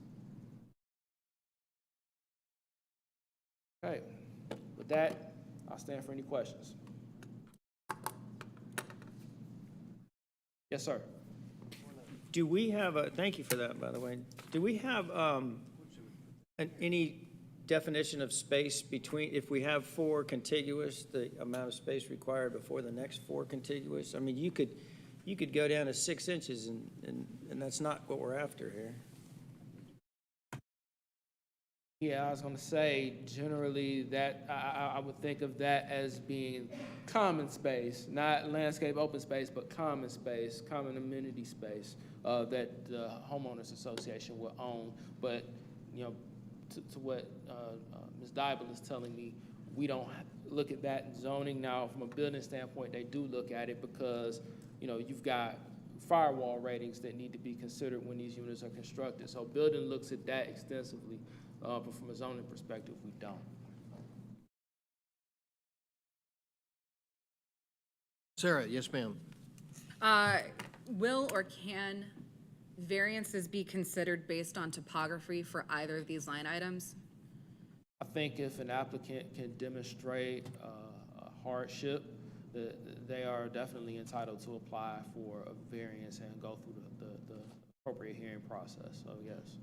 Okay, with that, I'll stand for any questions. Yes, sir. Do we have a, thank you for that, by the way. Do we have any definition of space between, if we have 4 contiguous, the amount of space required before the next 4 contiguous? I mean, you could go down to 6 inches, and that's not what we're after here. Yeah, I was gonna say, generally, that I would think of that as being common space, not landscape open space, but common space, common amenity space that the homeowners association will own. But, you know, to what Ms. Dybel is telling me, we don't look at that in zoning. Now, from a building standpoint, they do look at it because, you know, you've got firewall ratings that need to be considered when these units are constructed. So building looks at that extensively. But from a zoning perspective, we don't. Sarah, yes, ma'am. Will or can variances be considered based on topography for either of these line items? I think if an applicant can demonstrate a hardship, they are definitely entitled to apply for a variance and go through the appropriate hearing process, so yes.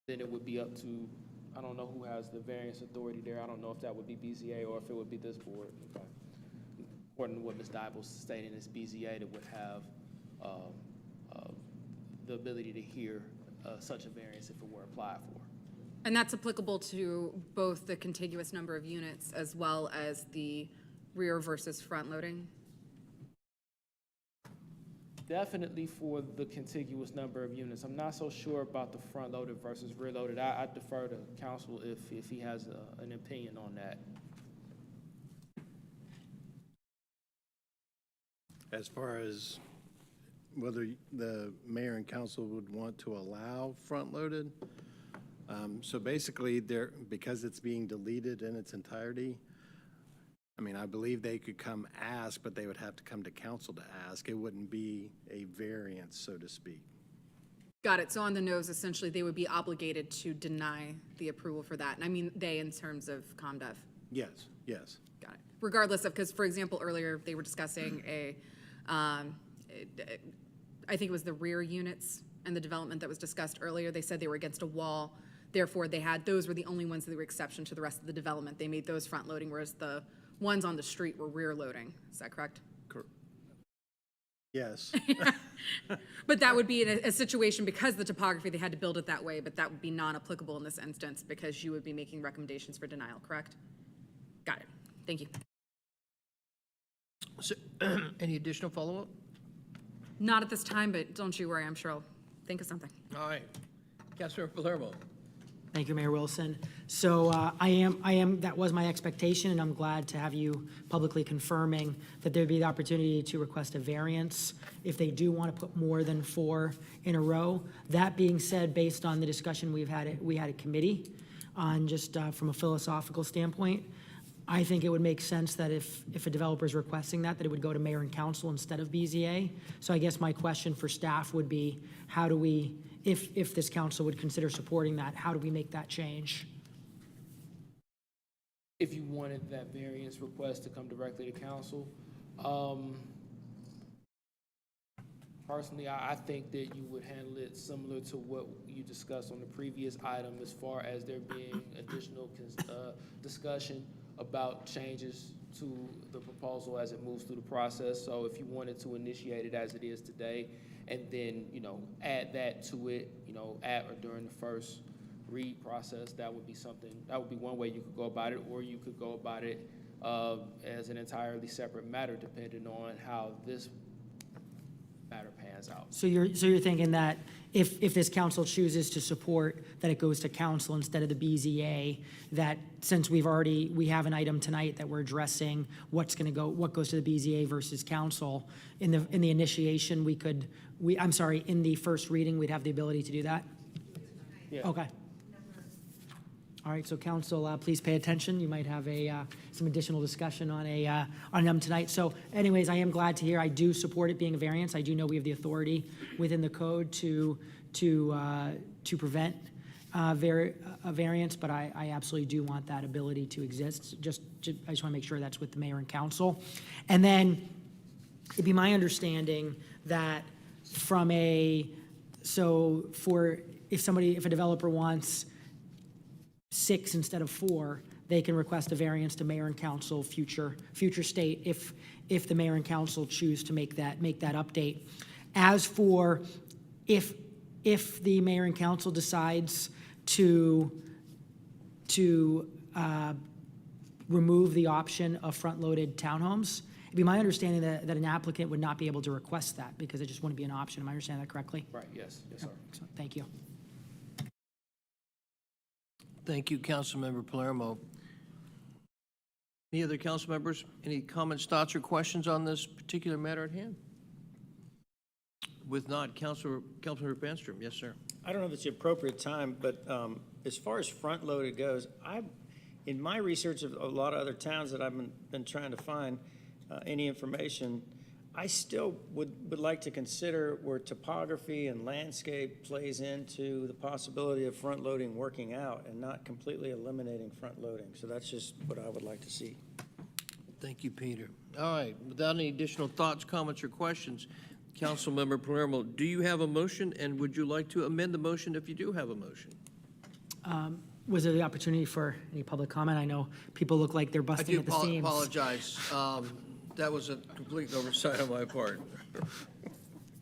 Then it would be up to, I don't know who has the variance authority there. I don't know if that would be BZA or if it would be this board. Okay. According to what Ms. Dybel's stating, it's BZA that would have the ability to hear such a variance if it were applied for. And that's applicable to both the contiguous number of units as well as the rear versus front loading? Definitely for the contiguous number of units. I'm not so sure about the front loaded versus rear loaded. I defer to council if he has an opinion on that. As far as whether the mayor and council would want to allow front-loaded, so basically, because it's being deleted in its entirety, I mean, I believe they could come ask, but they would have to come to council to ask. It wouldn't be a variance, so to speak. Got it. So on the nose, essentially, they would be obligated to deny the approval for that. And I mean, they in terms of ComDev. Yes, yes. Got it. Regardless of, because for example, earlier they were discussing I think it was the rear units and the development that was discussed earlier. They said they were against a wall. Therefore, those were the only ones that were exception to the rest of the development. They made those front loading, whereas the ones on the street were rear loading. Is that correct? Yes. But that would be in a situation because the topography, they had to build it that way, but that would be non-applicable in this instance because you would be making recommendations for denial, correct? Got it. Thank you. So, any additional follow-up? Not at this time, but don't you worry, I'm sure I'll think of something. All right. Councilmember Palermo. Thank you, Mayor Wilson. So that was my expectation, and I'm glad to have you publicly confirming that there'd be the opportunity to request a variance if they do want to put more than 4 in a row. That being said, based on the discussion we had at committee on just from a philosophical standpoint, I think it would make sense that if a developer is requesting that it would go to mayor and council instead of BZA. So I guess my question for staff would be, how do we, if this council would consider supporting that, how do we make that change? If you wanted that variance request to come directly to council, personally, I think that you would handle it similar to what you discussed on the previous item as far as there being additional discussion about changes to the proposal as it moves through the process. So if you wanted to initiate it as it is today and then, add that to it, at or during the first read process, that would be something, that would be one way you could go about it, or you could go about it as an entirely separate matter depending on how this matter pans out. So you're thinking that if this council chooses to support that it goes to council instead of the BZA, that since we have an item tonight that we're addressing what goes to the BZA versus council, in the initiation in the first reading we'd have the ability to do that? Yeah. Okay. All right, so council, please pay attention. You might have some additional discussion on them tonight. So anyways, I am glad to hear. I do support it being a variance. I do know we have the authority within the code to prevent a variance, but I absolutely do want that ability to exist. I just want to make sure that's with the mayor and council. And then it'd be my understanding that if a developer wants 6 instead of 4, they can request a variance to mayor and council future state if the mayor and council choose to make that update. As for if the mayor and council decides to remove the option of front-loaded townhomes, it'd be my understanding that an applicant would not be able to request that because it just wouldn't be an option. Am I understanding that correctly? Right, yes, sir. Excellent. Thank you. Thank you, Councilmember Palermo. Any other council members? Any comments, thoughts, or questions on this particular matter at hand? With not, Councilmember Banstrom. Yes, sir. I don't know if it's the appropriate time, but as far as front-loaded goes, in my research of a lot of other towns that I've been trying to find any information, I still would like to consider where topography and landscape plays into the possibility of front-loading working out and not completely eliminating front-loading. So that's just what I would like to see. Thank you, Peter. All right, without any additional thoughts, comments, or questions, Councilmember Palermo, do you have a motion, and would you like to amend the motion if you do have a motion? Was there the opportunity for any public comment? I know people look like they're busting at the seams. I apologize. That was a complete oversight on my part.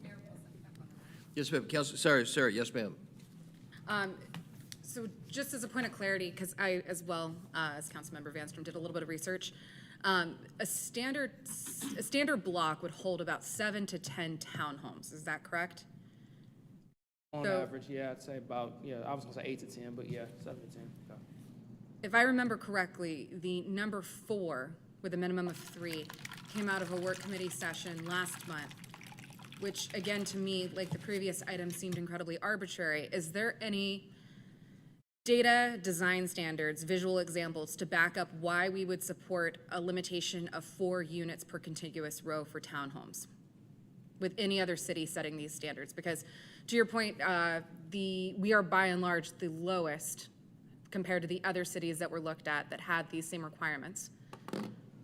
Mayor Yes, ma'am. Sarah, yes, ma'am. So just as a point of clarity, because I, as well as Councilmember Vanstrom, did a little bit of research, a standard block would hold about 7 to 10 townhomes. Is that correct? On So- average, yeah, I'd say about, yeah, I was gonna say 8 to 10, but yeah, 7 to 10. Yeah. If I remember correctly, the number 4, with a minimum of 3, came out of a work committee session last month, which again, to me, like the previous item, seemed incredibly arbitrary. Is there any data, design standards, visual examples to back up why we would support a limitation of 4 units per contiguous row for townhomes with any other city setting these standards? Because to your point, we are by and large the lowest compared to the other cities that were looked at that had these same requirements.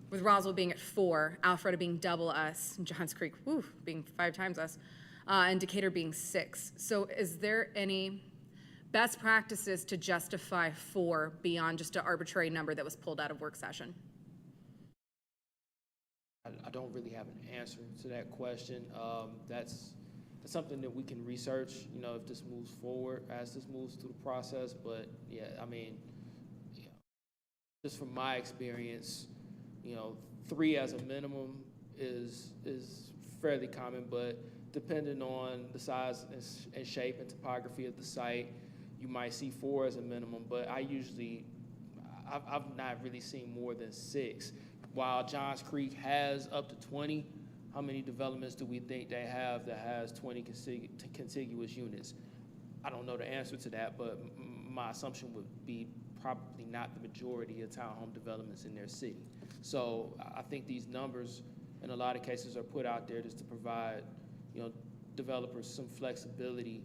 With Roswell being at 4, Alpharetta being double us, and Johns Creek, being 5 times us, and Decatur being 6. So is there any best practices to justify 4 beyond just an arbitrary number that was pulled out of work session? I don't really have an answer to that question. That's something that we can research, you know, if this moves forward, as this moves through the process. But yeah, I mean, yeah, just from my experience, you know, 3 as a minimum is fairly common, but depending on the size and shape and topography of the site, you might see 4 as a minimum, but I've not really seen more than 6. While Johns Creek has up to 20, how many developments do we think they have that has 20 contiguous units? I don't know the answer to that, but my assumption would be probably not the majority of townhome developments in their city. So I think these numbers, in a lot of cases, are put out there just to provide, you know, developers some flexibility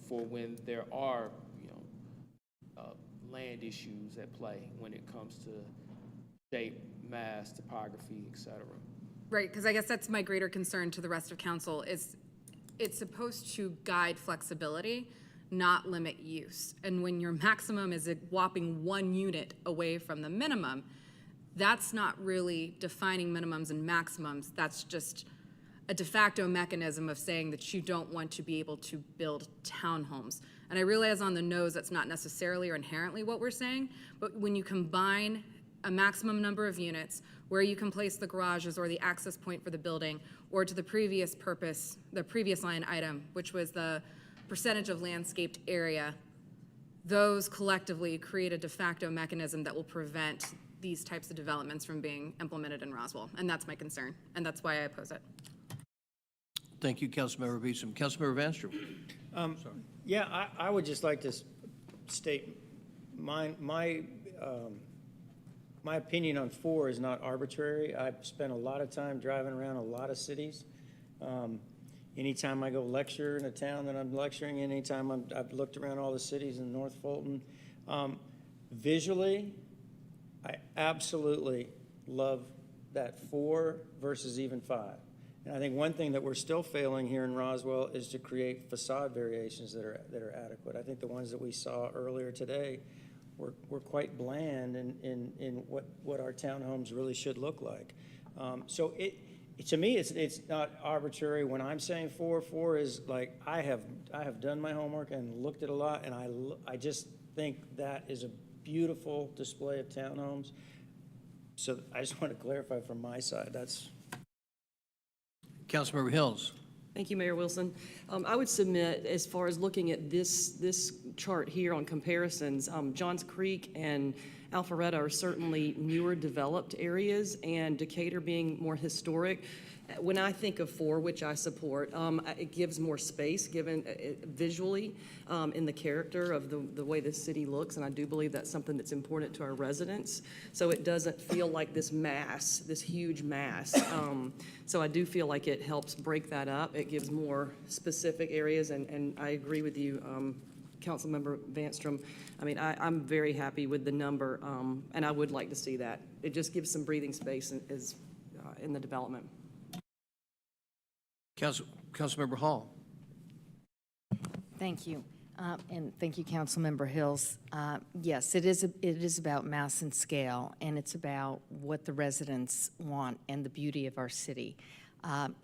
for when there are, you know, land issues at play when it comes to shape, mass, topography, et cetera. Right, because I guess that's my greater concern to the rest of council is it's supposed to guide flexibility, not limit use. And when your maximum is a whopping 1 unit away from the minimum, that's not really defining minimums and maximums. That's just a de facto mechanism of saying that you don't want to be able to build townhomes. And I realize on the nose that's not necessarily or inherently what we're saying, but when you combine a maximum number of units, where you can place the garages or the access point for the building, or to the previous purpose, the previous line item, which was the percentage of landscaped area, those collectively create a de facto mechanism that will prevent these types of developments from being implemented in Roswell. And that's my concern, and that's why I oppose it. Thank you, Councilmember Beecham. Councilmember Vanstrom. Yeah, I would just like to state my opinion on 4 is not arbitrary. I've spent a lot of time driving around a lot of cities. Anytime I go lecture in a town that I'm lecturing, anytime I've looked around all the cities in North Fulton. Visually, I absolutely love that 4 versus even 5. And I think one thing that we're still failing here in Roswell is to create facade variations that are adequate. I think the ones that we saw earlier today were quite bland in what our townhomes really should look like. So to me, it's not arbitrary when I'm saying 4. 4 is like, I have done my homework and looked at a lot, and I just think that is a beautiful display of townhomes. So I just want to clarify from my side, that's. Councilmember Hills. Thank you, Mayor Wilson. I would submit, as far as looking at this chart here on comparisons, Johns Creek and Alpharetta are certainly newer developed areas, and Decatur being more historic. When I think of 4, which I support, it gives more space given visually in the character of the way the city looks, and I do believe that's something that's important to our residents. So it doesn't feel like this mass, this huge mass. So I do feel like it helps break that up. It gives more specific areas, and I agree with you, Councilmember Vanstrom. I mean, I'm very happy with the number, and I would like to see that. It just gives some breathing space in the development. Councilmember Hall. Thank you. And thank you, Councilmember Hills. Yes, it is about mass and scale, and it's about what the residents want and the beauty of our city.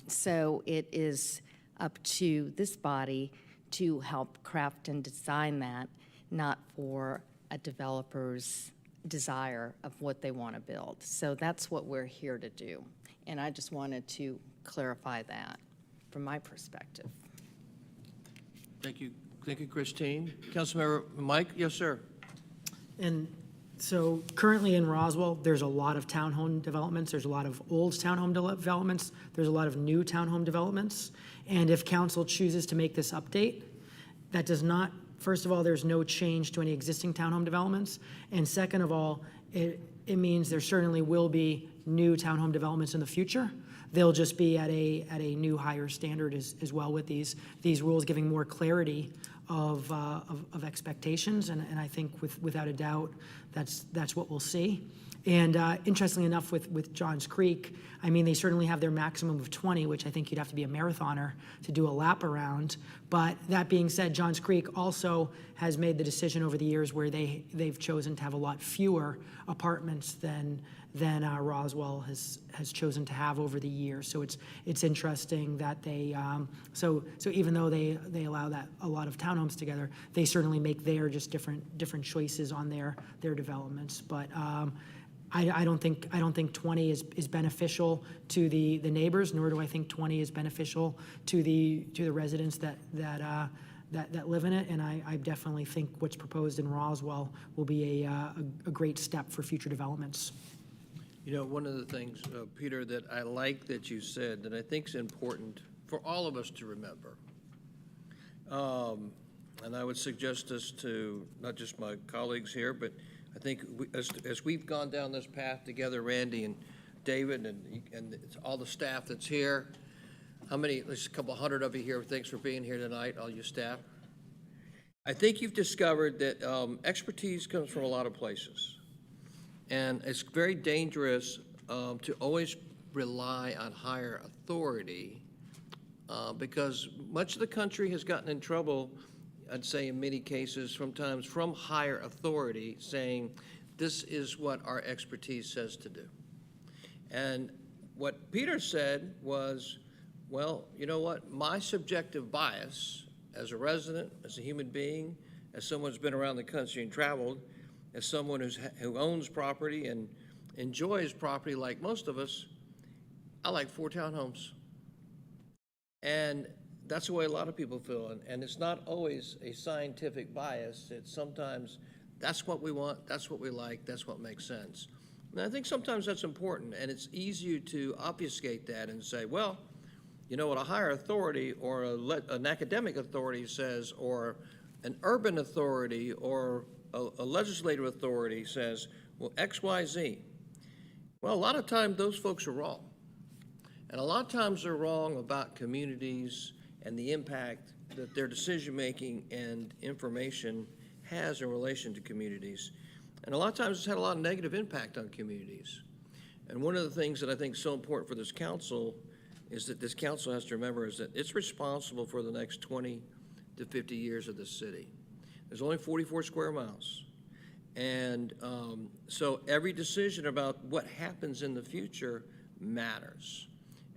So it is up to this body to help craft and design that, not for a developer's desire of what they want to build. So that's what we're here to do. And I just wanted to clarify that from my perspective. Thank you, Christine. Councilmember Mike, yes, sir. And so currently in Roswell, there's a lot of townhome developments. There's a lot of old townhome developments. There's a lot of new townhome developments. And if council chooses to make this update, that does not, first of all, there's no change to any existing townhome developments. And second of all, it means there certainly will be new townhome developments in the future. They'll just be at a new higher standard as well with these rules, giving more clarity of expectations, and I think without a doubt that's what we'll see. And interestingly enough, with Johns Creek, I mean, they certainly have their maximum of 20, which I think you'd have to be a marathoner to do a lap around. But that being said, Johns Creek also has made the decision over the years where they've chosen to have a lot fewer apartments than Roswell has chosen to have over the years. So it's interesting that they so even though they allow that a lot of townhomes together, they certainly make their just different choices on their developments. But I don't think 20 is beneficial to the neighbors, nor do I think 20 is beneficial to the residents that live in it. And I definitely think what's proposed in Roswell will be a great step for future developments. You know, one of the things, Peter, that I like that you said that I think is important for all of us to remember, and I would suggest this to not just my colleagues here, but I think as we've gone down this path together, Randy and David and all the staff that's here, there's a couple hundred of you here. Thanks for being here tonight, all you staff. I think you've discovered that expertise comes from a lot of places. And it's very dangerous to always rely on higher authority because much of the country has gotten in trouble, I'd say in many cases, sometimes from higher authority saying, this is what our expertise says to do. And what Peter said was, well, you know what? My subjective bias as a resident, as a human being, as someone who's been around the country and traveled, as someone who owns property and enjoys property like most of us, I like 4 townhomes. And that's the way a lot of people feel. And it's not always a scientific bias. It's sometimes that's what we want, that's what we like, that's what makes sense. And I think sometimes that's important, and it's easier to obfuscate that and say, well, you know what a higher authority or an academic authority says, or an urban authority or a legislative authority says, well, X, Y, Z. Well, a lot of times those folks are wrong. And a lot of times they're wrong about communities and the impact that their decision-making and information has in relation to communities. And a lot of times it's had a lot of negative impact on communities. And one of the things that I think is so important for this council is that this council has to remember is that it's responsible for the next 20 to 50 years of this city. There's only 44 square miles. And so every decision about what happens in the future matters.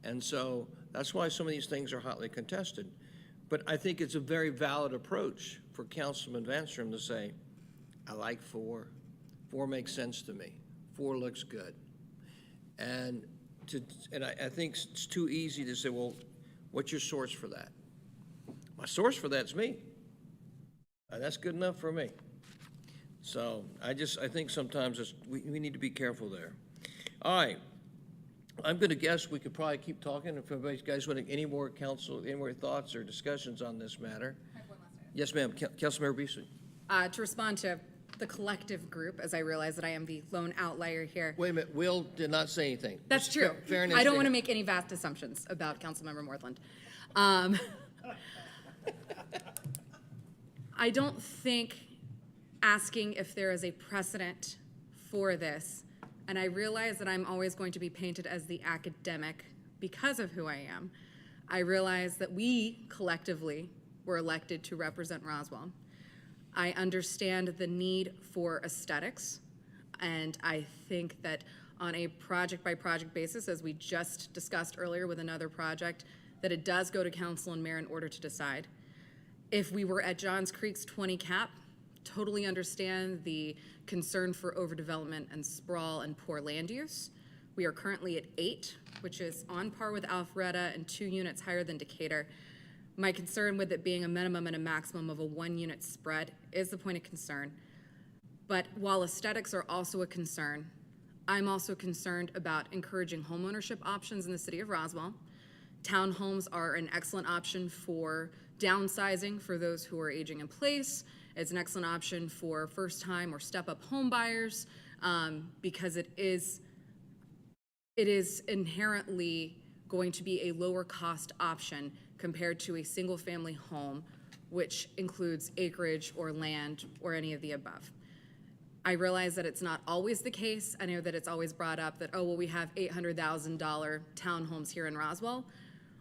And so that's why some of these things are hotly contested. But I think it's a very valid approach for Councilman Vanstrom to say, I like 4. 4 makes sense to me. 4 looks good. And I think it's too easy to say, well, what's your source for that? My source for that's me. That's good enough for me. So I think sometimes we need to be careful there. All right. I'm going to guess we could probably keep talking. If you guys want any more thoughts or discussions on this matter. I have one last item. Yes, ma'am. Councilmember Beasley. To respond to the collective group, as I realize that I am the lone outlier here. Wait a minute. Will did not say anything. That's true. Fairness. I don't want to make any vast assumptions about Councilmember Morthland. I don't think asking if there is a precedent for this, and I realize that I'm always going to be painted as the academic because of who I am. I realize that we collectively were elected to represent Roswell. I understand the need for aesthetics, and I think that on a project-by-project basis, as we just discussed earlier with another project, that it does go to council and mayor in order to decide. If we were at Johns Creek's 20 cap, totally understand the concern for overdevelopment and sprawl and poor land use. We are currently at 8, which is on par with Alpharetta and 2 units higher than Decatur. My concern with it being a minimum and a maximum of a 1-unit spread is the point of concern. But while aesthetics are also a concern, I'm also concerned about encouraging homeownership options in the city of Roswell. Townhomes are an excellent option for downsizing for those who are aging in place. It's an excellent option for first-time or step-up home buyers because it is inherently going to be a lower cost option compared to a single-family home, which includes acreage or land or any of the above. I realize that it's not always the case. I know that it's always brought up that, oh, well, we have $800,000 townhomes here in Roswell.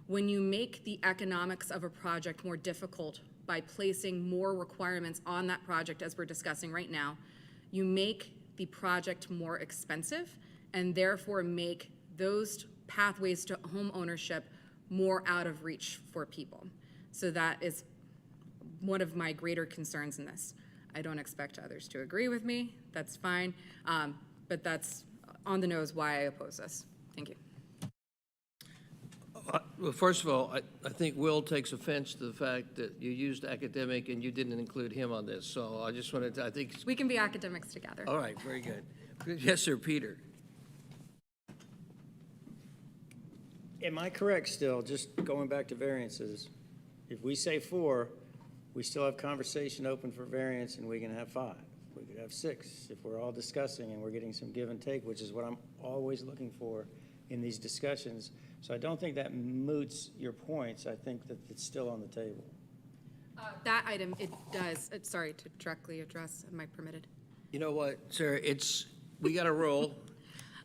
When you make the economics of a project more difficult by placing more requirements on that project, as we're discussing right now, you make the project more expensive and therefore make those pathways to home ownership more out of reach for people. So that is one of my greater concerns in this. I don't expect others to agree with me. That's fine. But that's on the nose why I oppose this. Thank you. Well, first of all, I think Will takes offense to the fact that you used academic and you didn't include him on this. So I just wanted to, I think. We can be academics together. All right, very good. Yes, sir, Peter. Am I correct still, just going back to variances? If we say 4, we still have conversation open for variance and we can have 5. We could have 6 if we're all discussing and we're getting some give and take, which is what I'm always looking for in these discussions. So I don't think that moots your points. I think that it's still on the table. That item, it does, sorry to directly address, am I permitted? You know what, sir, we got to roll.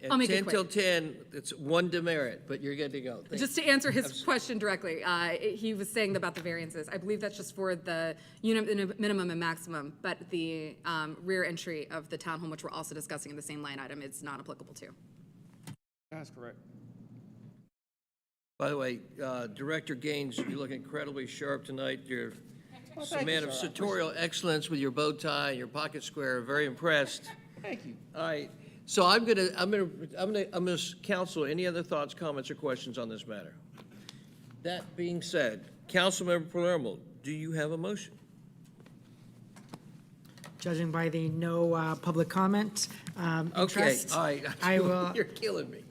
I'll make it 10 quick. till 10, it's 1 demerit, but you're good to go. Just to answer his question directly, he was saying about the variances. I believe that's just for the unit minimum and maximum, but the rear entry of the townhome, which we're also discussing in the same line item, is not applicable to. That's correct. By the way, Director Gaines, you look incredibly sharp tonight. You're a man of sartorial excellence with your bow tie and your pocket square. Very impressed. Thank you. All right. So I'm gonna counsel any other thoughts, comments, or questions on this matter. That being said, Councilmember Palermo, do you have a motion? Judging by the no public comment interest, all right. I will. You're killing me.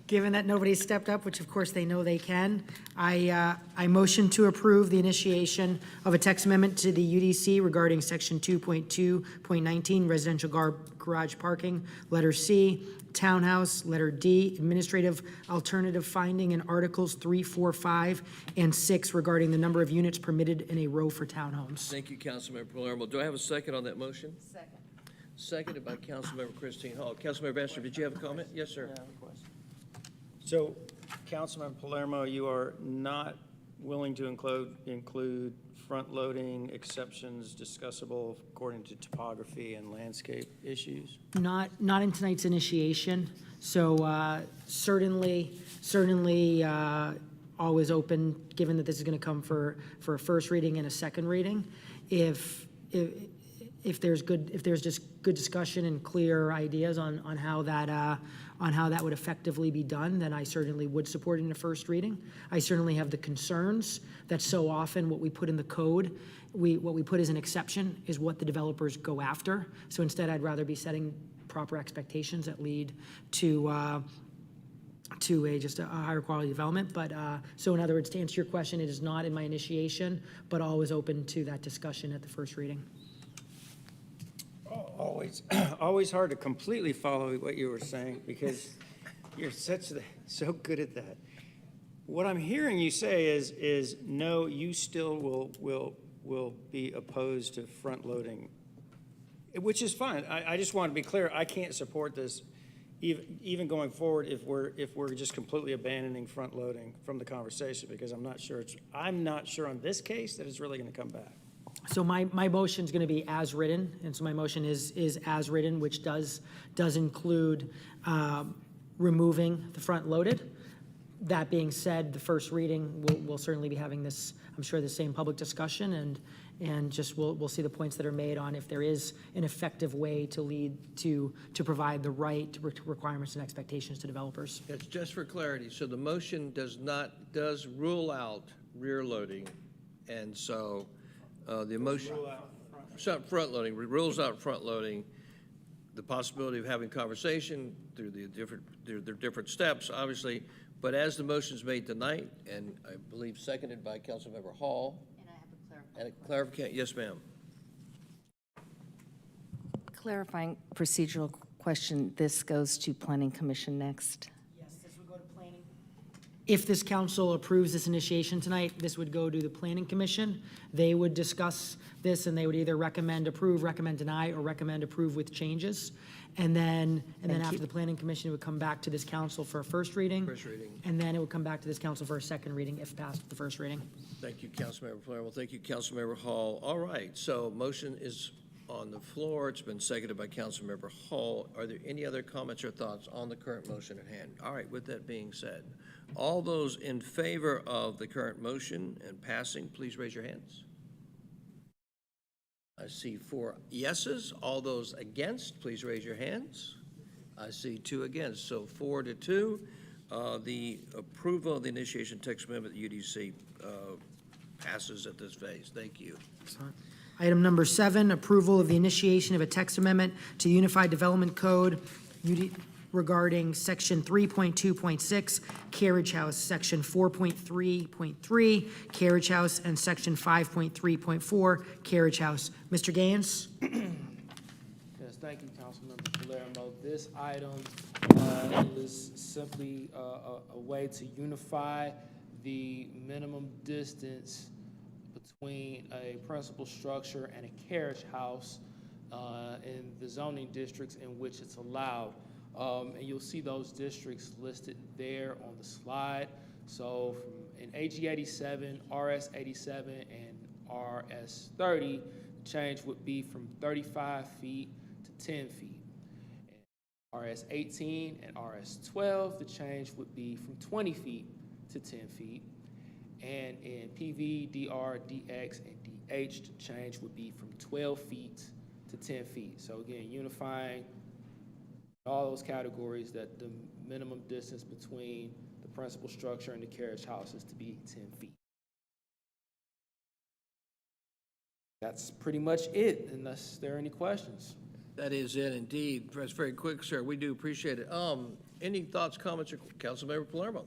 Given that nobody stepped up, which of course they know they can, I motion to approve the initiation of a text amendment to the UDC regarding section 2.2.19 residential garage parking, letter C, townhouse, letter D, administrative alternative finding in Articles 3, 4, 5, and 6 regarding the number of units permitted in a row for townhomes. Thank you, Councilmember Palermo. Do I have a second on that motion? Second. Seconded by Councilmember Christine Hall. Councilmember Bastrop, did you have a comment? Yes, sir. So, Councilman Palermo, you are not willing to include front-loading exceptions discussable according to topography and landscape issues? Not in tonight's initiation, so certainly always open, given that this is going to come for a first reading and a second reading. If there's just good discussion and clear ideas on how that would effectively be done, then I certainly would support it in a first reading. I certainly have the concerns that so often what we put in the code, what we put as an exception is what the developers go after. So instead, I'd rather be setting proper expectations that lead to just a higher quality development. But so in other words, to answer your question, it is not in my initiation, but always open to that discussion at the first reading. Always hard to completely follow what you were saying because you're so good at that. What I'm hearing you say is no, you still will be opposed to front loading, which is fine. I just want to be clear. I can't support this even going forward if we're just completely abandoning front loading from the conversation because I'm not sure on this case that it's really going to come back. So my motion is going to be as written, and so my motion is as written, which does include removing the front loaded, That being said, the first reading, we'll certainly be having this, I'm sure, the same public discussion, and just we'll see the points that are made on if there is an effective way to lead to provide the right requirements and expectations to developers. It's just for clarity. So the motion does rule out rear loading, and so the motion. Front loading, rules out front loading, the possibility of having conversation through the different steps, obviously, but as the motion's made tonight, and I believe seconded by Councilmember Hall. And a clarification, yes, ma'am. Clarifying procedural question, this goes to Planning Commission next. Yes, this would go to planning. If this council approves this initiation tonight, this would go to the Planning Commission. They would discuss this, and they would either recommend approve, recommend deny, or recommend approve with changes. And then after the Planning Commission, it would come back to this council for a first reading. First reading. And then it would come back to this council for a second reading if passed the first reading. Thank you, Councilmember Palermo. Thank you, Councilmember Hall. All right, so motion is on the floor. It's been seconded by Councilmember Hall. Are there any other comments or thoughts on the current motion at hand? All right, with that being said, all those in favor of the current motion and passing, please raise your hands. I see 4 yeses. All those against, please raise your hands. I see 2 against, so 4-2. The approval of the initiation text amendment, the UDC, passes at this phase. Thank you. Item number 7, approval of the initiation of a text amendment to Unified Development Code regarding Section 3.2.6, Carriage House, Section 4.3.3, Carriage House, and Section 5.3.4, Carriage House. Mr. Gaines? Yes, thank you, Councilmember Palermo. This item is simply a way to unify the minimum distance between a principal structure and a carriage house in the zoning districts in which it's allowed. And you'll see those districts listed there on the slide. So in AG 87, RS 87, and RS 30, the change would be from 35 feet to 10 feet. In RS 18 and RS 12, the change would be from 20 feet to 10 feet. And in PV, DR, DX, and DH, the change would be from 12 feet to 10 feet. So again, unifying all those categories that the minimum distance between the principal structure and the carriage house is to be 10 feet. That's pretty much it, unless there are any questions. That is it, indeed. That's very quick, sir. We do appreciate it. Any thoughts, comments, or Councilmember Palermo?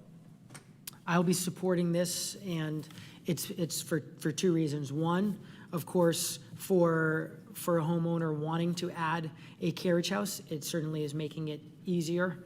I'll be supporting this, and it's for 2 reasons. One, of course, for a homeowner wanting to add a carriage house, it certainly is making it easier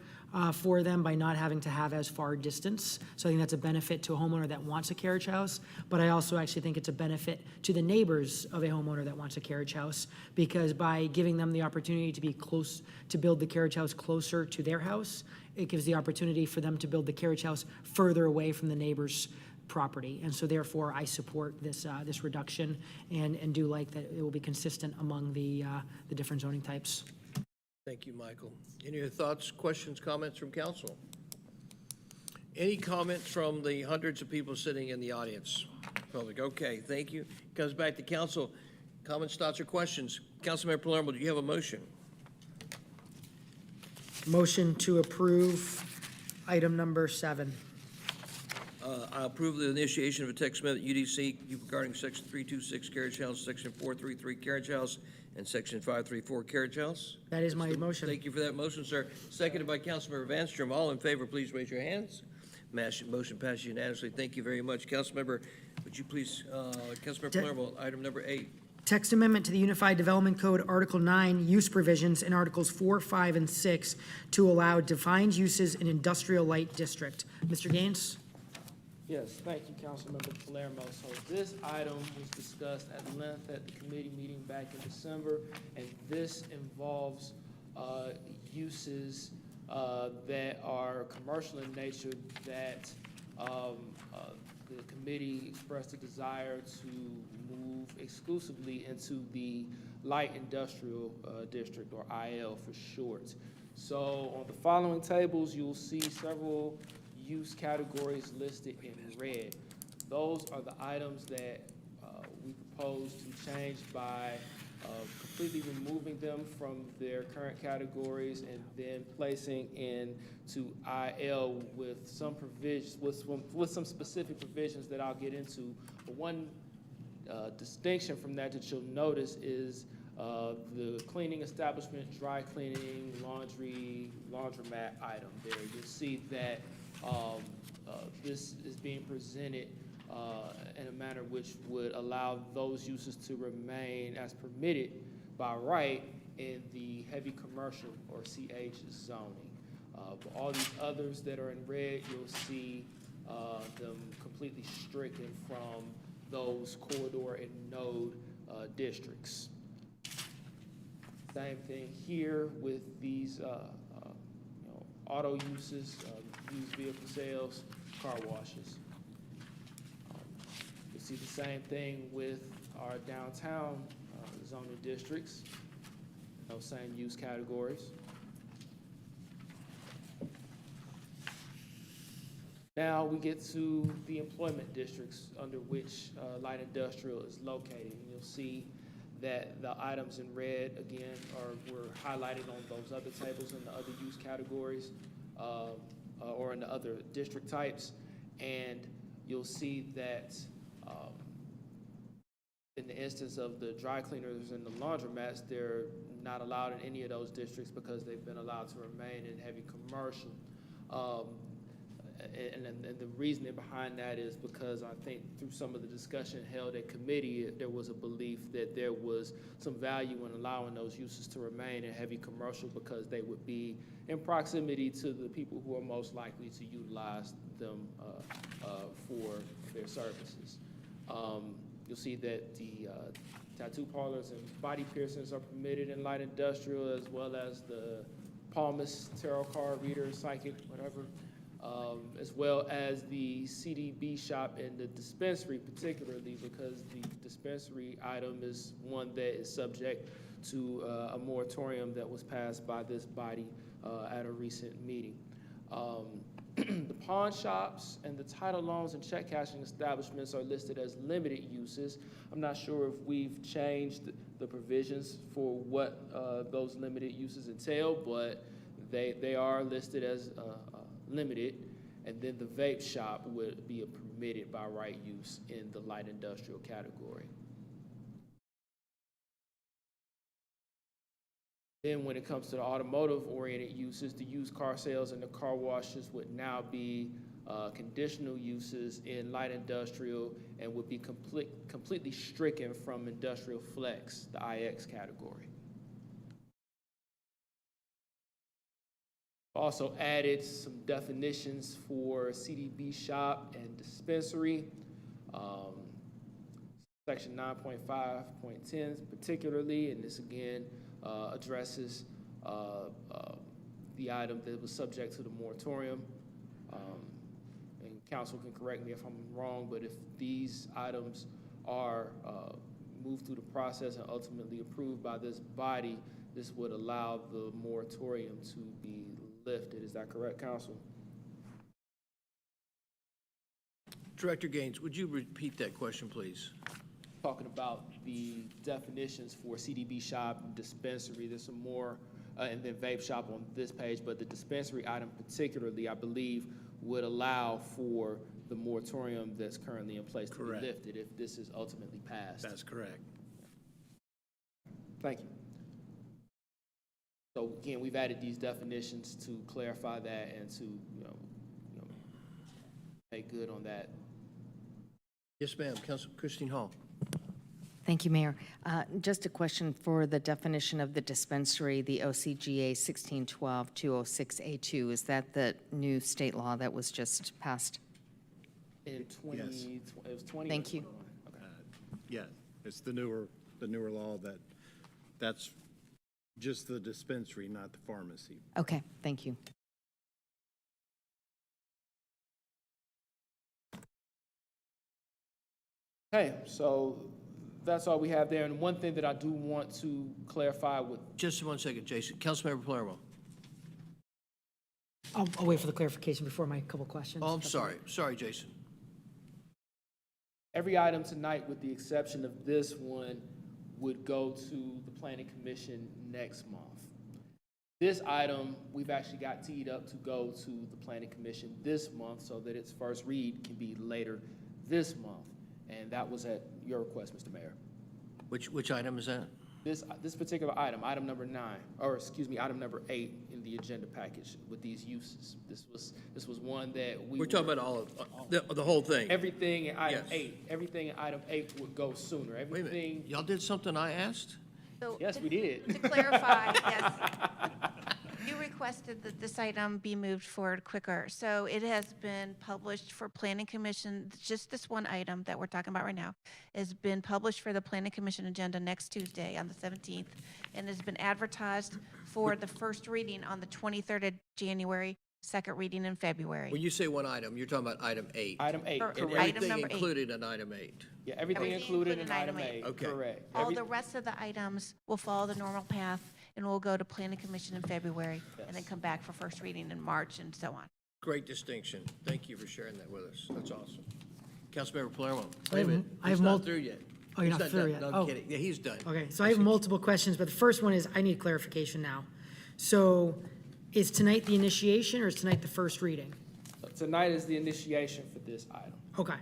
for them by not having to have as far distance. So I think that's a benefit to a homeowner that wants a carriage house, but I also actually think it's a benefit to the neighbors of a homeowner that wants a carriage house, because by giving them the opportunity to be close, to build the carriage house closer to their house, it gives the opportunity for them to build the carriage house further away from the neighbor's property. And so therefore, I support this this reduction and do like that it will be consistent among the different zoning types. Thank you, Michael. Any other thoughts, questions, comments from council? Any comments from the hundreds of people sitting in the audience? Public, okay, thank you. Comes back to council. Comments, thoughts, or questions? Councilmember Palermo, do you have a motion? Motion to approve item number 7. I approve the initiation of a text amendment UDC regarding Section 326 carriage house, Section 433 carriage house, and Section 534 carriage house. That is my motion. Thank you for that motion, sir. Seconded by Councilmember Vanstrom. All in favor, please raise your hands. Motion passes unanimously. Thank you very much. Councilmember, would you please, Councilmember Palermo, item number 8. Text amendment to the Unified Development Code, Article 9, use provisions, and Articles 4, 5, and 6 to allow defined uses in industrial light district. Mr. Gaines? Yes, thank you, Councilmember Palermo. So this item was discussed at length at the committee meeting back in December, and this involves uses that are commercial in nature that the committee expressed a desire to move exclusively into the light industrial district, or IL for short. So on the following tables, you'll see several use categories listed in red. Those are the items that we propose to change by completely removing them from their current categories and then placing into IL with some provisions, with some specific provisions that I'll get into. But one distinction from that you'll notice is the cleaning establishment, dry cleaning, laundry, laundromat item there. You'll see that this is being presented in a manner which would allow those uses to remain as permitted by right in the heavy commercial or CH zoning. But all these others that are in red, you'll see them completely stricken from those corridor and node districts. Same thing here with these auto uses, used vehicle sales, car washes. You see the same thing with our downtown zoning districts, those same use categories. Now we get to the employment districts under which light industrial is located. And you'll see that the items in red, again, were highlighted on those other tables in the other use categories or in the other district types. And you'll see that in the instance of the dry cleaners and the laundromats, they're not allowed in any of those districts because they've been allowed to remain in heavy commercial. And the reasoning behind that is because I think through some of the discussion held at committee, there was a belief that there was some value in allowing those uses to remain in heavy commercial because they would be in proximity to the people who are most likely to utilize them for their services. You'll see that the tattoo parlors and body piercings are permitted in light industrial, as well as the palmist, tarot card reader, psychic, whatever. As well as the CDB shop and the dispensary, particularly because the dispensary item is one that is subject to a moratorium that was passed by this body at a recent meeting. The pawn shops and the title loans and check cashing establishments are listed as limited uses. I'm not sure if we've changed the provisions for what those limited uses entail, but they are listed as limited, and then the vape shop would be a permitted by right use in the light industrial category. Then when it comes to the automotive-oriented uses, the used car sales and the car washes would now be conditional uses in light industrial and would be completely stricken from industrial flex, the IX category. Also added some definitions for CDB shop and dispensary. Section 9.5.10 particularly, and this again addresses the item that was subject to the moratorium. And council can correct me if I'm wrong, but if these items are moved through the process and ultimately approved by this body, this would allow the moratorium to be lifted. Is that correct, council? Director Gaines, would you repeat that question, please? Talking about the definitions for CDB shop and dispensary, there's some more, and then vape shop on this page, but the dispensary item particularly, I believe, would allow for the moratorium that's currently in place to be lifted if this is ultimately passed. That's correct. Thank you. So again, we've added these definitions to clarify that and to make good on that. Yes, ma'am. Council Christine Hall. Thank you, Mayor. Just a question for the definition of the dispensary, the OCGA 1612-206A2. Is that the new state law that was just passed? In 20, Yes. It was 20. Thank you. Okay. Yeah, it's the newer law that's just the dispensary, not the pharmacy. Okay, thank you. Okay, so that's all we have there. And one thing that I do want to clarify with... Just 1 second, Jason. Councilmember Palermo. I'll wait for the clarification before my couple questions. Oh, I'm sorry. Sorry, Jason. Every item tonight, with the exception of this one, would go to the planning commission next month. This item, we've actually got teed up to go to the planning commission this month so that its first read can be later this month. And that was at your request, Mr. Mayor. Which item is that? This particular item, item number 9, or excuse me, item number 8 in the agenda package with these uses. This was one that We're talking about all of, the whole thing. everything in item Yes. 8. Everything in item 8 would go sooner. Wait a Everything. minute. Y'all did something I asked? So Yes, we did. To clarify, yes, you requested that this item be moved forward quicker. So it has been published for planning commission, just this one item that we're talking about right now has been published for the planning commission agenda next Tuesday on the 17th, and has been advertised for the first reading on the 23rd of January, second reading in February. When you say one item, you're talking about item 8. Item 8, Or- And correct. Item everything number 8. included in item 8. Yeah, everything included in item 8, Okay. correct. All the rest of the items will follow the normal path, and will go to planning commission in February, and then come back for first reading in March, and so on. Great distinction. Thank you for sharing that with us. That's awesome. Councilmember Palermo. I Wait a have- minute. I have He's not mul- through yet. Oh, you're He's not through done. yet? No, I'm Oh. kidding. Yeah, he's done. Okay, so I have multiple questions, but the first one is, I need clarification now. So is tonight the initiation or is tonight the first reading? Tonight is the initiation for this item, Okay,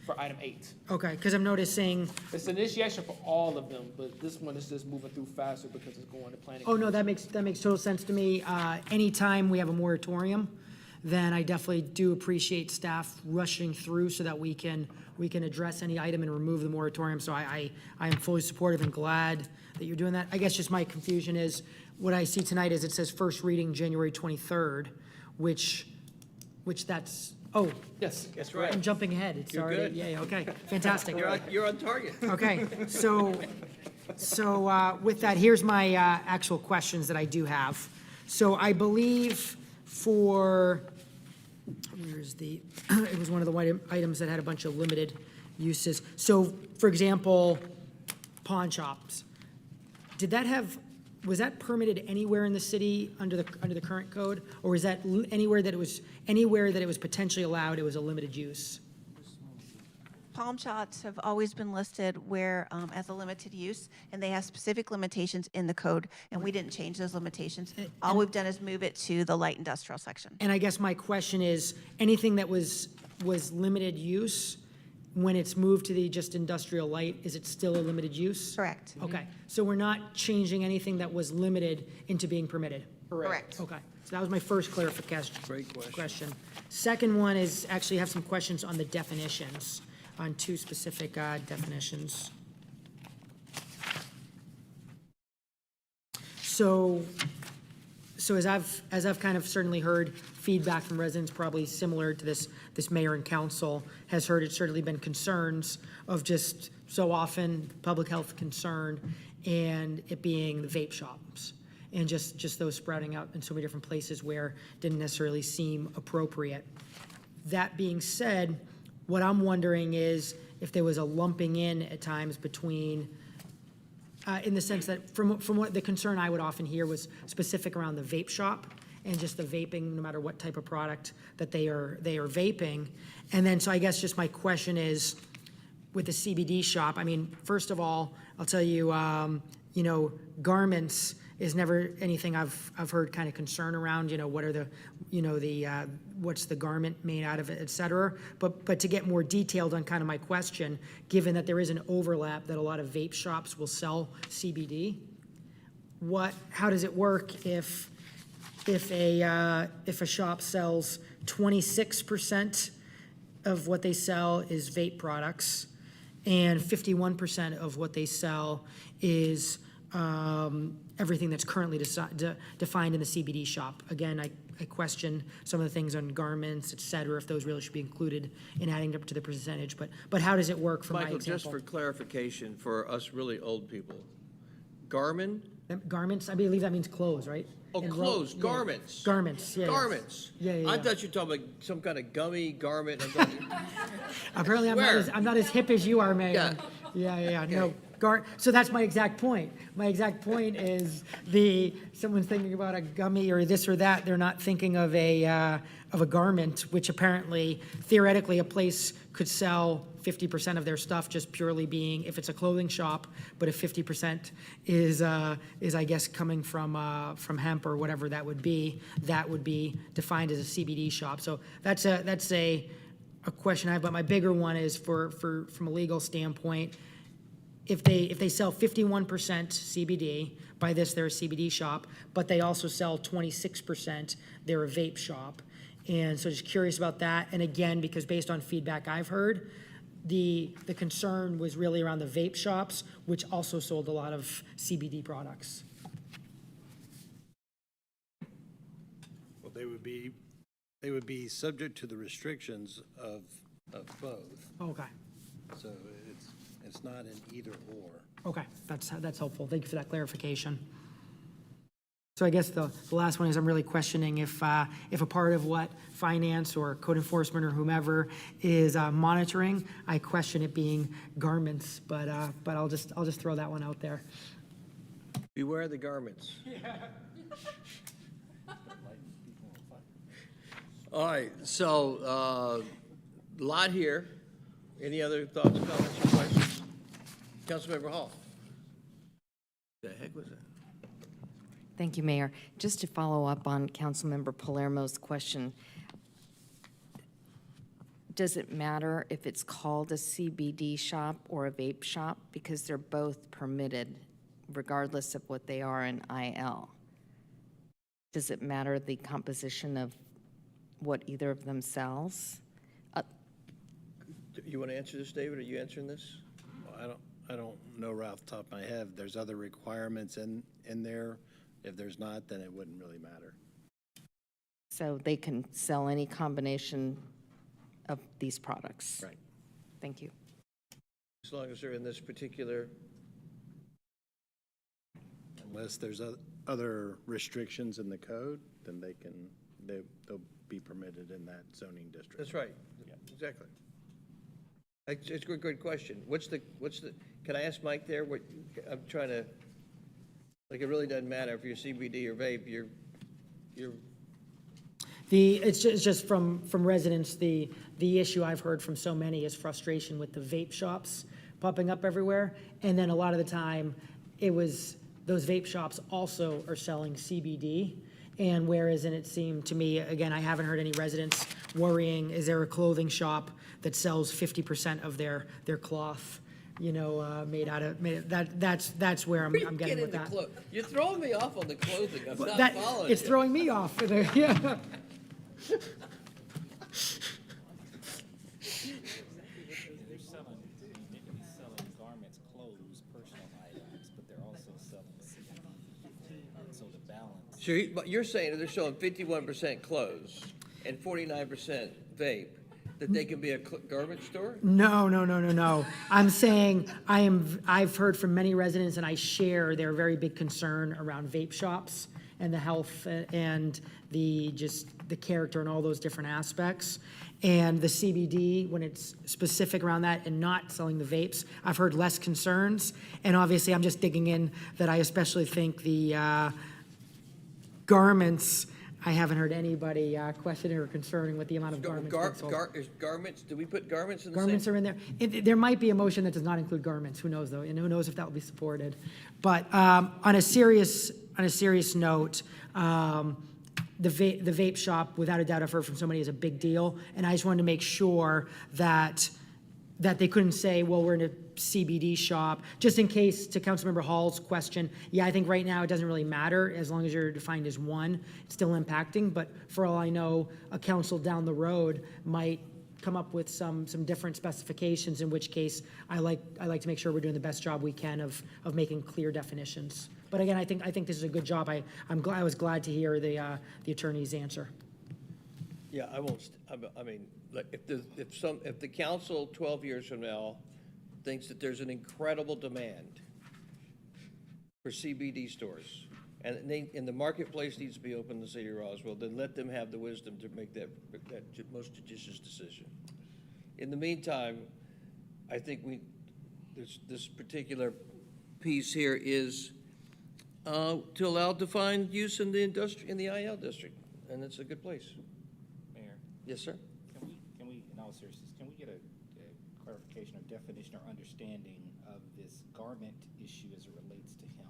for item 8. okay, because I'm noticing, It's initiation for all of them, but this one is just moving through faster because it's going to planning. oh, no, that makes total sense to me. Anytime we have a moratorium, then I definitely do appreciate staff rushing through so that we can address any item and remove the moratorium. So I am fully supportive and glad that you're doing that. I guess just my confusion is, what I see tonight is it says first reading January 23rd, which that's, oh, Yes, That's right. I'm jumping ahead. It's You're already, good. yeah, okay, fantastic. You're on target. Okay, so with that, here's my actual questions that I do have. So I believe where's the, it was one of the white items that had a bunch of limited uses. So, for example, pawn shops. Was that permitted anywhere in the city under the current code? Or was that anywhere that it was potentially allowed, it was a limited use? Palm shots have always been listed where, as a limited use, and they have specific limitations in the code, and we didn't change those limitations. All we've done is move it to the light industrial section. And I guess my question is, anything that was limited use, when it's moved to the just industrial light, is it still a limited use? Correct. Okay, so we're not changing anything that was limited into being permitted? Correct. Okay, so that was my first clarification. Great question. Second one is, actually have some questions on the definitions, on two specific definitions. So as I've kind of certainly heard feedback from residents, probably similar to this mayor and council has heard, it's certainly been concerns of just so often public health concern, and it being the vape shops, and just those sprouting out in so many different places where it didn't necessarily seem appropriate. That being said, what I'm wondering is if there was a lumping in at times between, in the sense that from what the concern I would often hear was specific around the vape shop and just the vaping, no matter what type of product that they are vaping. And then, so I guess just my question is, with the CBD shop, I mean, first of all, I'll tell you, garments is never anything I've heard kind of concern around, what are the, what's the garment made out of it, et cetera. But to get more detailed on kind of my question, given that there is an overlap that a lot of vape shops will sell CBD, how does it work if a shop sells 26% of what they sell is vape products, and 51% of what they sell is everything that's currently defined in the CBD shop? Again, I question some of the things on garments, et cetera, if those really should be included in adding up to the percentage. But how does it work for my Michael, example? just for clarification, for us really old people, Garments, I believe that means clothes, right? Oh, And clothes, yeah. garments. Garments, yeah. Garments. Yeah. I thought you were talking about some kind of gummy garment. Apparently, Where? I'm not as hip as you are, Mayor. Yeah. Yeah, no. So that's my exact point. My exact point is someone's thinking about a gummy or this or that, they're not thinking of a garment, which apparently theoretically a place could sell 50% of their stuff just purely being, if it's a clothing shop, but if 50% is I guess coming from hemp or whatever that would be defined as a CBD shop. So that's a question I have, but my bigger one is from a legal standpoint, if they sell 51% CBD, by this they're a CBD shop, but they also sell 26%, they're a vape shop. And so just curious about that. And again, because based on feedback I've heard, the concern was really around the vape shops, which also sold a lot of CBD products. Well, they would be subject to the restrictions of both. Okay. So it's not an either or. Okay, that's helpful. Thank you for that clarification. So I guess the last one is I'm really questioning if a part of what finance or code enforcement or whomever is monitoring, I question it being garments, but I'll just throw that one out there. Beware the garments. All right, so a lot here. Any other thoughts, comments, or questions? Councilmember Hall. The heck was that? Thank you, Mayor. Just to follow up on Councilmember Palermo's question, does it matter if it's called a CBD shop or a vape shop? Because they're both permitted, regardless of what they are in IL. Does it matter the composition of what either of them sells? You want to answer this, David? Are you answering this? Well, I don't know right off the top of my head. There's other requirements in there. If there's not, then it wouldn't really matter. So they can sell any combination of these products? Right. Thank you. As long as they're in this particular, Unless there's other restrictions in the code, then they'll be permitted in that zoning district. that's right. Yeah. Exactly. It's a good question. Can I ask Mike there? I'm trying to, like, it really doesn't matter if you're CBD or vape, It's just from residents, the issue I've heard from so many is frustration with the vape shops popping up everywhere. And then a lot of the time, those vape shops also are selling CBD. And whereas, and it seemed to me, again, I haven't heard any residents worrying, is there a clothing shop that sells 50% of their cloth, made out of, that's where I'm getting with that. You're throwing me off on the clothing. I'm not following It's you. throwing me off. Yeah. They could be selling garments, clothes, personal items, but they're also selling CBD. So the balance. So you're saying that they're selling 51% clothes and 49% vape, that they can be a garment store? No. I'm saying I've heard from many residents, and I share their very big concern around vape shops and the health and the character and all those different aspects. And the CBD, when it's specific around that and not selling the vapes, I've heard less concerns. And obviously, I'm just digging in that I especially think the garments, I haven't heard anybody questioning or concerning with the amount of garments. Garments, do we put garments in the Garments same? are in there. There might be a motion that does not include garments. Who knows, though? And who knows if that will be supported. But on a serious note, the vape shop, without a doubt, I've heard from somebody, is a big deal. And I just wanted to make sure that they couldn't say, well, we're in a CBD shop, just in case, to Councilmember Hall's question. Yeah, I think right now it doesn't really matter as long as you're defined as one. It's still impacting, but for all I know, a council down the road might come up with some different specifications, in which case I like to make sure we're doing the best job we can of making clear definitions. But again, I think this is a good job. I was glad to hear the attorney's answer. Yeah, I won't, I mean, look, if the council 12 years from now thinks that there's an incredible demand for CBD stores, and the marketplace needs to be open in the city of Roswell, then let them have the wisdom to make that most judicious decision. In the meantime, I think this particular piece here is to allow defined use in the in the IL district, and it's a good place. Mayor, Yes, sir? can we, in all seriousness, can we get a clarification or definition or understanding of this garment issue as it relates to hemp?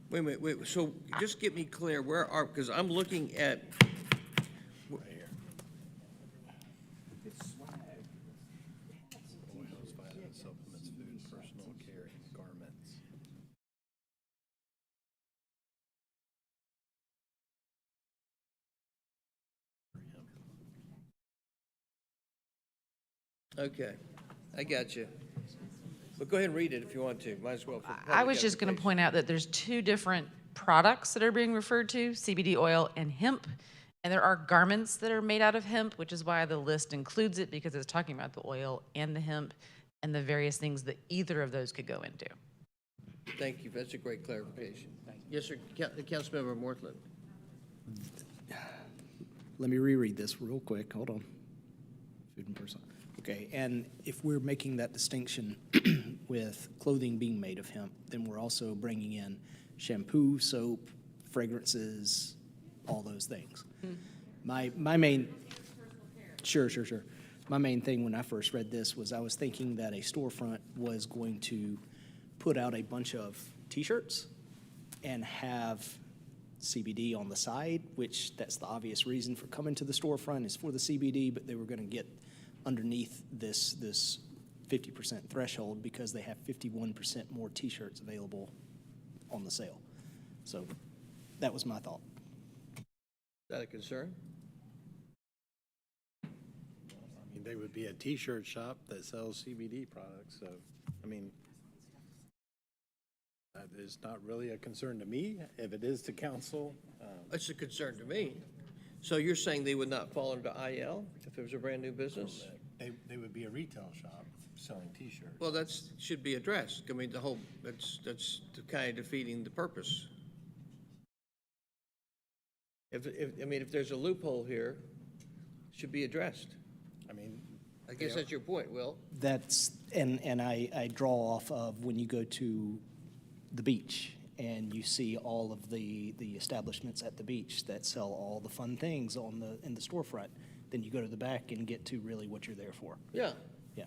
Wait a minute, wait, so just get me clear, because I'm looking at, Right here. Oils, vitamins, supplements, food, personal care, and garments. okay, I got you. But go ahead and read it if you want to, might as well. for I public was just going to edification. point out that there's two different products that are being referred to, CBD oil and hemp. And there are garments that are made out of hemp, which is why the list includes it, because it's talking about the oil and the hemp and the various things that either of those could go into. Thank you, that's a great clarification. Yes, sir, Councilmember Morthland. Let me reread this real quick. Hold on. Food and personal. Okay, and if we're making that distinction with clothing being made of hemp, then we're also bringing in shampoo, soap, fragrances, all those things. My main, sure. My main thing when I first read this was I was thinking that a storefront was going to put out a bunch of T-shirts and have CBD on the side, which that's the obvious reason for coming to the storefront is for the CBD, but they were going to get underneath this 50% threshold because they have 51% more T-shirts available on the sale. So that was my thought. Is that a concern? I mean, they would be a T-shirt shop that sells CBD products, so, I mean, that is not really a concern to me. If it is to council, It's a concern to me. So you're saying they would not fall into IL if it was a brand-new business? they would be a retail shop selling T-shirts. Well, that's, should be addressed. I mean, the whole, that's kind of defeating the purpose. If there's a loophole here, it should be addressed. I mean, I guess that's your point, Will. That's, and I draw off of when you go to the beach and you see all of the establishments at the beach that sell all the fun things in the storefront, then you go to the back and get to really what you're there for. Yeah. Yeah.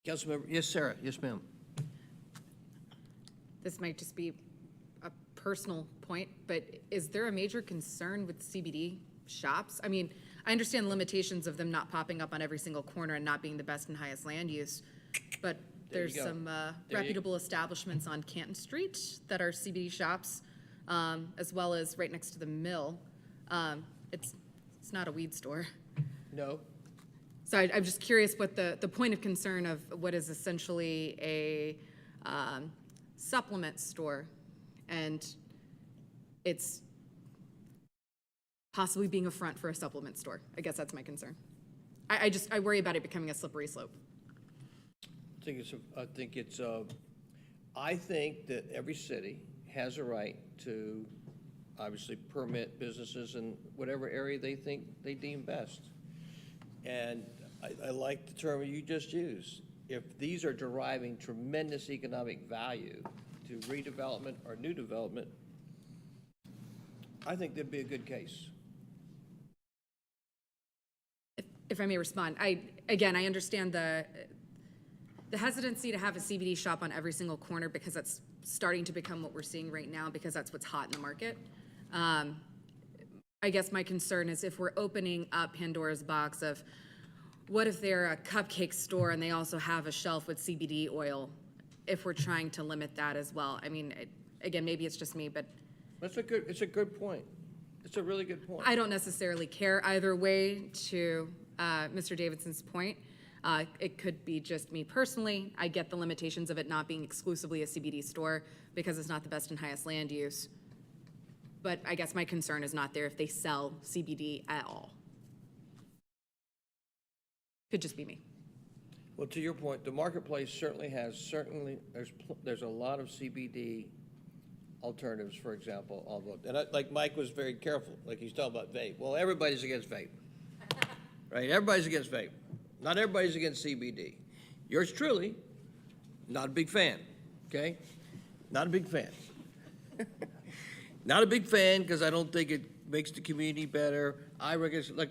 Councilmember, yes, Sarah, yes, ma'am. This might just be a personal point, but is there a major concern with CBD shops? I mean, I understand the limitations of them not popping up on every single corner and not being the best and highest land use, but There you there's go. some reputable establishments on Canton Street that are CBD shops, as well as right next to the mill. It's not a weed store. No. So I'm just curious what the point of concern of what is essentially a supplement store, and it's possibly being a front for a supplement store. I guess that's my concern. I worry about it becoming a slippery slope. I think that every city has a right to obviously permit businesses in whatever area they think they deem best. And I like the term you just used. If these are deriving tremendous economic value to redevelopment or new development, I think that'd be a good case. If I may respond, I understand the hesitancy to have a CBD shop on every single corner because that's starting to become what we're seeing right now because that's what's hot in the market. I guess my concern is if we're opening up Pandora's box of what if they're a cupcake store and they also have a shelf with CBD oil, if we're trying to limit that as well. I mean, again, maybe it's just me, but It's a good point. It's a really good point. I don't necessarily care either way to Mr. Davidson's point. It could be just me personally. I get the limitations of it not being exclusively a CBD store because it's not the best and highest land use. But I guess my concern is not there if they sell CBD at all. Could just be me. Well, to your point, the marketplace there's a lot of CBD alternatives, for example, although, and like Mike was very careful, like he's talking about vape. Well, everybody's against vape, right? Everybody's against vape. Not everybody's against CBD. Yours truly, Not a big fan, okay? Not a big fan. Not a big fan because I don't think it makes the community better. I reckon, like,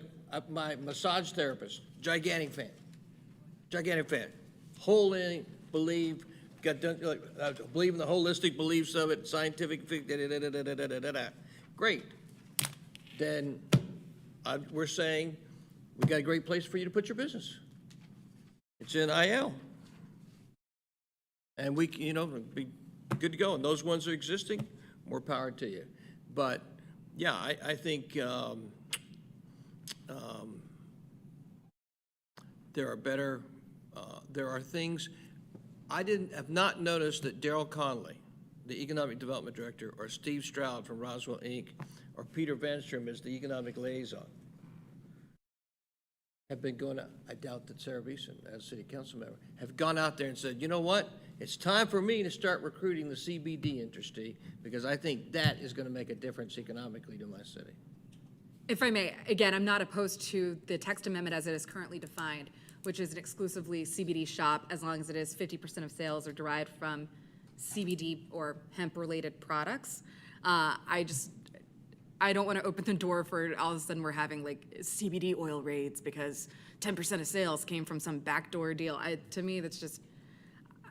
my massage therapist, gigantic fan. Gigantic fan. Wholly believe, believe in the holistic beliefs of it, scientific, great. Then we're saying, we got a great place for you to put your business. It's in IL. And we, be good to go. And those ones are existing, more power to you. But, yeah, I think there are better, there are things. I have not noticed that Daryl Conley, the Economic Development Director, or Steve Stroud from Roswell, Inc., or Peter Vanstrom as the Economic Liaison, have been going out. I doubt that Sarah Beeson, as city council member, have gone out there and said, you know what? It's time for me to start recruiting the CBD industry because I think that is going to make a difference economically to my city. If I may, again, I'm not opposed to the text amendment as it is currently defined, which is an exclusively CBD shop as long as it is 50% of sales are derived from CBD or hemp-related products. I don't want to open the door for all of a sudden we're having like CBD oil raids because 10% of sales came from some backdoor deal. To me, that's just,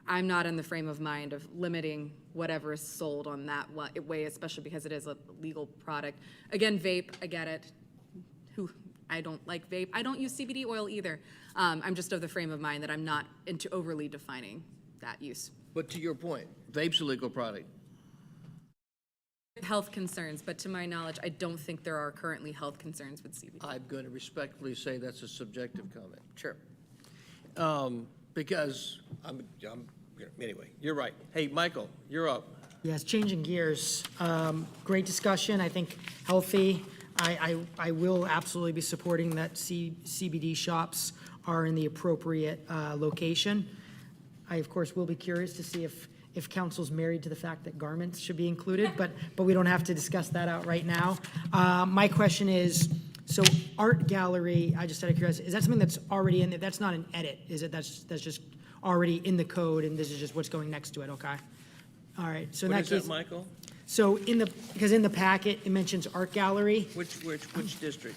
I'm not in the frame of mind of limiting whatever is sold on that way, especially because it is a legal product. Again, vape, I get it. I don't like vape. I don't use CBD oil either. I'm just of the frame of mind that I'm not into overly defining that use. But to your point, vape's a legal product. Health concerns, but to my knowledge, I don't think there are currently health concerns with CBD. I'm going to respectfully say that's a subjective comment. Sure. Because anyway, you're right. Hey, Michael, you're up. Yes, changing gears. Great discussion, I think healthy. I will absolutely be supporting that CBD shops are in the appropriate location. I, of course, will be curious to see if council's married to the fact that garments should be included, but we don't have to discuss that out right now. My question is, so art gallery, I just out of curiosity, is that something that's already in there? That's not an edit, is it? That's just already in the code and this is just what's going next to it, okay? All right, so in that case. What is that, Michael? So because in the packet, it mentions art gallery. Which district?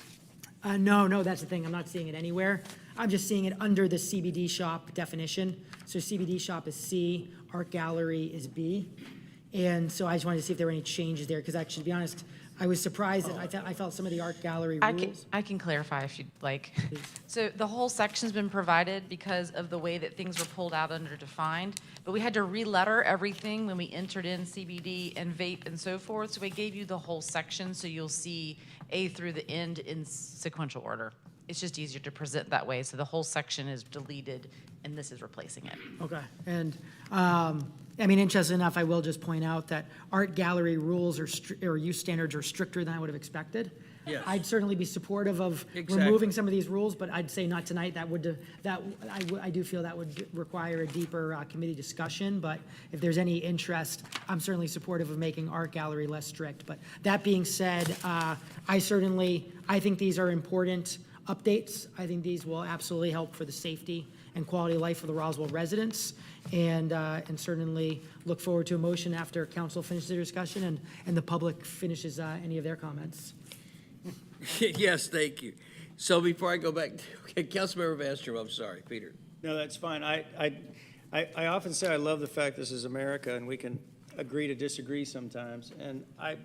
No, that's the thing. I'm not seeing it anywhere. I'm just seeing it under the CBD shop definition. So CBD shop is C, art gallery is B. And so I just wanted to see if there were any changes there, because actually, to be honest, I was surprised that I felt some of the art gallery rules. I can clarify if you'd like. So the whole section's been provided because of the way that things were pulled out under defined, but we had to re-letter everything when we entered in CBD and vape and so forth. So we gave you the whole section, so you'll see A through the end in sequential order. It's just easier to present that way. So the whole section is deleted and this is replacing it. Okay, and I mean, interesting enough, I will just point out that art gallery rules or use standards are stricter than I would have expected. Yes. I'd certainly be supportive of Exactly. removing some of these rules, but I'd say not tonight. I do feel that would require a deeper committee discussion, but if there's any interest, I'm certainly supportive of making art gallery less strict. But that being said, I think these are important updates. I think these will absolutely help for the safety and quality of life of the Roswell residents, and certainly look forward to a motion after council finishes their discussion and the public finishes any of their comments. Yes, thank you. So before I go back, okay, Councilmember Vanstrom, I'm sorry, Peter. No, that's fine. I often say I love the fact this is America and we can agree to disagree sometimes. And I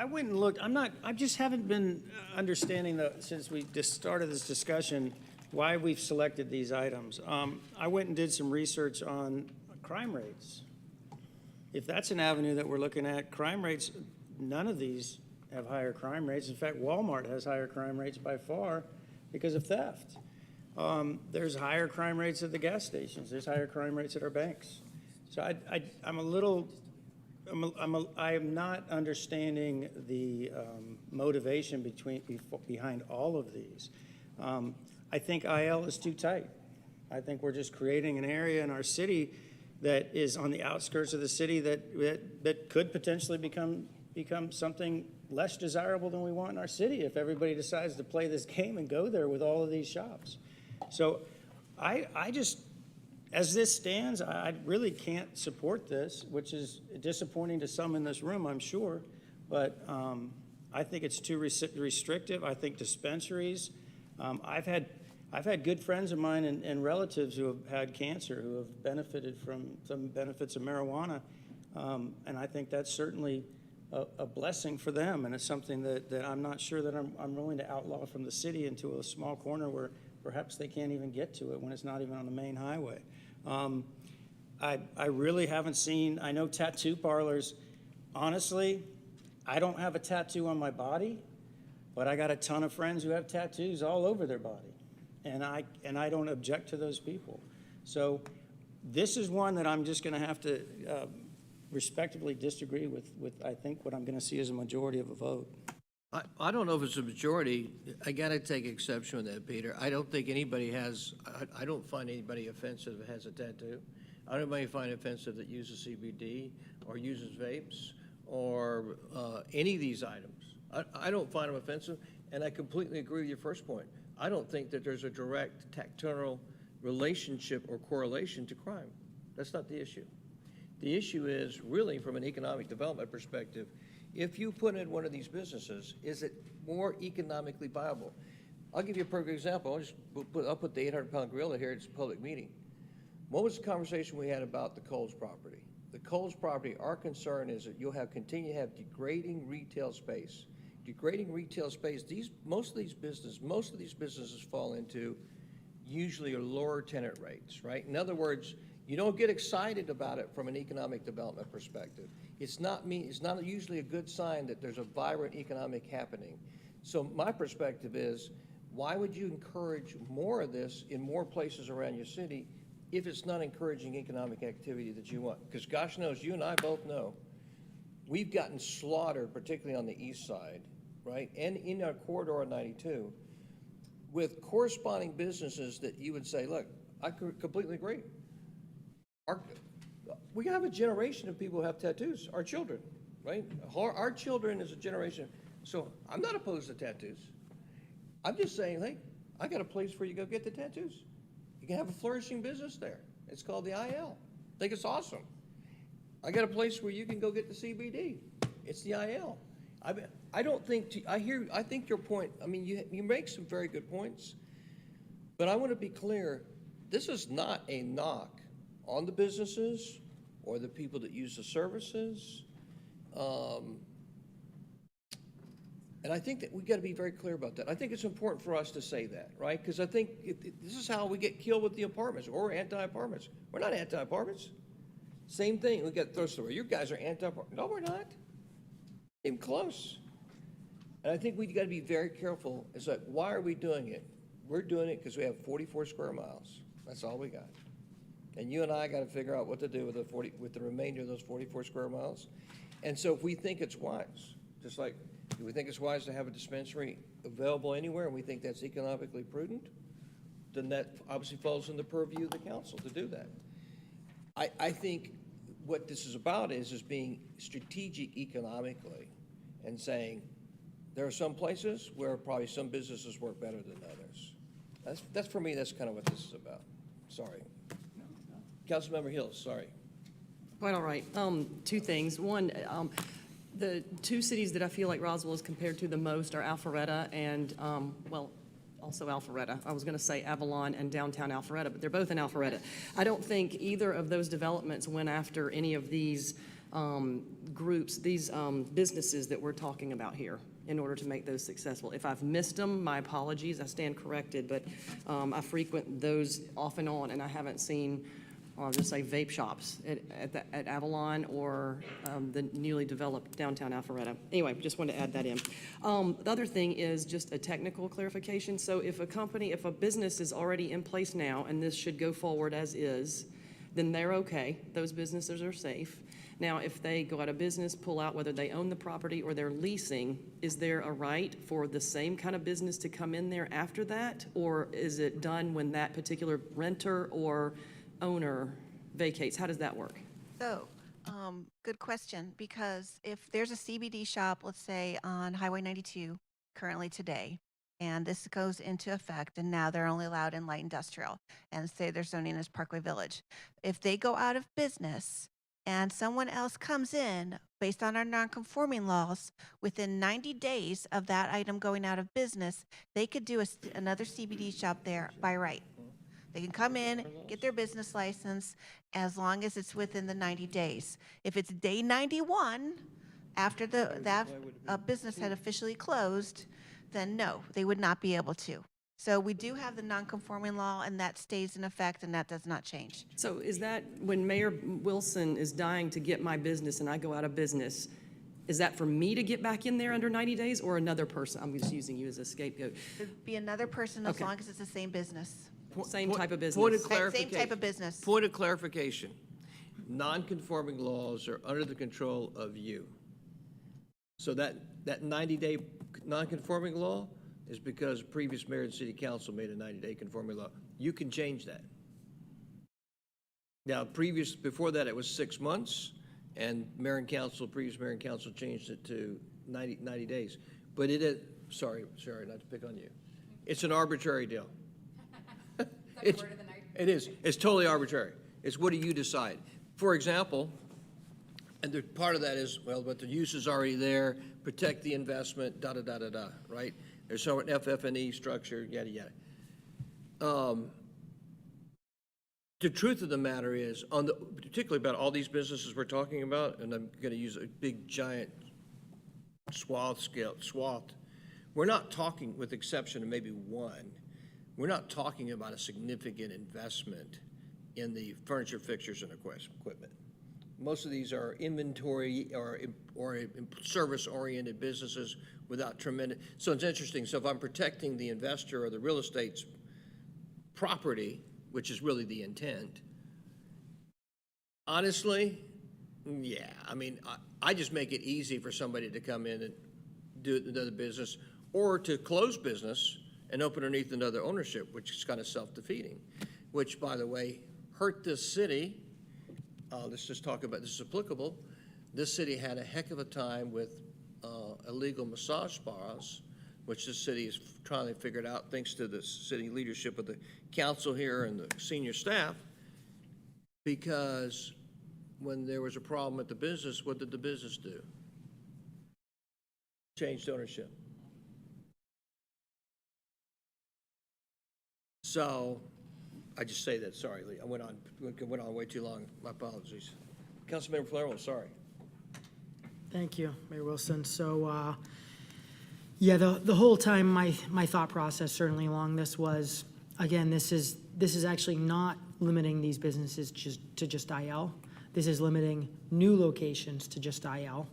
went and looked. I just haven't been understanding since we just started this discussion why we've selected these items. I went and did some research on crime rates. If that's an avenue that we're looking at, crime rates, none of these have higher crime rates. In fact, Walmart has higher crime rates by far because of theft. There's higher crime rates at the gas stations. There's higher crime rates at our banks. So I am not understanding the motivation behind all of these. I think IL is too tight. I think we're just creating an area in our city that is on the outskirts of the city that could potentially become something less desirable than we want in our city if everybody decides to play this game and go there with all of these shops. So I as this stands, I really can't support this, which is disappointing to some in this room, I'm sure. But I think it's too restrictive. I think dispensaries, I've had good friends of mine and relatives who have had cancer, who have benefited from some benefits of marijuana. And I think that's certainly a blessing for them. And it's something that I'm not sure that I'm willing to outlaw from the city into a small corner where perhaps they can't even get to it when it's not even on the main highway. I really haven't seen, I know tattoo parlors, honestly, I don't have a tattoo on my body, but I got a ton of friends who have tattoos all over their body. And I don't object to those people. So this is one that I'm just gonna have to respectably disagree with I think what I'm gonna see as a majority of a vote. I don't know if it's a majority. I got to take exception with that, Peter. I don't think anybody has, I don't find anybody offensive that has a tattoo. I don't find offensive that uses CBD or uses vapes or any of these items. I don't find them offensive, and I completely agree with your first point. I don't think that there's a direct tactile relationship or correlation to crime. That's not the issue. The issue is really from an economic development perspective, if you put in one of these businesses, is it more economically viable? I'll give you a perfect example. I'll put the 800-pound gorilla here. It's a public meeting. What was the conversation we had about the Coles property? The Coles property, our concern is that you'll continue to have degrading retail space. Degrading retail space, most of these businesses fall into usually are lower tenant rates, right? In other words, you don't get excited about it from an economic development perspective. It's not usually a good sign that there's a vibrant economic happening. So my perspective is, why would you encourage more of this in more places around your city if it's not encouraging economic activity that you want? Because gosh knows, you and I both know, we've gotten slaughtered, particularly on the east side, right? And in our corridor of 92, with corresponding businesses that you would say, look, I completely agree. We have a generation of people who have tattoos, our children, right? Our children is a generation. So I'm not opposed to tattoos. I'm just saying, hey, I got a place where you go get the tattoos. You can have a flourishing business there. It's called the IL. I think it's awesome. I got a place where you can go get the CBD. It's the IL. I don't think, I think your point, I mean, you make some very good points, but I want to be clear, this is not a knock on the businesses or the people that use the services. And I think that we got to be very clear about that. I think it's important for us to say that, right? Because I think this is how we get killed with the apartments, or we're anti-apartments. We're not anti-apartments. Same thing, we got thrown away. You guys are anti-apartments. No, we're not. Even close. And I think we got to be very careful. It's like, why are we doing it? We're doing it because we have 44 square miles. That's all we got. And you and I got to figure out what to do with the remainder of those 44 square miles. And so if we think it's wise, just like, do we think it's wise to have a dispensary available anywhere, and we think that's economically prudent, then that obviously falls in the purview of the council to do that. I think what this is about is being strategic economically and saying there are some places where probably some businesses work better than others. That's for me, that's kind of what this is about. Sorry. Councilmember Hills, sorry. Quite all right. Two things. One, the two cities that I feel like Roswell is compared to the most are Alpharetta and, well, also Alpharetta. I was going to say Avalon and downtown Alpharetta, but they're both in Alpharetta. I don't think either of those developments went after any of these groups, these businesses that we're talking about here in order to make those successful. If I've missed them, my apologies. I stand corrected, but I frequent those off and on, and I haven't seen, I'll just say, vape shops at Avalon or the newly developed downtown Alpharetta. Anyway, just wanted to add that in. The other thing is just a technical clarification. So if a business is already in place now and this should go forward as is, then they're okay. Those businesses are safe. Now, if they go out of business, pull out, whether they own the property or they're leasing, is there a right for the same kind of business to come in there after that? Or is it done when that particular renter or owner vacates? How does that work? So, good question, because if there's a CBD shop, let's say on Highway 92, currently today, and this goes into effect, and now they're only allowed in light industrial, and say their zoning is Parkway Village. If they go out of business and someone else comes in based on our non-conforming laws, within 90 days of that item going out of business, they could do another CBD shop there by right. They can come in, get their business license, as long as it's within the 90 days. If it's day 91, after that business had officially closed, then no, they would not be able to. So we do have the non-conforming law, and that stays in effect, and that does not change. So is that when Mayor Wilson is dying to get my business and I go out of business, is that for me to get back in there under 90 days or another person? I'm just using you as a scapegoat. It'd be another person as Okay. long as it's the same business. Same type of business. Point of Same clarification. type of business. Point of clarification. Non-conforming laws are under the control of you. So that 90-day non-conforming law is because previous mayor and city council made a 90-day conforming law. You can change that. Now, before that, it was 6 months, and previous mayor and council changed it to 90 days. But it is, sorry, not to pick on you. It's an arbitrary deal. It is. It's totally arbitrary. It's what do you decide? For example, and part of that is, well, but the use is already there, protect the investment, da-da-da-da-da, right? Theres some FF&E structure, yada, yada. The truth of the matter is, particularly about all these businesses we're talking about, and I'm going to use a big, giant swath, we're not talking, with exception of maybe one, we're not talking about a significant investment in the furniture, fixtures, and equipment. Most of these are inventory or service-oriented businesses without tremendous. So it's interesting. So if I'm protecting the investor or the real estate's property, which is really the intent, honestly, yeah. I mean, I just make it easy for somebody to come in and do another business, or to close business and open underneath another ownership, which is kind of self-defeating, which, by the way, hurt this city. Let's just talk about, this is applicable. This city had a heck of a time with illegal massage spas, which this city is trying to figure it out, thanks to the city leadership of the council here and the senior staff, because when there was a problem at the business, what did the business do? Changed ownership. So, I just say that, sorry, Lee, I went on way too long, my apologies. Councilmember Palermo, sorry. Thank you, Mayor Wilson. So, yeah, the whole time my thought process certainly along this was, again, this is actually not limiting these businesses to just IL. This is limiting new locations to just IL.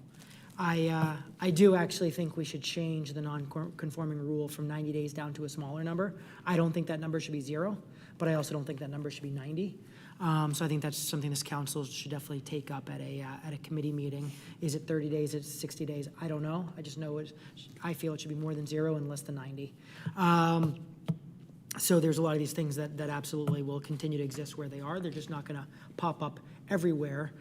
I do actually think we should change the non-conforming rule from 90 days down to a smaller number. I don't think that number should be 0, but I also don't think that number should be 90. So I think that's something this council should definitely take up at a committee meeting. Is it 30 days? Is it 60 days? I don't know. I just know I feel it should be more than 0 and less than 90. So there's a lot of these things that absolutely will continue to exist where they are. They're just not going to pop up everywhere,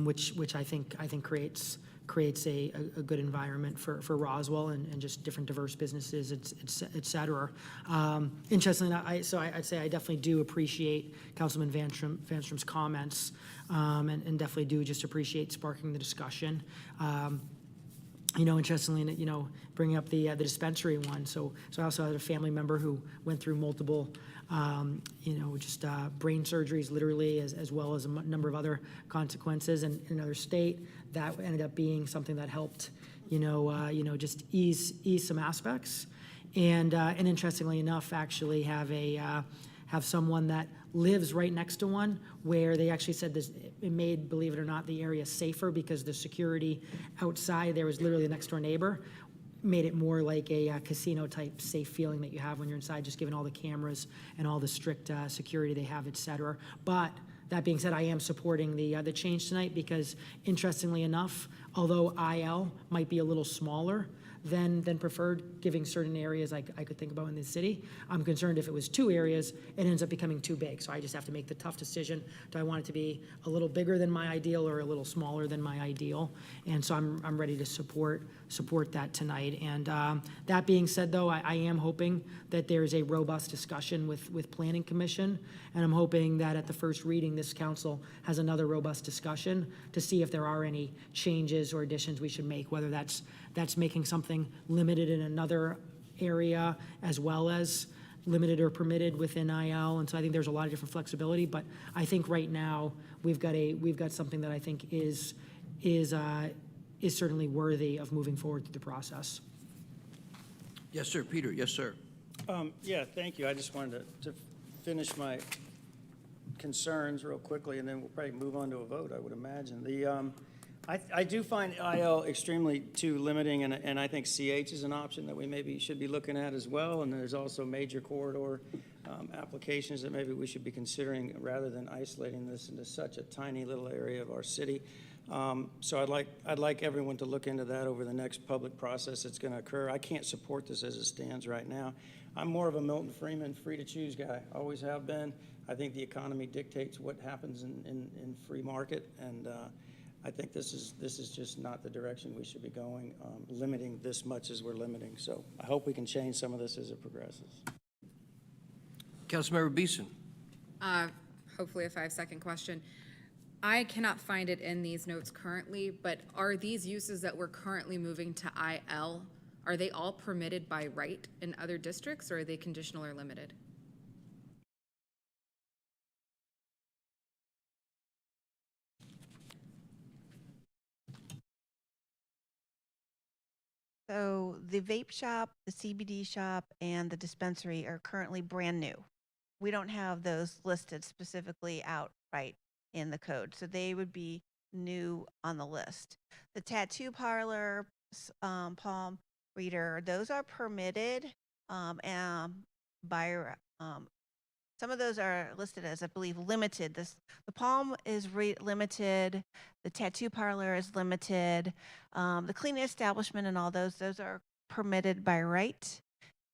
which I think creates a good environment for Roswell and just different diverse businesses, et cetera. Interestingly, I'd say I definitely do appreciate Councilman Vanstrom's comments, and definitely do just appreciate sparking the discussion. Interestingly, bringing up the dispensary one. So I also had a family member who went through multiple, brain surgeries, literally, as well as a number of other consequences in another state. That ended up being something that helped, just ease some aspects. And interestingly enough, actually have someone that lives right next to one, where they actually said it made, believe it or not, the area safer because the security outside there was literally the next door neighbor, made it more like a casino type safe feeling that you have when you're inside, just given all the cameras and all the strict security they have, et cetera. But that being said, I am supporting the change tonight because, interestingly enough, although IL might be a little smaller, than preferred, giving certain areas I could think about in the city. I'm concerned if it was 2 areas, it ends up becoming too big. So I just have to make the tough decision. Do I want it to be a little bigger than my ideal or a little smaller than my ideal? And so I'm ready to support that tonight. And that being said, though, I am hoping that there's a robust discussion with Planning Commission. And I'm hoping that at the first reading, this council has another robust discussion to see if there are any changes or additions we should make, whether that's making something limited in another area as well as limited or permitted within IL. And so I think there's a lot of different flexibility, but I think right now we've got something that I think is certainly worthy of moving forward through the process. Yes, sir. Peter, yes, sir. Yeah, thank you. I just wanted to finish my concerns real quickly, and then we'll probably move on to a vote, I would imagine. I do find IL extremely too limiting, and I think CH is an option that we maybe should be looking at as well. And there's also major corridor applications that maybe we should be considering rather than isolating this into such a tiny little area of our city. So I'd like everyone to look into that over the next public process that's going to occur. I can't support this as it stands right now. I'm more of a Milton Friedman free to choose guy, always have been. I think the economy dictates what happens in free market, and I think this is just not the direction we should be going, limiting this much as we're limiting. So I hope we can change some of this as it progresses. Councilmember Beeson. Hopefully a 5-second question. I cannot find it in these notes currently, but are these uses that we're currently moving to IL, are they all permitted by right in other districts, or are they conditional or limited? So the vape shop, the CBD shop, and the dispensary are currently brand new. We don't have those listed specifically outright in the code, so they would be new on the list. The tattoo parlor, palm reader, those are permitted, and by some of those are listed as, I believe, limited. The palm is limited, the tattoo parlor is limited, the cleaning establishment and all those are permitted by right.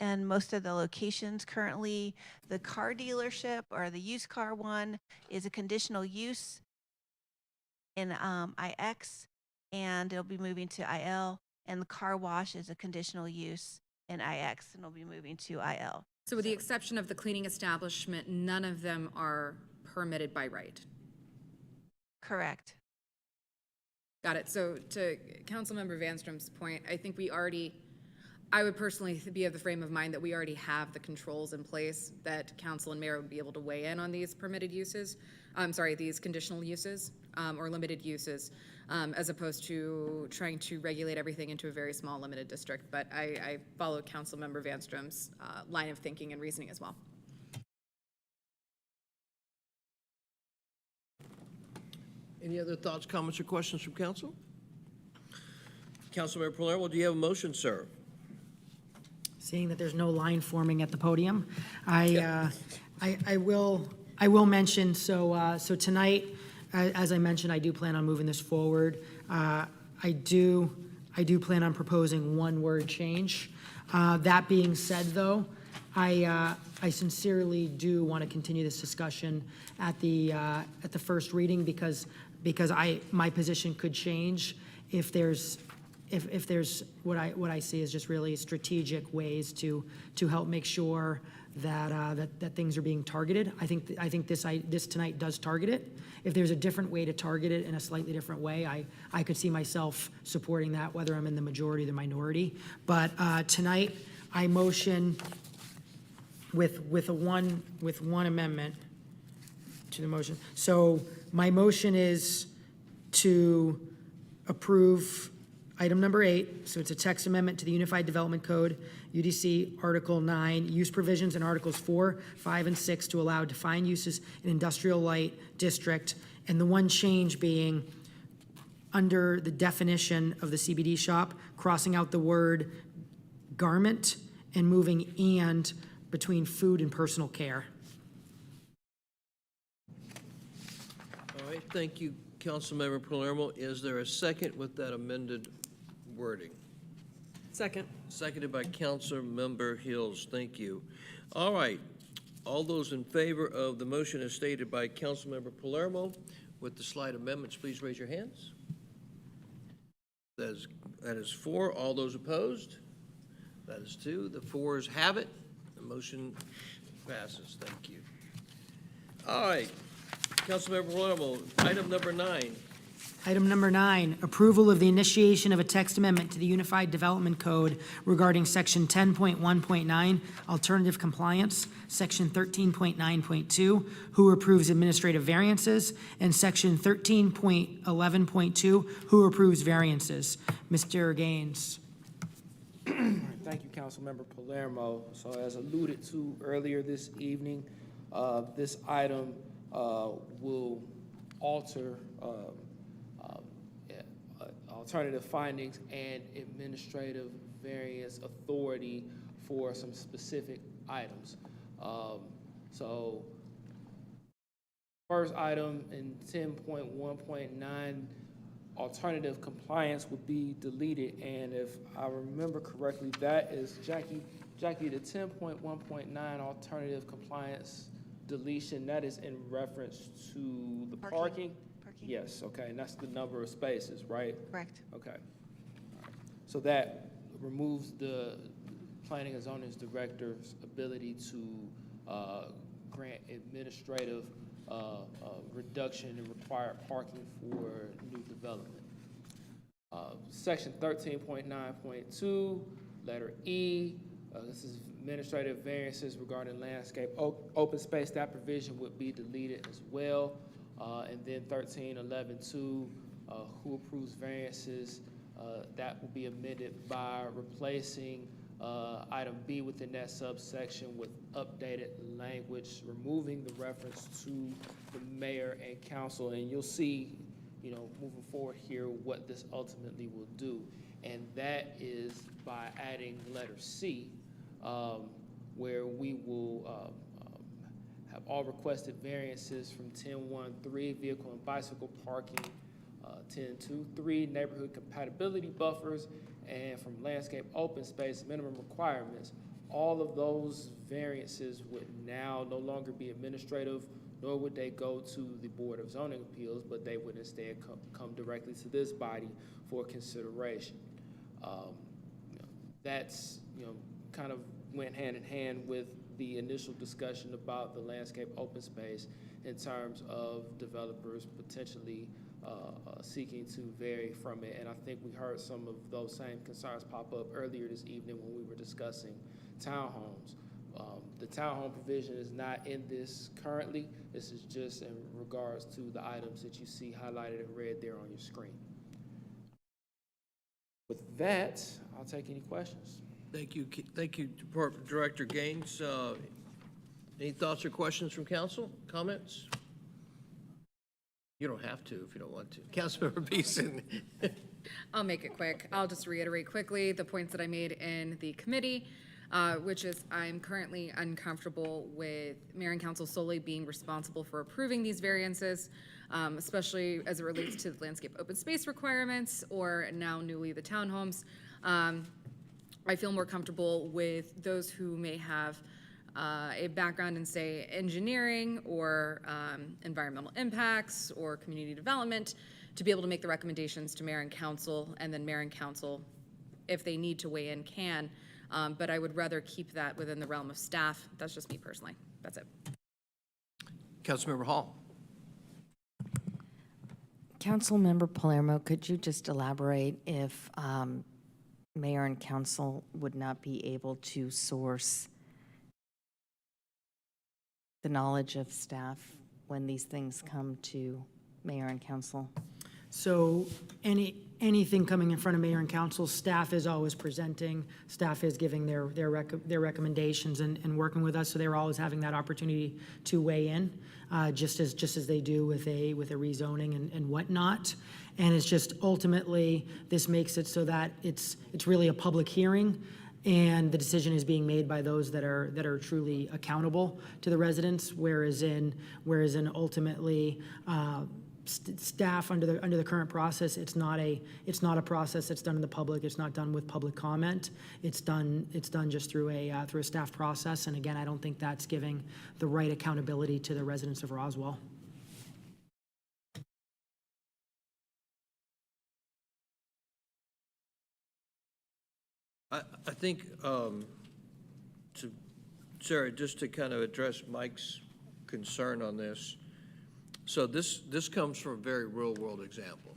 And most of the locations currently, the car dealership or the used car one is a conditional use in IX, and it'll be moving to IL. And the car wash is a conditional use in IX, and it'll be moving to IL. So with the exception of the cleaning establishment, none of them are permitted by right? Correct. Got it. So to Councilmember Vanstrom's point, I think I would personally be of the frame of mind that we already have the controls in place that council and mayor would be able to weigh in on these permitted uses. These conditional uses or limited uses, as opposed to trying to regulate everything into a very small limited district. But I follow Councilmember Vanstrom's line of thinking and reasoning as well. Any other thoughts, comments, or questions from council? Councilmember Palermo, do you have a motion, sir? Seeing that there's no line forming at the podium, I will mention, so tonight, as I mentioned, I do plan on moving this forward. I do plan on proposing one word change. That being said, though, I sincerely do want to continue this discussion at the first reading because my position could change if there's what I see as just really strategic ways to help make sure that things are being targeted. I think this tonight does target it. If there's a different way to target it in a slightly different way, I could see myself supporting that, whether I'm in the majority or the minority. But tonight, I motion with one amendment to the motion. So my motion is to approve item number 8, so it's a text amendment to the Unified Development Code, UDC Article 9, use provisions in Articles 4, 5, and 6 to allow defined uses in industrial light district, and the one change being under the definition of the CBD shop, crossing out the word garment and moving and between food and personal care. All right, thank you, Councilmember Palermo. Is there a second with that amended wording? Second. Seconded by Councilmember Hills. Thank you. All right. All those in favor of the motion as stated by Councilmember Palermo with the slight amendments, please raise your hands. That is 4. All those opposed? That is 2. The 4s have it. The motion passes. Thank you. All right. Councilmember Palermo, item number 9. Item number 9, approval of the initiation of a text amendment to the Unified Development Code regarding Section 10.1.9, alternative compliance, Section 13.9.2, who approves administrative variances, and Section 13.11.2, who approves variances. Mr. Gaines. Thank you, Councilmember Palermo. So as alluded to earlier this evening, this item will alter alternative findings and administrative variance authority for some specific items. So first item in 10.1.9, alternative compliance would be deleted, and if I remember correctly, that is, Jackie, the 10.1.9 alternative compliance deletion, that is in reference to the parking? Yes, okay, and that's the number of spaces, right? Correct. Okay. All right. So that removes the planning and zoning director's ability to grant administrative reduction in required parking for new development. Section 13.9.2, letter E, this is administrative variances regarding landscape open space. That provision would be deleted as well. And then 13.11.2, who approves variances, that will be amended by replacing item B within that subsection with updated language, removing the reference to the mayor and council. And you'll see, moving forward here, what this ultimately will do. And that is by adding letter C, where we will have all requested variances from 10.1.3, vehicle and bicycle parking, 10.2.3, neighborhood compatibility buffers, and from landscape open space minimum requirements. All of those variances would now no longer be administrative, nor would they go to the Board of Zoning Appeals, but they would instead come directly to this body for consideration. That's, kind of went hand in hand with the initial discussion about the landscape open space in terms of developers potentially seeking to vary from it. And I think we heard some of those same concerns pop up earlier this evening when we were discussing townhomes. The townhome provision is not in this currently. This is just in regards to the items that you see highlighted in red there on your screen. With that, I'll take any questions. Thank you, Department Director Gaines. Any thoughts or questions from council? Comments? You don't have to if you don't want to. Councilmember Beeson. I'll make it quick. I'll just reiterate quickly the points that I made in the committee, which is I'm currently uncomfortable with mayor and council solely being responsible for approving these variances, especially as it relates to the landscape open space requirements or now newly the townhomes. I feel more comfortable with those who may have a background in, say, engineering or environmental impacts or community development to be able to make the recommendations to mayor and council, and then mayor and council, if they need to weigh in, can. But I would rather keep that within the realm of staff. That's just me personally. That's it. Councilmember Hall. Councilmember Palermo, could you just elaborate if mayor and council would not be able to source the knowledge of staff when these things come to mayor and council? So anything coming in front of mayor and council, staff is always presenting, staff is giving their recommendations and working with us, so they're always having that opportunity to weigh in, just as they do with a rezoning and whatnot. And it's just ultimately, this makes it so that it's really a public hearing, and the decision is being made by those that are truly accountable to the residents, whereas in ultimately, staff under the current process, it's not a process that's done in the public. It's not done with public comment. It's done just through a staff process. And again, I don't think that's giving the right accountability to the residents of Roswell. I think, Sarah, just to kind of address Mike's concern on this. So this comes from a very real-world example.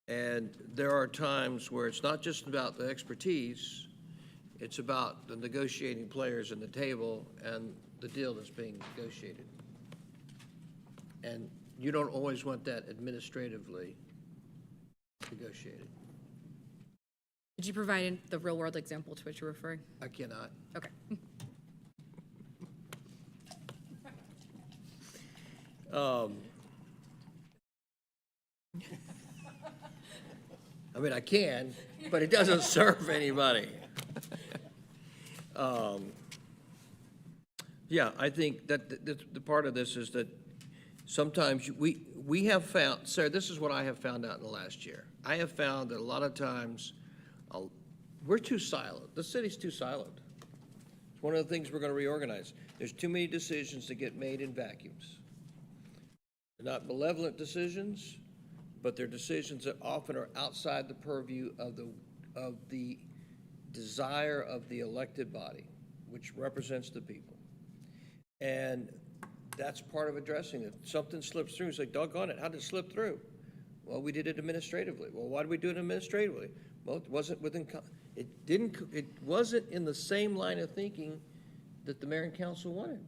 And there are times where it's not just about the expertise, it's about the negotiating players in the table and the deal that's being negotiated. And you don't always want that administratively negotiated. Did you provide the real-world example to which you're referring? I cannot. Okay. I mean, I can, but it doesn't serve anybody. Yeah, I think that the part of this is that sometimes we have found, Sarah, this is what I have found out in the last year. I have found that a lot of times we're too silent. The city's too silent. It's one of the things we're going to reorganize. There's too many decisions that get made in vacuums. They're not malevolent decisions, but they're decisions that often are outside the purview of the desire of the elected body, which represents the people. And that's part of addressing it. Something slips through, it's like, doggone it, how did it slip through? Well, we did it administratively. Well, why did we do it administratively? Well, it wasn't it wasn't in the same line of thinking that the mayor and council wanted.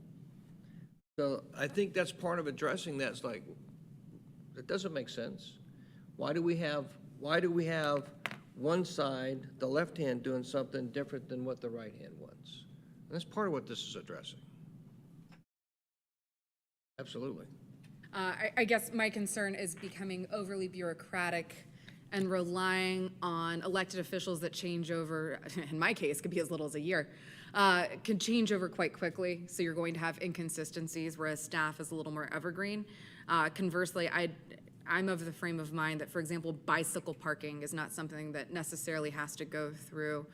So I think that's part of addressing that. It's like, it doesn't make sense. Why do we have one side, the left hand, doing something different than what the right hand wants? And that's part of what this is addressing. Absolutely. I guess my concern is becoming overly bureaucratic and relying on elected officials that change over, in my case, could be as little as a year, can change over quite quickly. So you're going to have inconsistencies, whereas staff is a little more evergreen. Conversely, I'm of the frame of mind that, for example, bicycle parking is not something that necessarily has to go through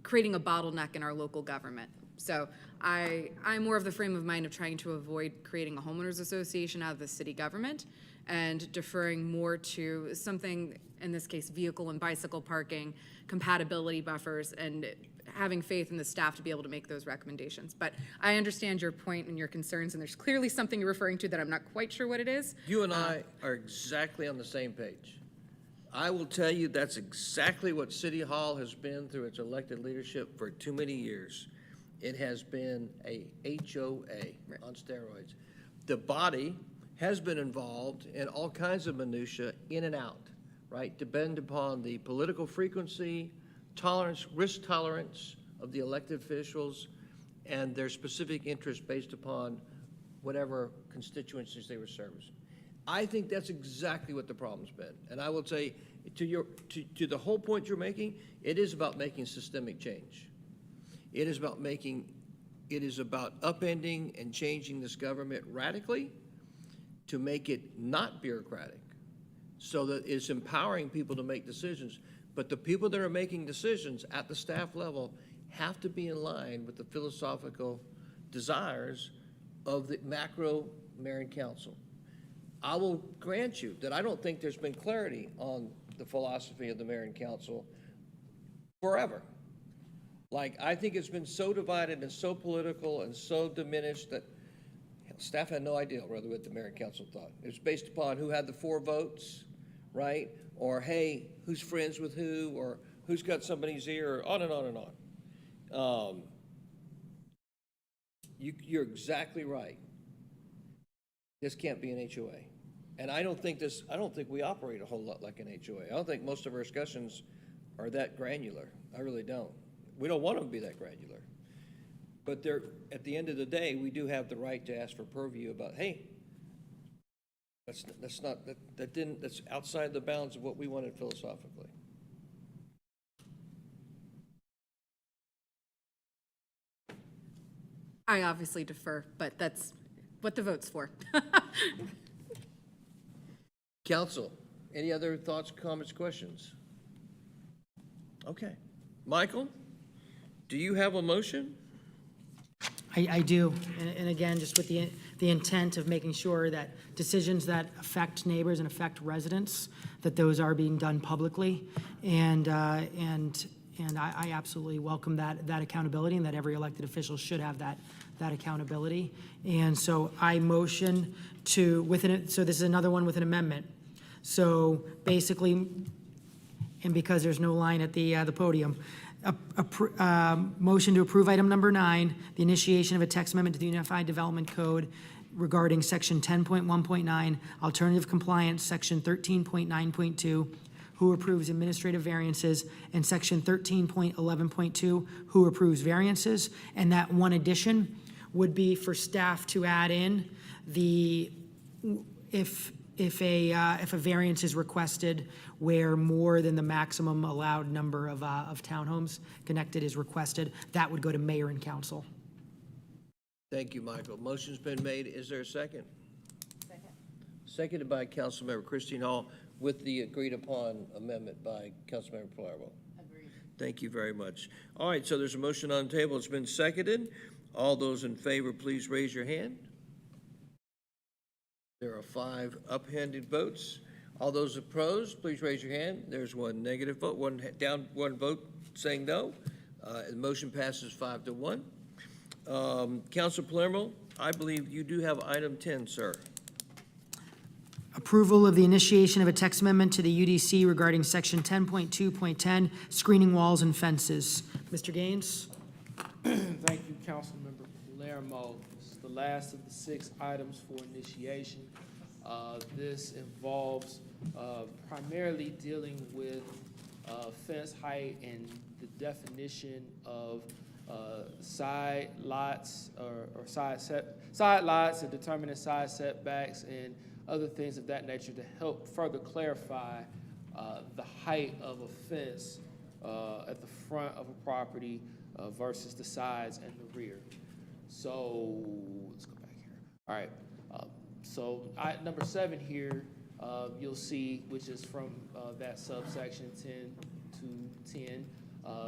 creating a bottleneck in our local government. So I'm more of the frame of mind of trying to avoid creating a homeowners association out of the city government and deferring more to something, in this case, vehicle and bicycle parking, compatibility buffers, and having faith in the staff to be able to make those recommendations. But I understand your point and your concerns, and there's clearly something you're referring to that I'm not quite sure what it is. You and I are exactly on the same page. I will tell you that's exactly what City Hall has been through its elected leadership for too many years. It has been a HOA on steroids. The body has been involved in all kinds of minutia in and out, right? Depend upon the political frequency, tolerance, risk tolerance of the elected officials, and their specific interests based upon whatever constituencies they were servicing. I think that's exactly what the problem's been. And I will say, to the whole point you're making, it is about making systemic change. It is about upending and changing this government radically to make it not bureaucratic, so that it's empowering people to make decisions. But the people that are making decisions at the staff level have to be in line with the philosophical desires of the macro mayor and council. I will grant you that I don't think there's been clarity on the philosophy of the mayor and council forever. Like, I think it's been so divided and so political and so diminished that staff had no idea really what the mayor and council thought. It was based upon who had the 4 votes, right? Or, hey, who's friends with who, or who's got somebody's ear, or on and on and on. You're exactly right. This can't be an HOA. And I don't think we operate a whole lot like an HOA. I don't think most of our discussions are that granular. I really don't. We don't want them to be that granular. But at the end of the day, we do have the right to ask for purview about, hey, that's outside the bounds of what we wanted philosophically. I obviously defer, but that's what the vote's for. Council, any other thoughts, comments, questions? Okay. Michael, do you have a motion? I do, and again, just with the intent of making sure that decisions that affect neighbors and affect residents, that those are being done publicly, and I absolutely welcome that accountability, and that every elected official should have that accountability. And so I motion to, so this is another one with an amendment. So basically, and because there's no line at the podium, motion to approve item number 9, the initiation of a text amendment to the Unified Development Code regarding section 10.1.9, alternative compliance, section 13.9.2, who approves administrative variances, and section 13.11.2, who approves variances. And that one addition would be for staff to add in if a variance is requested where more than the maximum allowed number of townhomes connected is requested, that would go to mayor and council. Thank you, Michael. Motion's been made. Is there a second? Second. Seconded by Councilmember Christine Hall with the agreed-upon amendment by Councilmember Palermo. Agreed. Thank you very much. All right, so there's a motion on the table. It's been seconded. All those in favor, please raise your hand. There are 5 up-handed votes. All those opposed, please raise your hand. There's 1 negative vote, 1 vote saying no. The motion passes 5-1. Councilor Palermo, I believe you do have item 10, sir. Approval of the initiation of a text amendment to the UDC regarding section 10.2.10, screening walls and fences. Mr. Gaines? Thank you, Councilmember Palermo. This is the last of the 6 items for initiation. This involves primarily dealing with fence height and the definition of side lots or side lots and determining side setbacks and other things of that nature to help further clarify the height of a fence at the front of a property versus the sides and the rear. So let's go back here. All right. So number 7 here, you'll see, which is from that subsection 10 to 10,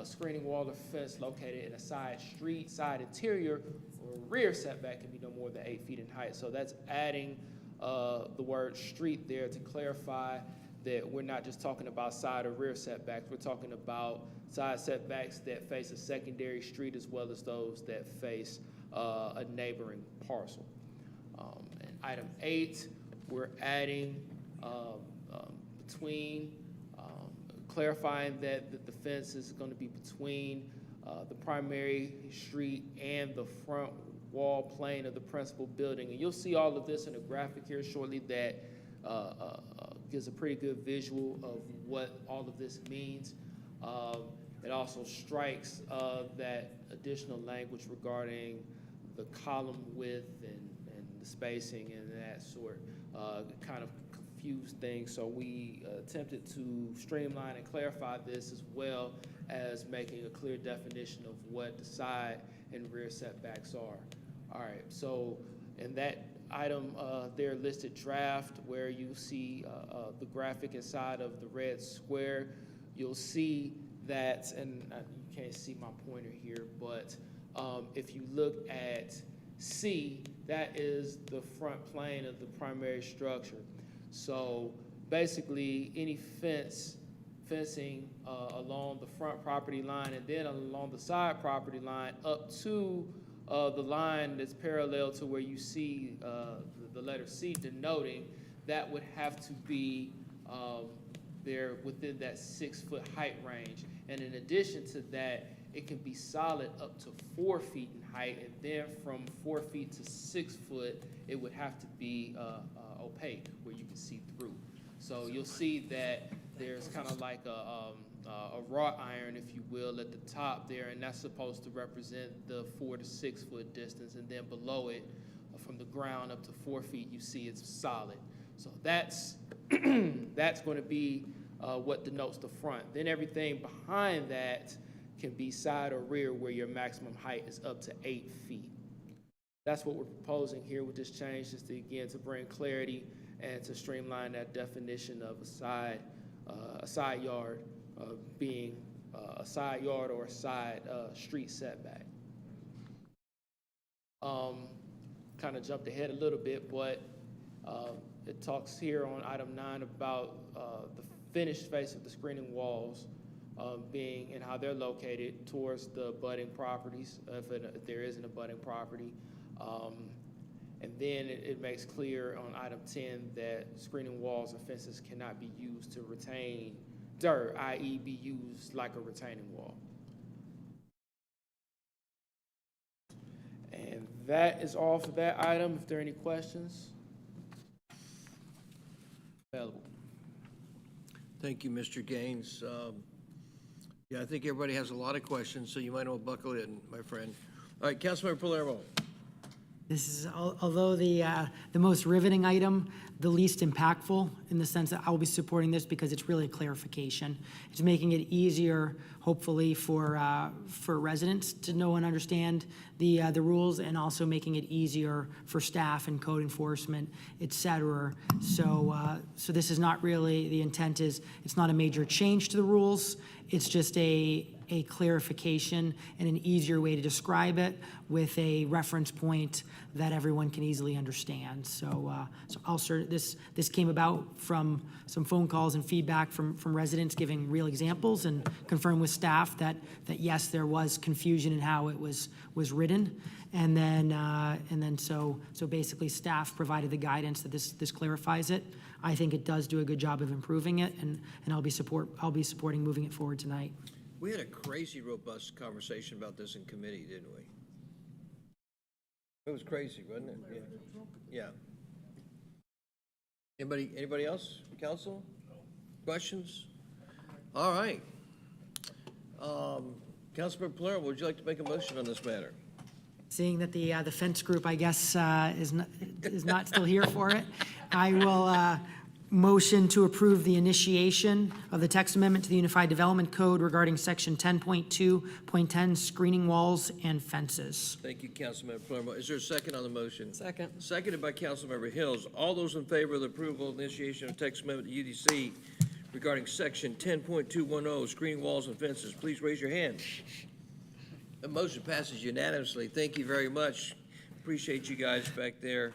screening wall or fence located in a side street, side interior, or rear setback can be no more than 8 feet in height. So that's adding the word street there to clarify that we're not just talking about side or rear setbacks. We're talking about side setbacks that face a secondary street as well as those that face a neighboring parcel. And item 8, we're adding clarifying that the fence is going to be between the primary street and the front wall plane of the principal building. And you'll see all of this in a graphic here shortly that gives a pretty good visual of what all of this means. It also strikes that additional language regarding the column width and the spacing and that sort, kind of confused things. So we attempted to streamline and clarify this as well as making a clear definition of what the side and rear setbacks are. All right, so in that item there listed draft where you see the graphic inside of the red square, you'll see that, and you can't see my pointer here, but if you look at C, that is the front plane of the primary structure. So basically any fencing along the front property line and then along the side property line up to the line that's parallel to where you see the letter C denoting, that would have to be there within that 6-foot height range. And in addition to that, it can be solid up to 4 feet in height, and then from 4 feet to 6 foot, it would have to be opaque where you can see through. So you'll see that there's kind of like a wrought iron, if you will, at the top there, and that's supposed to represent the 4 to 6 foot distance, and then below it, from the ground up to 4 feet, you see it's solid. So that's that's going to be what denotes the front. Then everything behind that can be side or rear where your maximum height is up to 8 feet. That's what we're proposing here with this change, just to, again, to bring clarity and to streamline that definition of a side yard being a side yard or a side street setback. Kind of jumped ahead a little bit, but it talks here on item 9 about the finished face of the screening walls being and how they're located towards the abutting properties, if there isn't a abutting property. And then it makes clear on item 10 that screening walls and fences cannot be used to retain dirt, i.e. be used like a retaining wall. And that is all for that item. If there are any questions, available. Thank you, Mr. Gaines. Yeah, I think everybody has a lot of questions, so you might want to buckle in, my friend. All right, Councilmember Palermo. This is, although the most riveting item, the least impactful in the sense that I will be supporting this because it's really a clarification. It's making it easier, hopefully, for residents to know and understand the rules, and also making it easier for staff and code enforcement, et cetera. So this is not really, the intent is, it's not a major change to the rules. It's just a clarification and an easier way to describe it with a reference point that everyone can easily understand. So this came about from some phone calls and feedback from residents giving real examples, and confirmed with staff that yes, there was confusion in how it was written. And then so basically staff provided the guidance that this clarifies it. I think it does do a good job of improving it, and I'll be supporting moving it forward tonight. We had a crazy robust conversation about this in committee, didn't we? It was crazy, wasn't it? Yeah. Anybody else, council? Questions? All right. Councilmember Palermo, would you like to make a motion on this matter? Seeing that the fence group, I guess, is not still here for it, I will motion to approve the initiation of the text amendment to the Unified Development Code regarding Section 10.2.10, screening walls and fences. Thank you, Councilmember Palermo. Is there a second on the motion? Second. Seconded by Councilmember Hills. All those in favor of the approval of initiation of text amendment to UDC regarding Section 10.210, screening walls and fences, please raise your hand. The motion passes unanimously. Thank you very much. Appreciate you guys back there.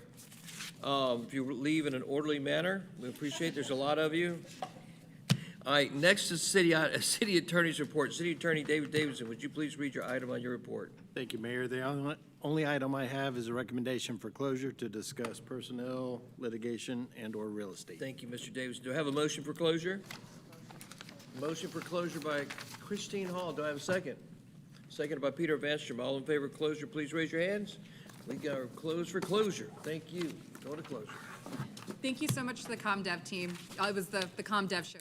If you leave in an orderly manner, we appreciate. There's a lot of you. All right, next is city attorney's report. City Attorney David Davidson, would you please read your item on your report? Thank you, Mayor. The only item I have is a recommendation for closure to discuss personnel, litigation, and/or real estate. Thank you, Mr. Davidson. Do I have a motion for closure? Motion for closure by Christine Hall. Do I have a second? Seconded by Peter Vanstrom. All in favor of closure, please raise your hands. We got closed for closure. Thank you. Go to closure. Thank you so much to the ComDev team. It was the ComDev show.